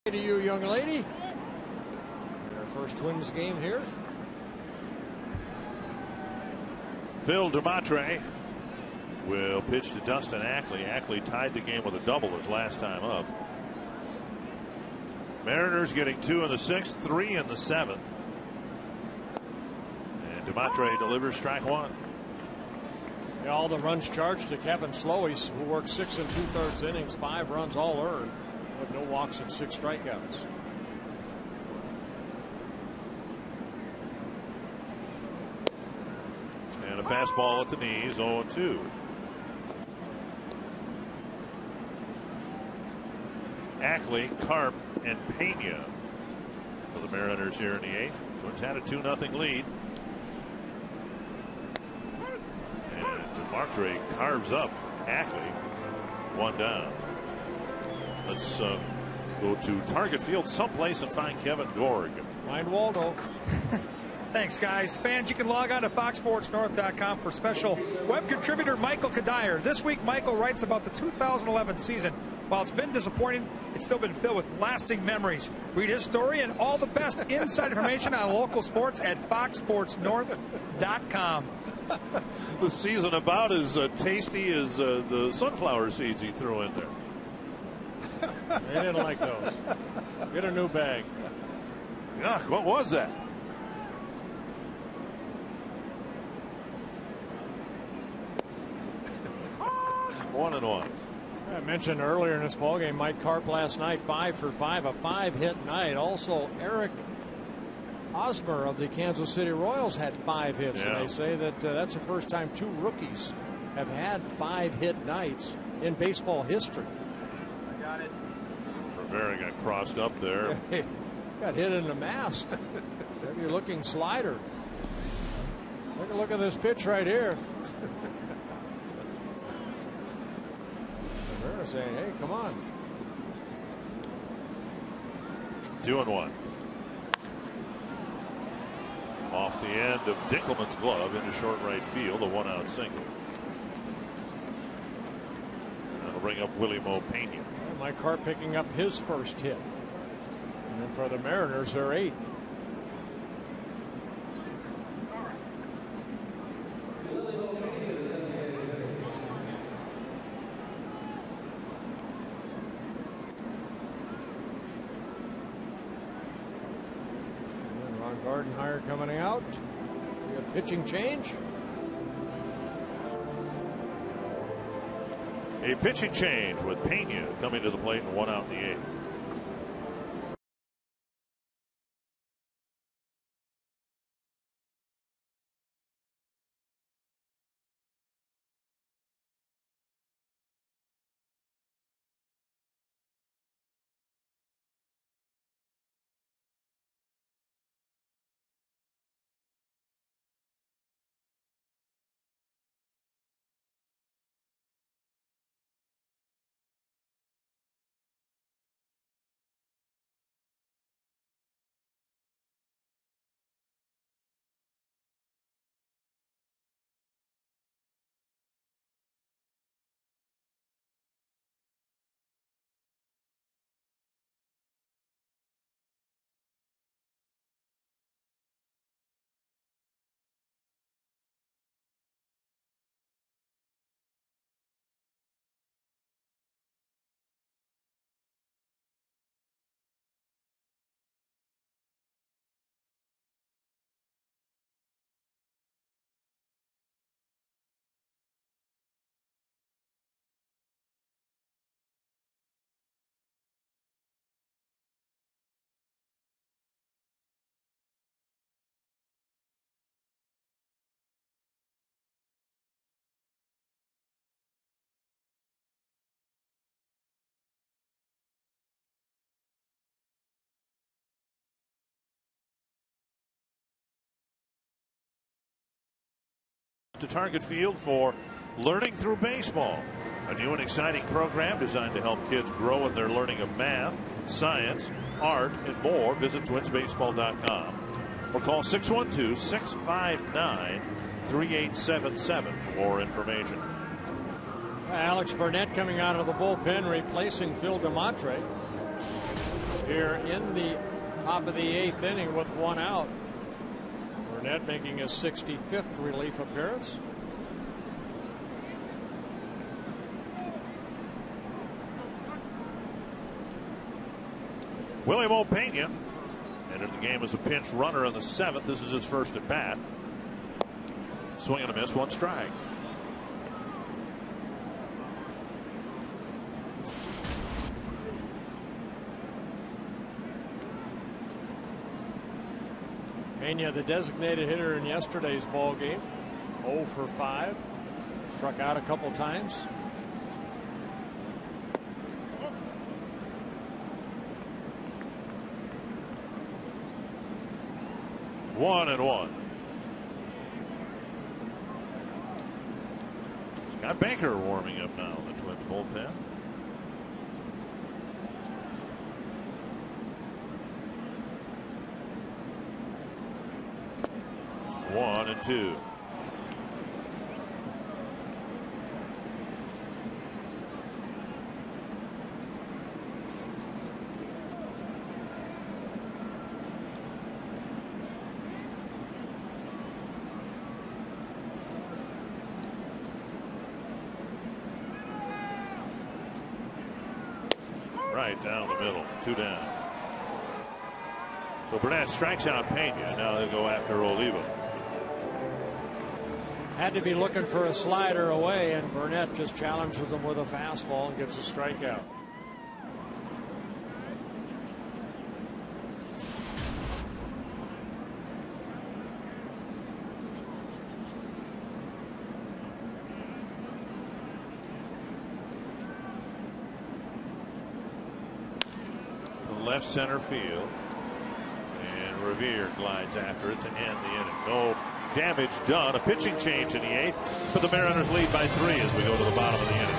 To you, young lady. Our first Twins game here. Phil DeMatre will pitch to Dustin Ackley. Ackley tied the game with a double his last time up. Mariners getting 2 in the 6th, 3 in the 7th. And DeMatre delivers strike 1. Yeah, all the runs charged to Kevin Slowies, who worked 6 2/3 innings, 5 runs all earned, with no walks and 6 strikeouts. And a fastball at the knees, 0-2. Ackley, Carp, and Pena for the Mariners here in the 8th. Twins had a 2-0 lead. And DeMatre carves up Ackley, 1 down. Let's go to Target Field someplace and find Kevin Gorg. Find Waldo. Thanks, guys. Fans, you can log on to FoxSportsNorth.com for special web contributor Michael Kadire. This week, Michael writes about the 2011 season. While it's been disappointing, it's still been filled with lasting memories. Read his story and all the best inside information on local sports at FoxSportsNorth.com. The season about as tasty as the sunflower seeds he threw in there. They didn't like those. Get a new bag. Yuck, what was that? One and one. I mentioned earlier in this ballgame, Mike Carp last night, 5 for 5, a 5-hit night. Also, Eric Hosmer of the Kansas City Royals had 5 hits. Yeah. And they say that that's the first time 2 rookies have had 5-hit nights in baseball history. Got it. Rivera got crossed up there. Got hit in the mask. Heavy looking slider. Take a look at this pitch right here. Rivera saying, hey, come on. 2-1. Off the end of Dinkelman's glove into short right field, a 1-out single. That'll bring up Willie Mo Pena. Mike Carp picking up his first hit. And then for the Mariners, their 8th. Gardenhire coming out. A pitching change. A pitching change with Pena coming to the plate and 1 out in the 8th. To Target Field for Learning Through Baseball, a new and exciting program designed to help kids grow in their learning of math, science, art, and more. Visit twinsbaseball.com or call 612-659-3877 for more information. Alex Burnett coming out of the bullpen, replacing Phil DeMontre here in the top of the 8th inning with 1 out. Burnett making his 65th relief appearance. William Opeña entered the game as a pinch runner in the 7th. This is his first at bat. Swing and a miss, 1 strike. Pena, the designated hitter in yesterday's ball game, 0 for 5, struck out a couple times. One and 1. Scott Baker warming up now in the Twins bullpen. One and 2. Right down the middle, 2 down. So Burnett strikes out Pena. Now they'll go after Oliva. Had to be looking for a slider away, and Burnett just challenges him with a fastball and gets a strikeout. To left center field, and Revere glides after it to end the inning. No damage done. A pitching change in the 8th, but the Mariners lead by 3 as we go to the bottom of the inning.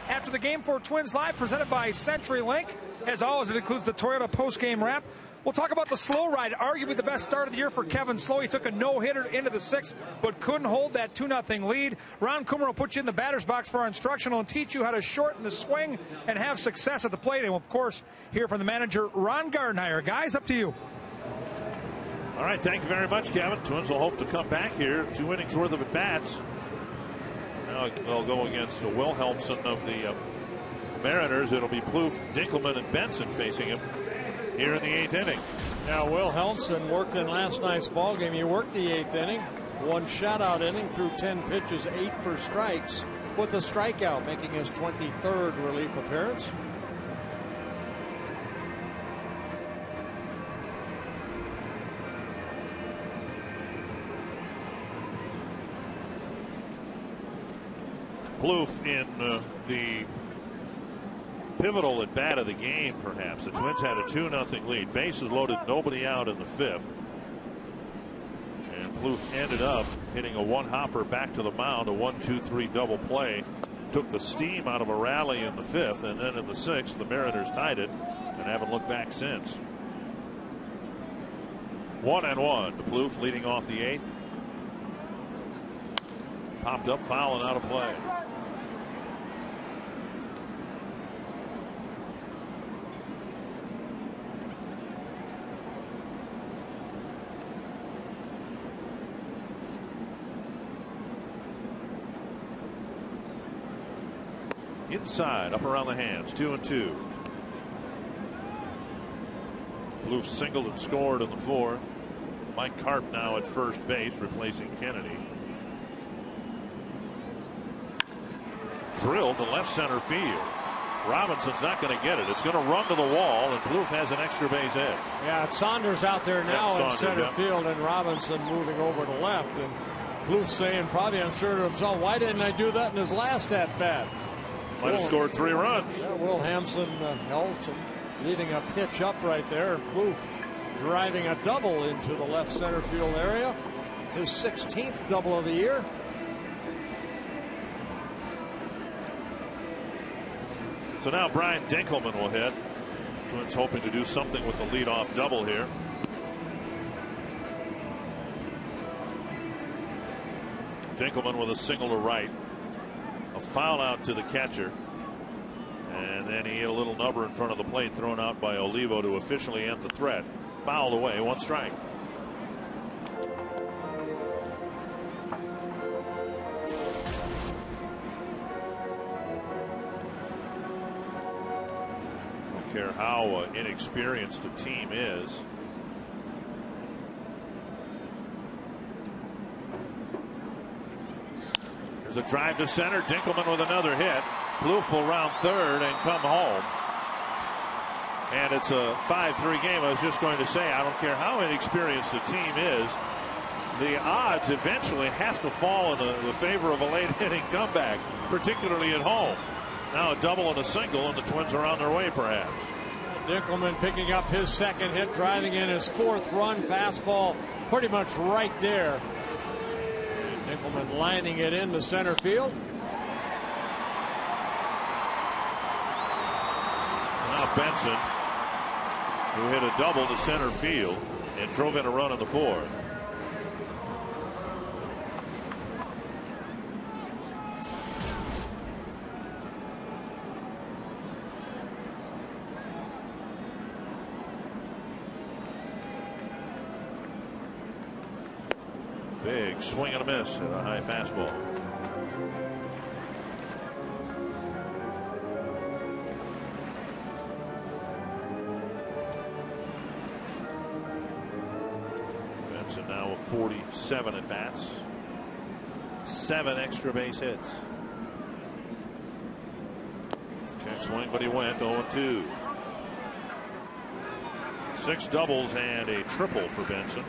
after the Game 4 Twins Live, presented by CenturyLink. As always, it includes the Toyota post-game wrap. We'll talk about the slow ride, arguably the best start of the year for Kevin Slow. He took a no-hitter into the sixth, but couldn't hold that 2-0 lead. Ron Coomer will put you in the batter's box for our instructional and teach you how to shorten the swing and have success at the plate. And we'll, of course, hear from the manager, Ron Gardenhire. Guys, up to you. All right, thank you very much, Kevin. Twins will hope to come back here. 2 innings worth of at-bats. Now they'll go against Wilhelmsen of the Mariners. It'll be Plouffe, Dinkelman, and Benson facing him here in the 8th inning. Now, Wilhelmsen worked in last night's ballgame. He worked the 8th inning, 1 shutout inning, threw 10 pitches, 8 for strikes, with a strikeout, making his 23rd relief appearance. Plouffe in the pivotal at bat of the game, perhaps. The Twins had a 2-0 lead. Bases loaded, nobody out in the 5th. And Plouffe ended up hitting a 1-hopper back to the mound, a 1-2-3 double play. Took the steam out of a rally in the 5th, and then in the 6th, the Mariners tied it and haven't looked back since. 1-1 to Plouffe, leading off the 8th. Popped up, foul, and out of play. Inside, up around the hands, 2-2. Plouffe singled and scored in the 4th. Mike Karp now at first base, replacing Kennedy. Drilled to left center field. Robinson's not going to get it. It's going to run to the wall, and Plouffe has an extra base hit. Yeah, Saunders out there now in center field, and Robinson moving over to left. And Plouffe saying, probably unsure to himself, why didn't I do that in his last at-bat? Might have scored 3 runs. Yeah, Wilhelmsen, Helmsen leaving a pitch up right there, and Plouffe driving a double into the left center field area. His 16th double of the year. So now Brian Dinkelman will hit. Twins hoping to do something with the leadoff double here. Dinkelman with a single to right. A foul out to the catcher. And then he hit a little number in front of the plate thrown out by Olivo to officially end the threat. Fouled away, 1 strike. Don't care how inexperienced a team is. A drive to center. Dinkelman with another hit. Plouffe will round third and come home. And it's a 5-3 game. I was just going to say, I don't care how inexperienced a team is, the odds eventually have to fall in the favor of a late inning comeback, particularly at home. Now a double and a single, and the Twins are on their way, perhaps. Dinkelman picking up his 2nd hit, driving in his 4th run. Fastball pretty much right there. Dinkelman lining it into center field. Now Benson, who hit a double to center field and drove in a run in the 4th. Big swing and a miss at a high fastball. Benson now with 47 at bats, 7 extra base hits. Check swing, but he went 0-2. 6 doubles and a triple for Benson.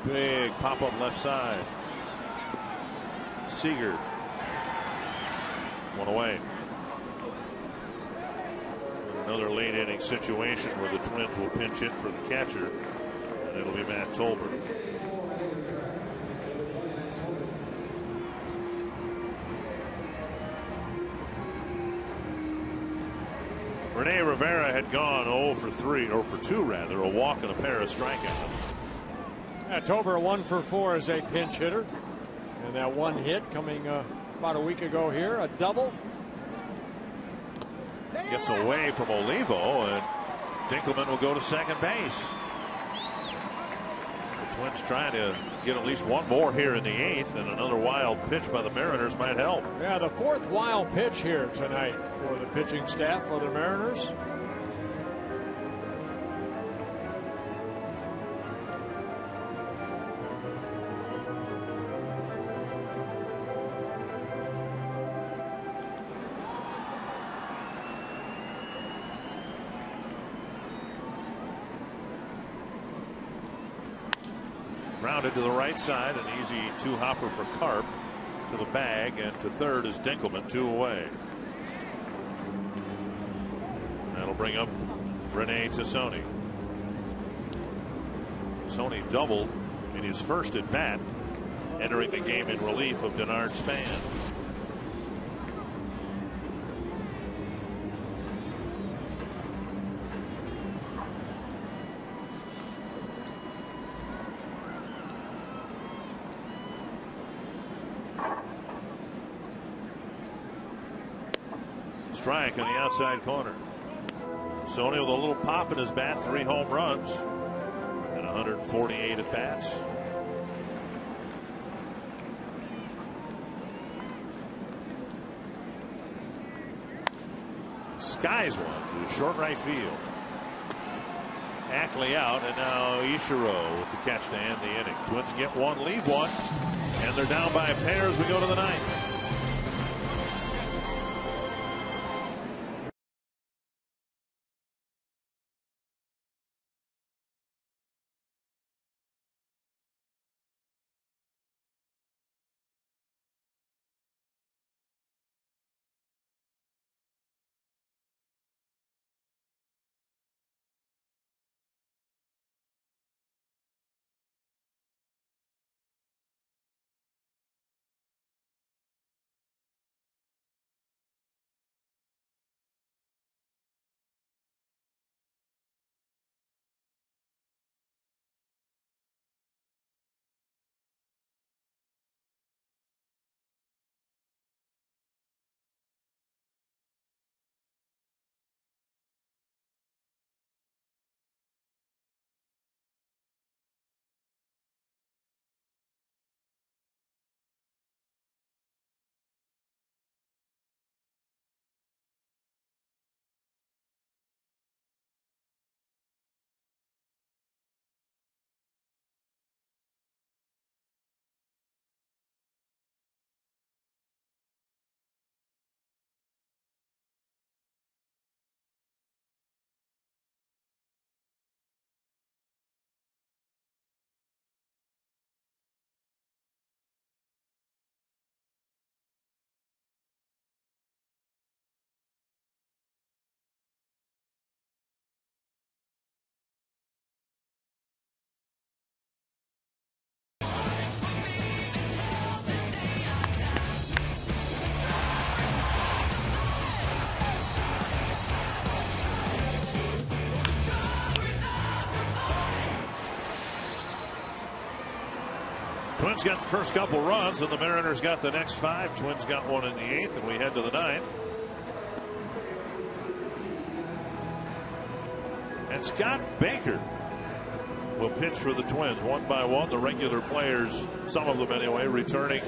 Big pop-up left side. Seager. One away. Another late inning situation where the Twins will pinch hit for the catcher, and it'll be Matt Tolbert. Rene Rivera had gone 0 for 3, or for 2 rather, a walk and a pair of strikeouts. Tolbert 1 for 4 as a pinch hitter, and that one hit coming about a week ago here, a double. Gets away from Olivo, and Dinkelman will go to second base. The Twins trying to get at least one more here in the 8th, and another wild pitch by the Mariners might help. Yeah, the 4th wild pitch here tonight for the pitching staff for the Mariners. Grounded to the right side, an easy 2-hopper for Carp to the bag, and to third is Dinkelman, 2 away. That'll bring up Rene Tassone. Tassone doubled in his first at bat, entering the game in relief of Denard Span. Strike on the outside corner. Sony with a little pop in his bat, 3 home runs and 148 at bats. Skies one to short right field. Ackley out, and now Ichiro with the catch to end the inning. Twins get one, leave one, and they're down by a pair as we go to the 9th. Twins got the first couple runs, and the Mariners got the next 5. Twins got one in the 8th, and we head to the 9th. And Scott Baker will pitch for the Twins one by one. The regular players, some of them anyway, returning,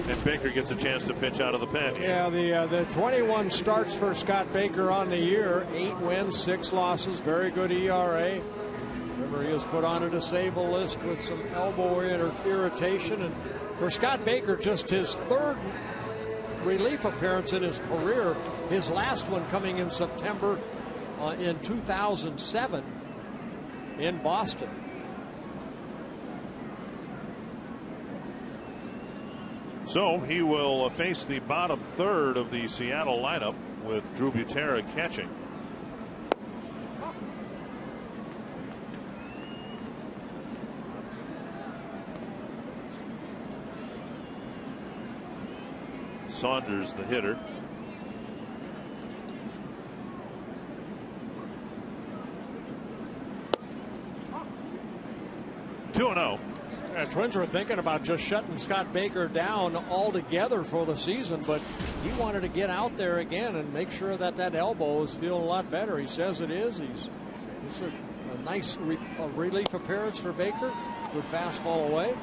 and Baker gets a chance to pitch out of the pen. Yeah, the 21 starts for Scott Baker on the year, 8 wins, 6 losses, very good ERA. Remember, he was put on a disabled list with some elbow irritation. And for Scott Baker, just his 3rd relief appearance in his career, his last one coming in September in 2007 in Boston. So he will face the bottom third of the Seattle lineup with Drew Butera catching. Saunders the hitter. Two-0. Yeah, Twins were thinking about just shutting Scott Baker down altogether for the season, but he wanted to get out there again and make sure that that elbow is feeling a lot better. He says it is. It's a nice relief appearance for Baker. Good fastball away.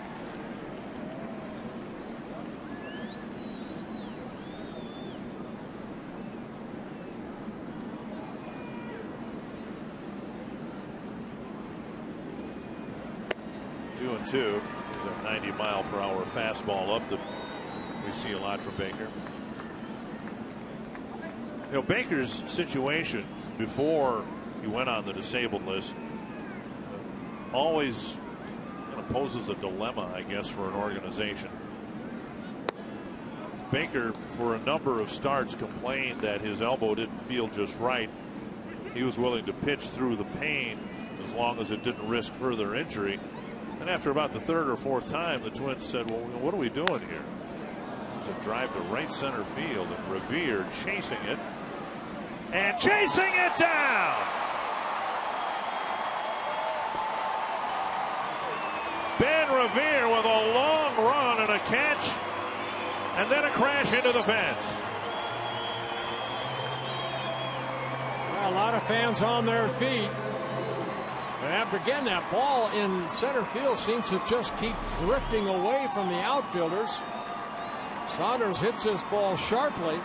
Two and two. There's a 90-mile-per-hour fastball up that we see a lot from Baker. You know, Baker's situation before he went on the disabled list always kind of poses a dilemma, I guess, for an organization. Baker, for a number of starts, complained that his elbow didn't feel just right. He was willing to pitch through the pain as long as it didn't risk further injury. And after about the third or fourth time, the Twins said, well, what are we doing here? It's a drive to right center field, and Revere chasing it. And chasing it down! Ben Revere with a long run and a catch, and then a crash into the fence. Well, a lot of fans on their feet. And again, that ball in center field seems to just keep drifting away from the outfielders. Saunders hits this ball sharply.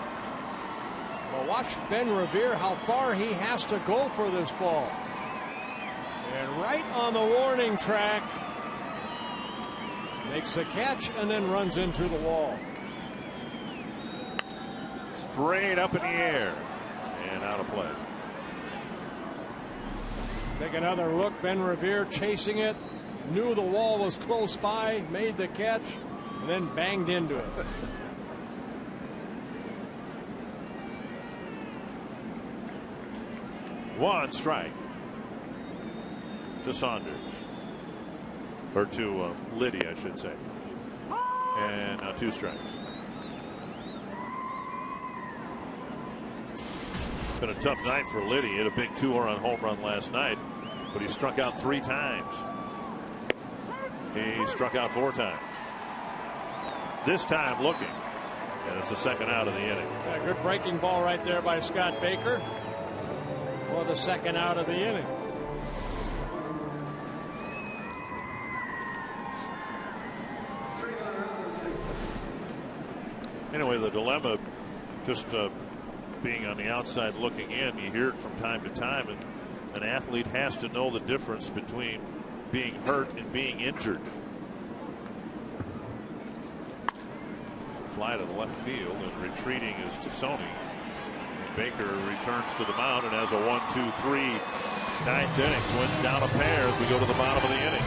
Well, watch Ben Revere, how far he has to go for this ball. And right on the warning track, makes a catch and then runs into the wall. Straight up in the air and out of play. Take another look. Ben Revere chasing it. Knew the wall was close by. Made the catch. And then banged into it. One strike to Saunders. Or to Liddy, I should say. And now two strikes. Been a tough night for Liddy. He hit a big 2-run home run last night, but he struck out 3 times. He struck out 4 times. This time looking, and it's the second out of the inning. Yeah, good breaking ball right there by Scott Baker for the second out of the inning. Anyway, the dilemma, just being on the outside looking in, you hear it from time to time, and an athlete has to know the difference between being hurt and being injured. Fly to the left field, and retreating is Tassone. Baker returns to the mound and has a 1-2-3 ninth inning. Twins down a pair as we go to the bottom of the inning.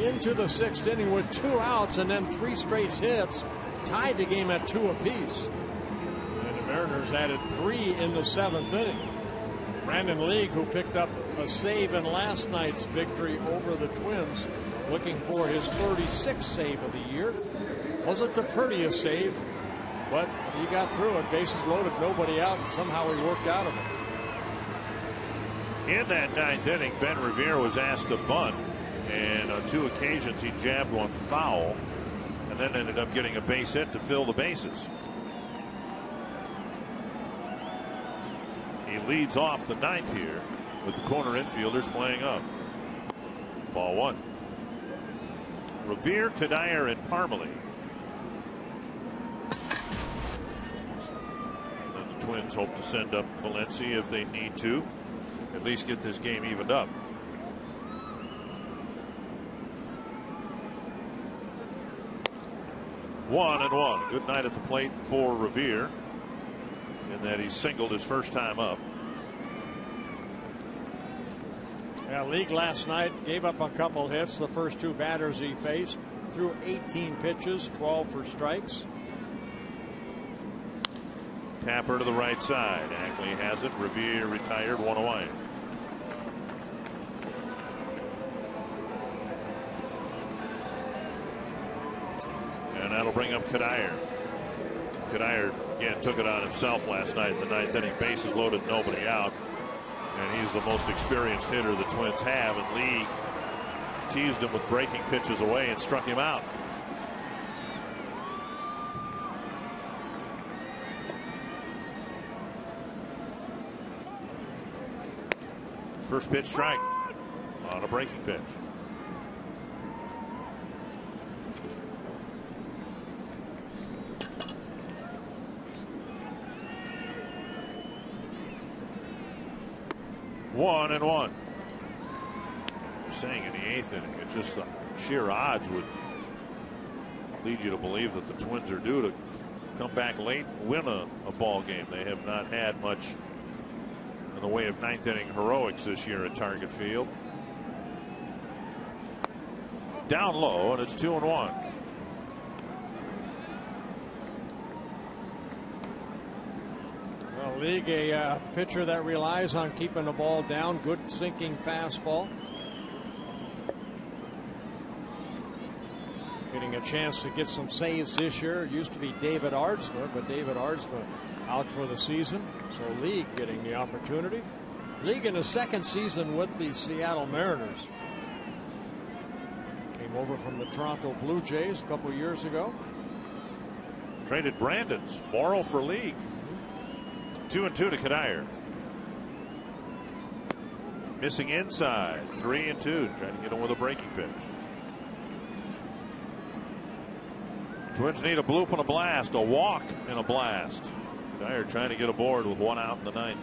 into the 6th inning with 2 outs and then 3 straight hits, tied the game at 2 apiece. And the Mariners added 3 in the 7th inning. Brandon League, who picked up a save in last night's victory over the Twins, looking for his 36th save of the year. Wasn't the prettiest save, but he got through it. Bases loaded, nobody out, and somehow he worked out of it. In that 9th inning, Ben Revere was asked to bunt, and on 2 occasions he jabbed one foul, and then ended up getting a base hit to fill the bases. He leads off the 9th here with the corner infielders playing up. Ball 1. Revere, Cuddyer, and Parmelee. And then the Twins hope to send up Valencia if they need to. At least get this game evened up. One and one. Good night at the plate for Revere, in that he singled his first time up. Yeah, League last night gave up a couple hits. The first 2 batters he faced, threw 18 pitches, 12 for strikes. Tapper to the right side. Ackley has it. Revere retired, 1 away. And that'll bring up Cuddyer. Cuddyer again took it on himself last night in the 9th inning. Bases loaded, nobody out. And he's the most experienced hitter the Twins have. And League teased him with breaking pitches away and struck him out. First pitch strike on a breaking pitch. One and one. I'm saying in the 8th inning, it's just the sheer odds would lead you to believe that the Twins are due to come back late and win a ball game. They have not had much in the way of 9th inning heroics this year at Target Field. Down low, and it's 2-1. Well, League, a pitcher that relies on keeping the ball down, good sinking fastball. Getting a chance to get some saves this year. It used to be David Ardsma, but David Ardsma out for the season. So League getting the opportunity. League in his 2nd season with the Seattle Mariners. Came over from the Toronto Blue Jays a couple years ago. Traded Brandon's. Morrow for League. 2-2 to Cuddyer. Missing inside. 3-2. Trying to get him with a breaking pitch. Twins need a bloop and a blast. A walk and a blast. Cuddyer trying to get aboard with 1 out in the 9th.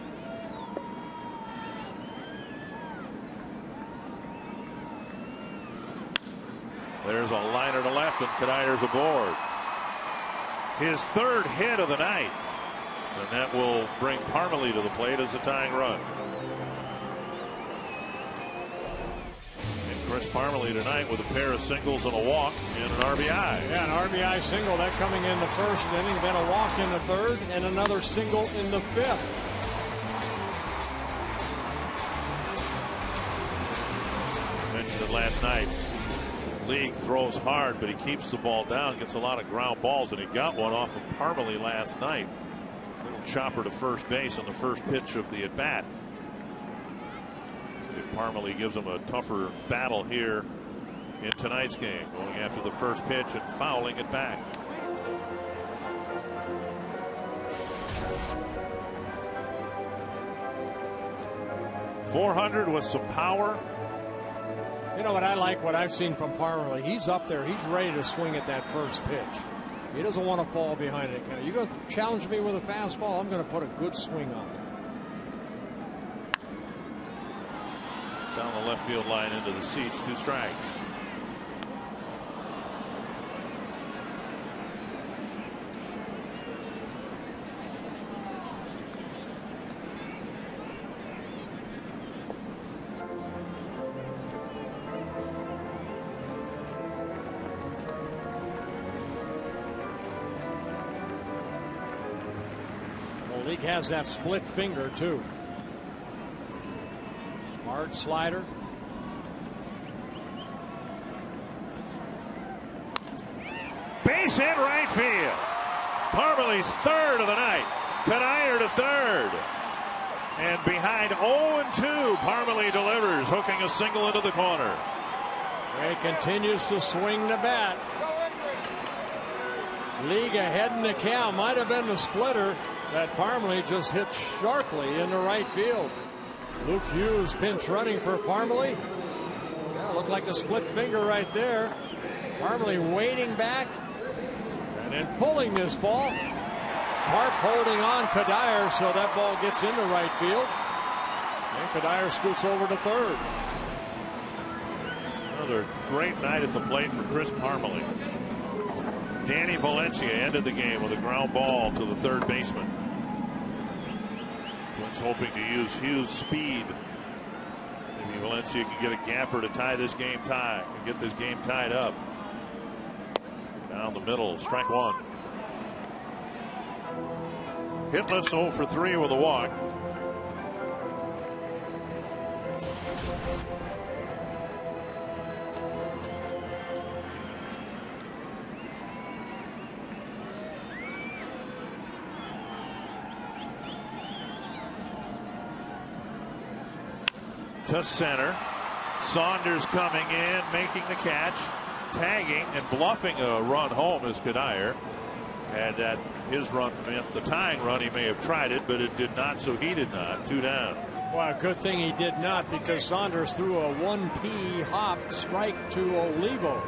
There's a liner to left, and Cuddyer's aboard. His 3rd hit of the night. And that will bring Parmelee to the plate as a tying run. And Chris Parmelee tonight with a pair of singles and a walk and an RBI. Yeah, an RBI single, that coming in the 1st inning, then a walk in the 3rd, and another single in the 5th. Mentioned it last night. League throws hard, but he keeps the ball down, gets a lot of ground balls, and he got one off of Parmelee last night. Little chopper to first base on the first pitch of the at-bat. If Parmelee gives him a tougher battle here in tonight's game, going after the first pitch and fouling it back. .400 with some power. You know what I like, what I've seen from Parmelee, he's up there, he's ready to swing at that first pitch. He doesn't want to fall behind it. You're going to challenge me with a fastball, I'm going to put a good swing on it. Down the left field line into the seats, 2 strikes. League has that split finger, too. Hard slider. Base hit right field. Parmelee's third of the night. Cuddyer to third. And behind 0-2, Parmelee delivers, hooking a single into the corner. Ray continues to swing the bat. League ahead in the count. Might have been the splitter that Parmelee just hit sharply into right field. Luke Hughes pinch running for Parmelee. Yeah, looked like a split finger right there. Parmelee waiting back and then pulling this ball. Harp holding on Cuddyer, so that ball gets into right field. And Cuddyer scoots over to third. Another great night at the plate for Chris Parmelee. Danny Valencia ended the game with a ground ball to the third baseman. Twins hoping to use Hughes' speed. Maybe Valencia can get a gapper to tie this game get this game tied up. Down the middle, strike one. Hitless, 0 for 3 with a walk. To center. Saunders coming in, making the catch, tagging and bluffing a run home is Cuddyer. And that his run meant the tying run. He may have tried it, but it did not, so he did not. 2 down. Well, good thing he did not, because Saunders threw a 1P hop strike to Olivo.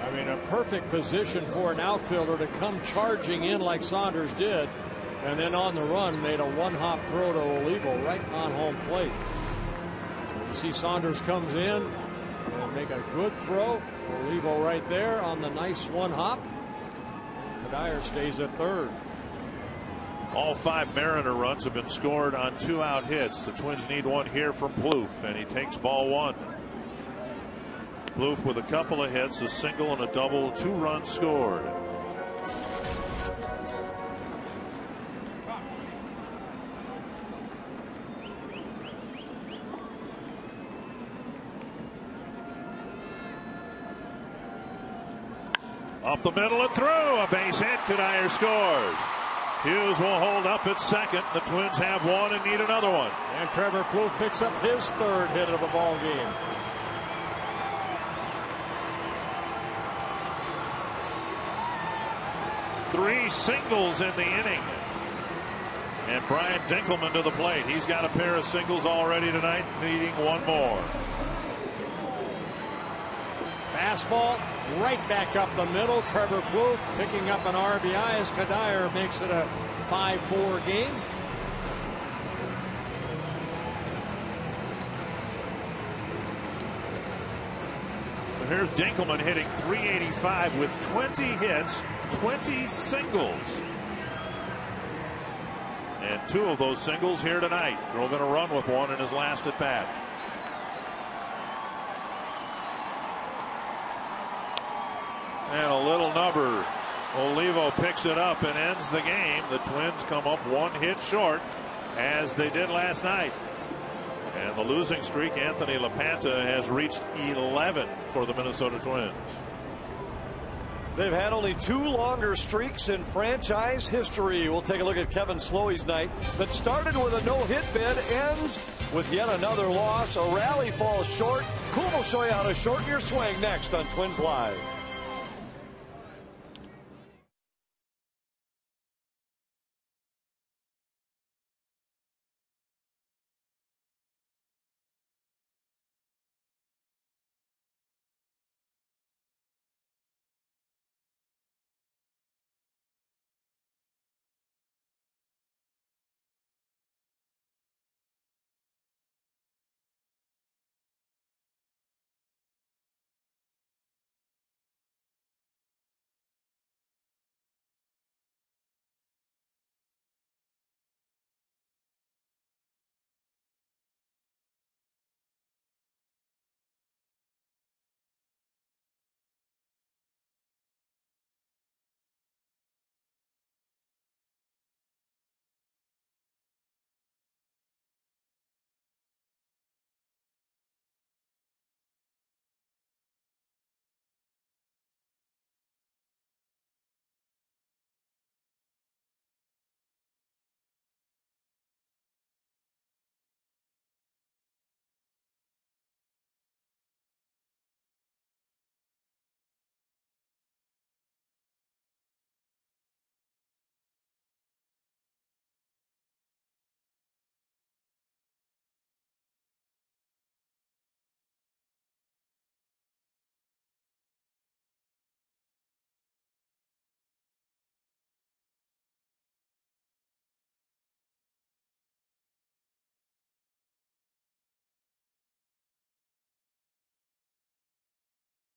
I mean, a perfect position for an outfielder to come charging in like Saunders did, and then on the run made a 1-hop throw to Olivo right on home plate. So you see Saunders comes in and make a good throw. Olivo right there on the nice 1-hop. Cuddyer stays at third. All 5 Mariner runs have been scored on 2-out hits. The Twins need one here from Plouffe, and he takes ball 1. Plouffe with a couple of hits, a single and a double, 2 runs scored. Up the middle and through. A base hit. Cuddyer scores. Hughes will hold up at second. The Twins have one and need another one. And Trevor Plouffe picks up his third hit of the ball game. Three singles in the inning. And Brian Dinkelman to the plate. He's got a pair of singles already tonight, needing one more. Fastball right back up the middle. Trevor Plouffe picking up an RBI as Cuddyer makes it a 5-4 game. But here's Dinkelman hitting .385 with 20 hits, 20 singles. And 2 of those singles here tonight. Drove in a run with one in his last at bat. And a little number. Olivo picks it up and ends the game. The Twins come up 1 hit short, as they did last night. And the losing streak, Anthony LaPanta, has reached 11 for the Minnesota Twins. They've had only 2 longer streaks in franchise history. We'll take a look at Kevin Slowey's night that started with a no-hit bid, ends with yet another loss. A rally falls short. Cool will show you how to shorten your swing next on Twins Live.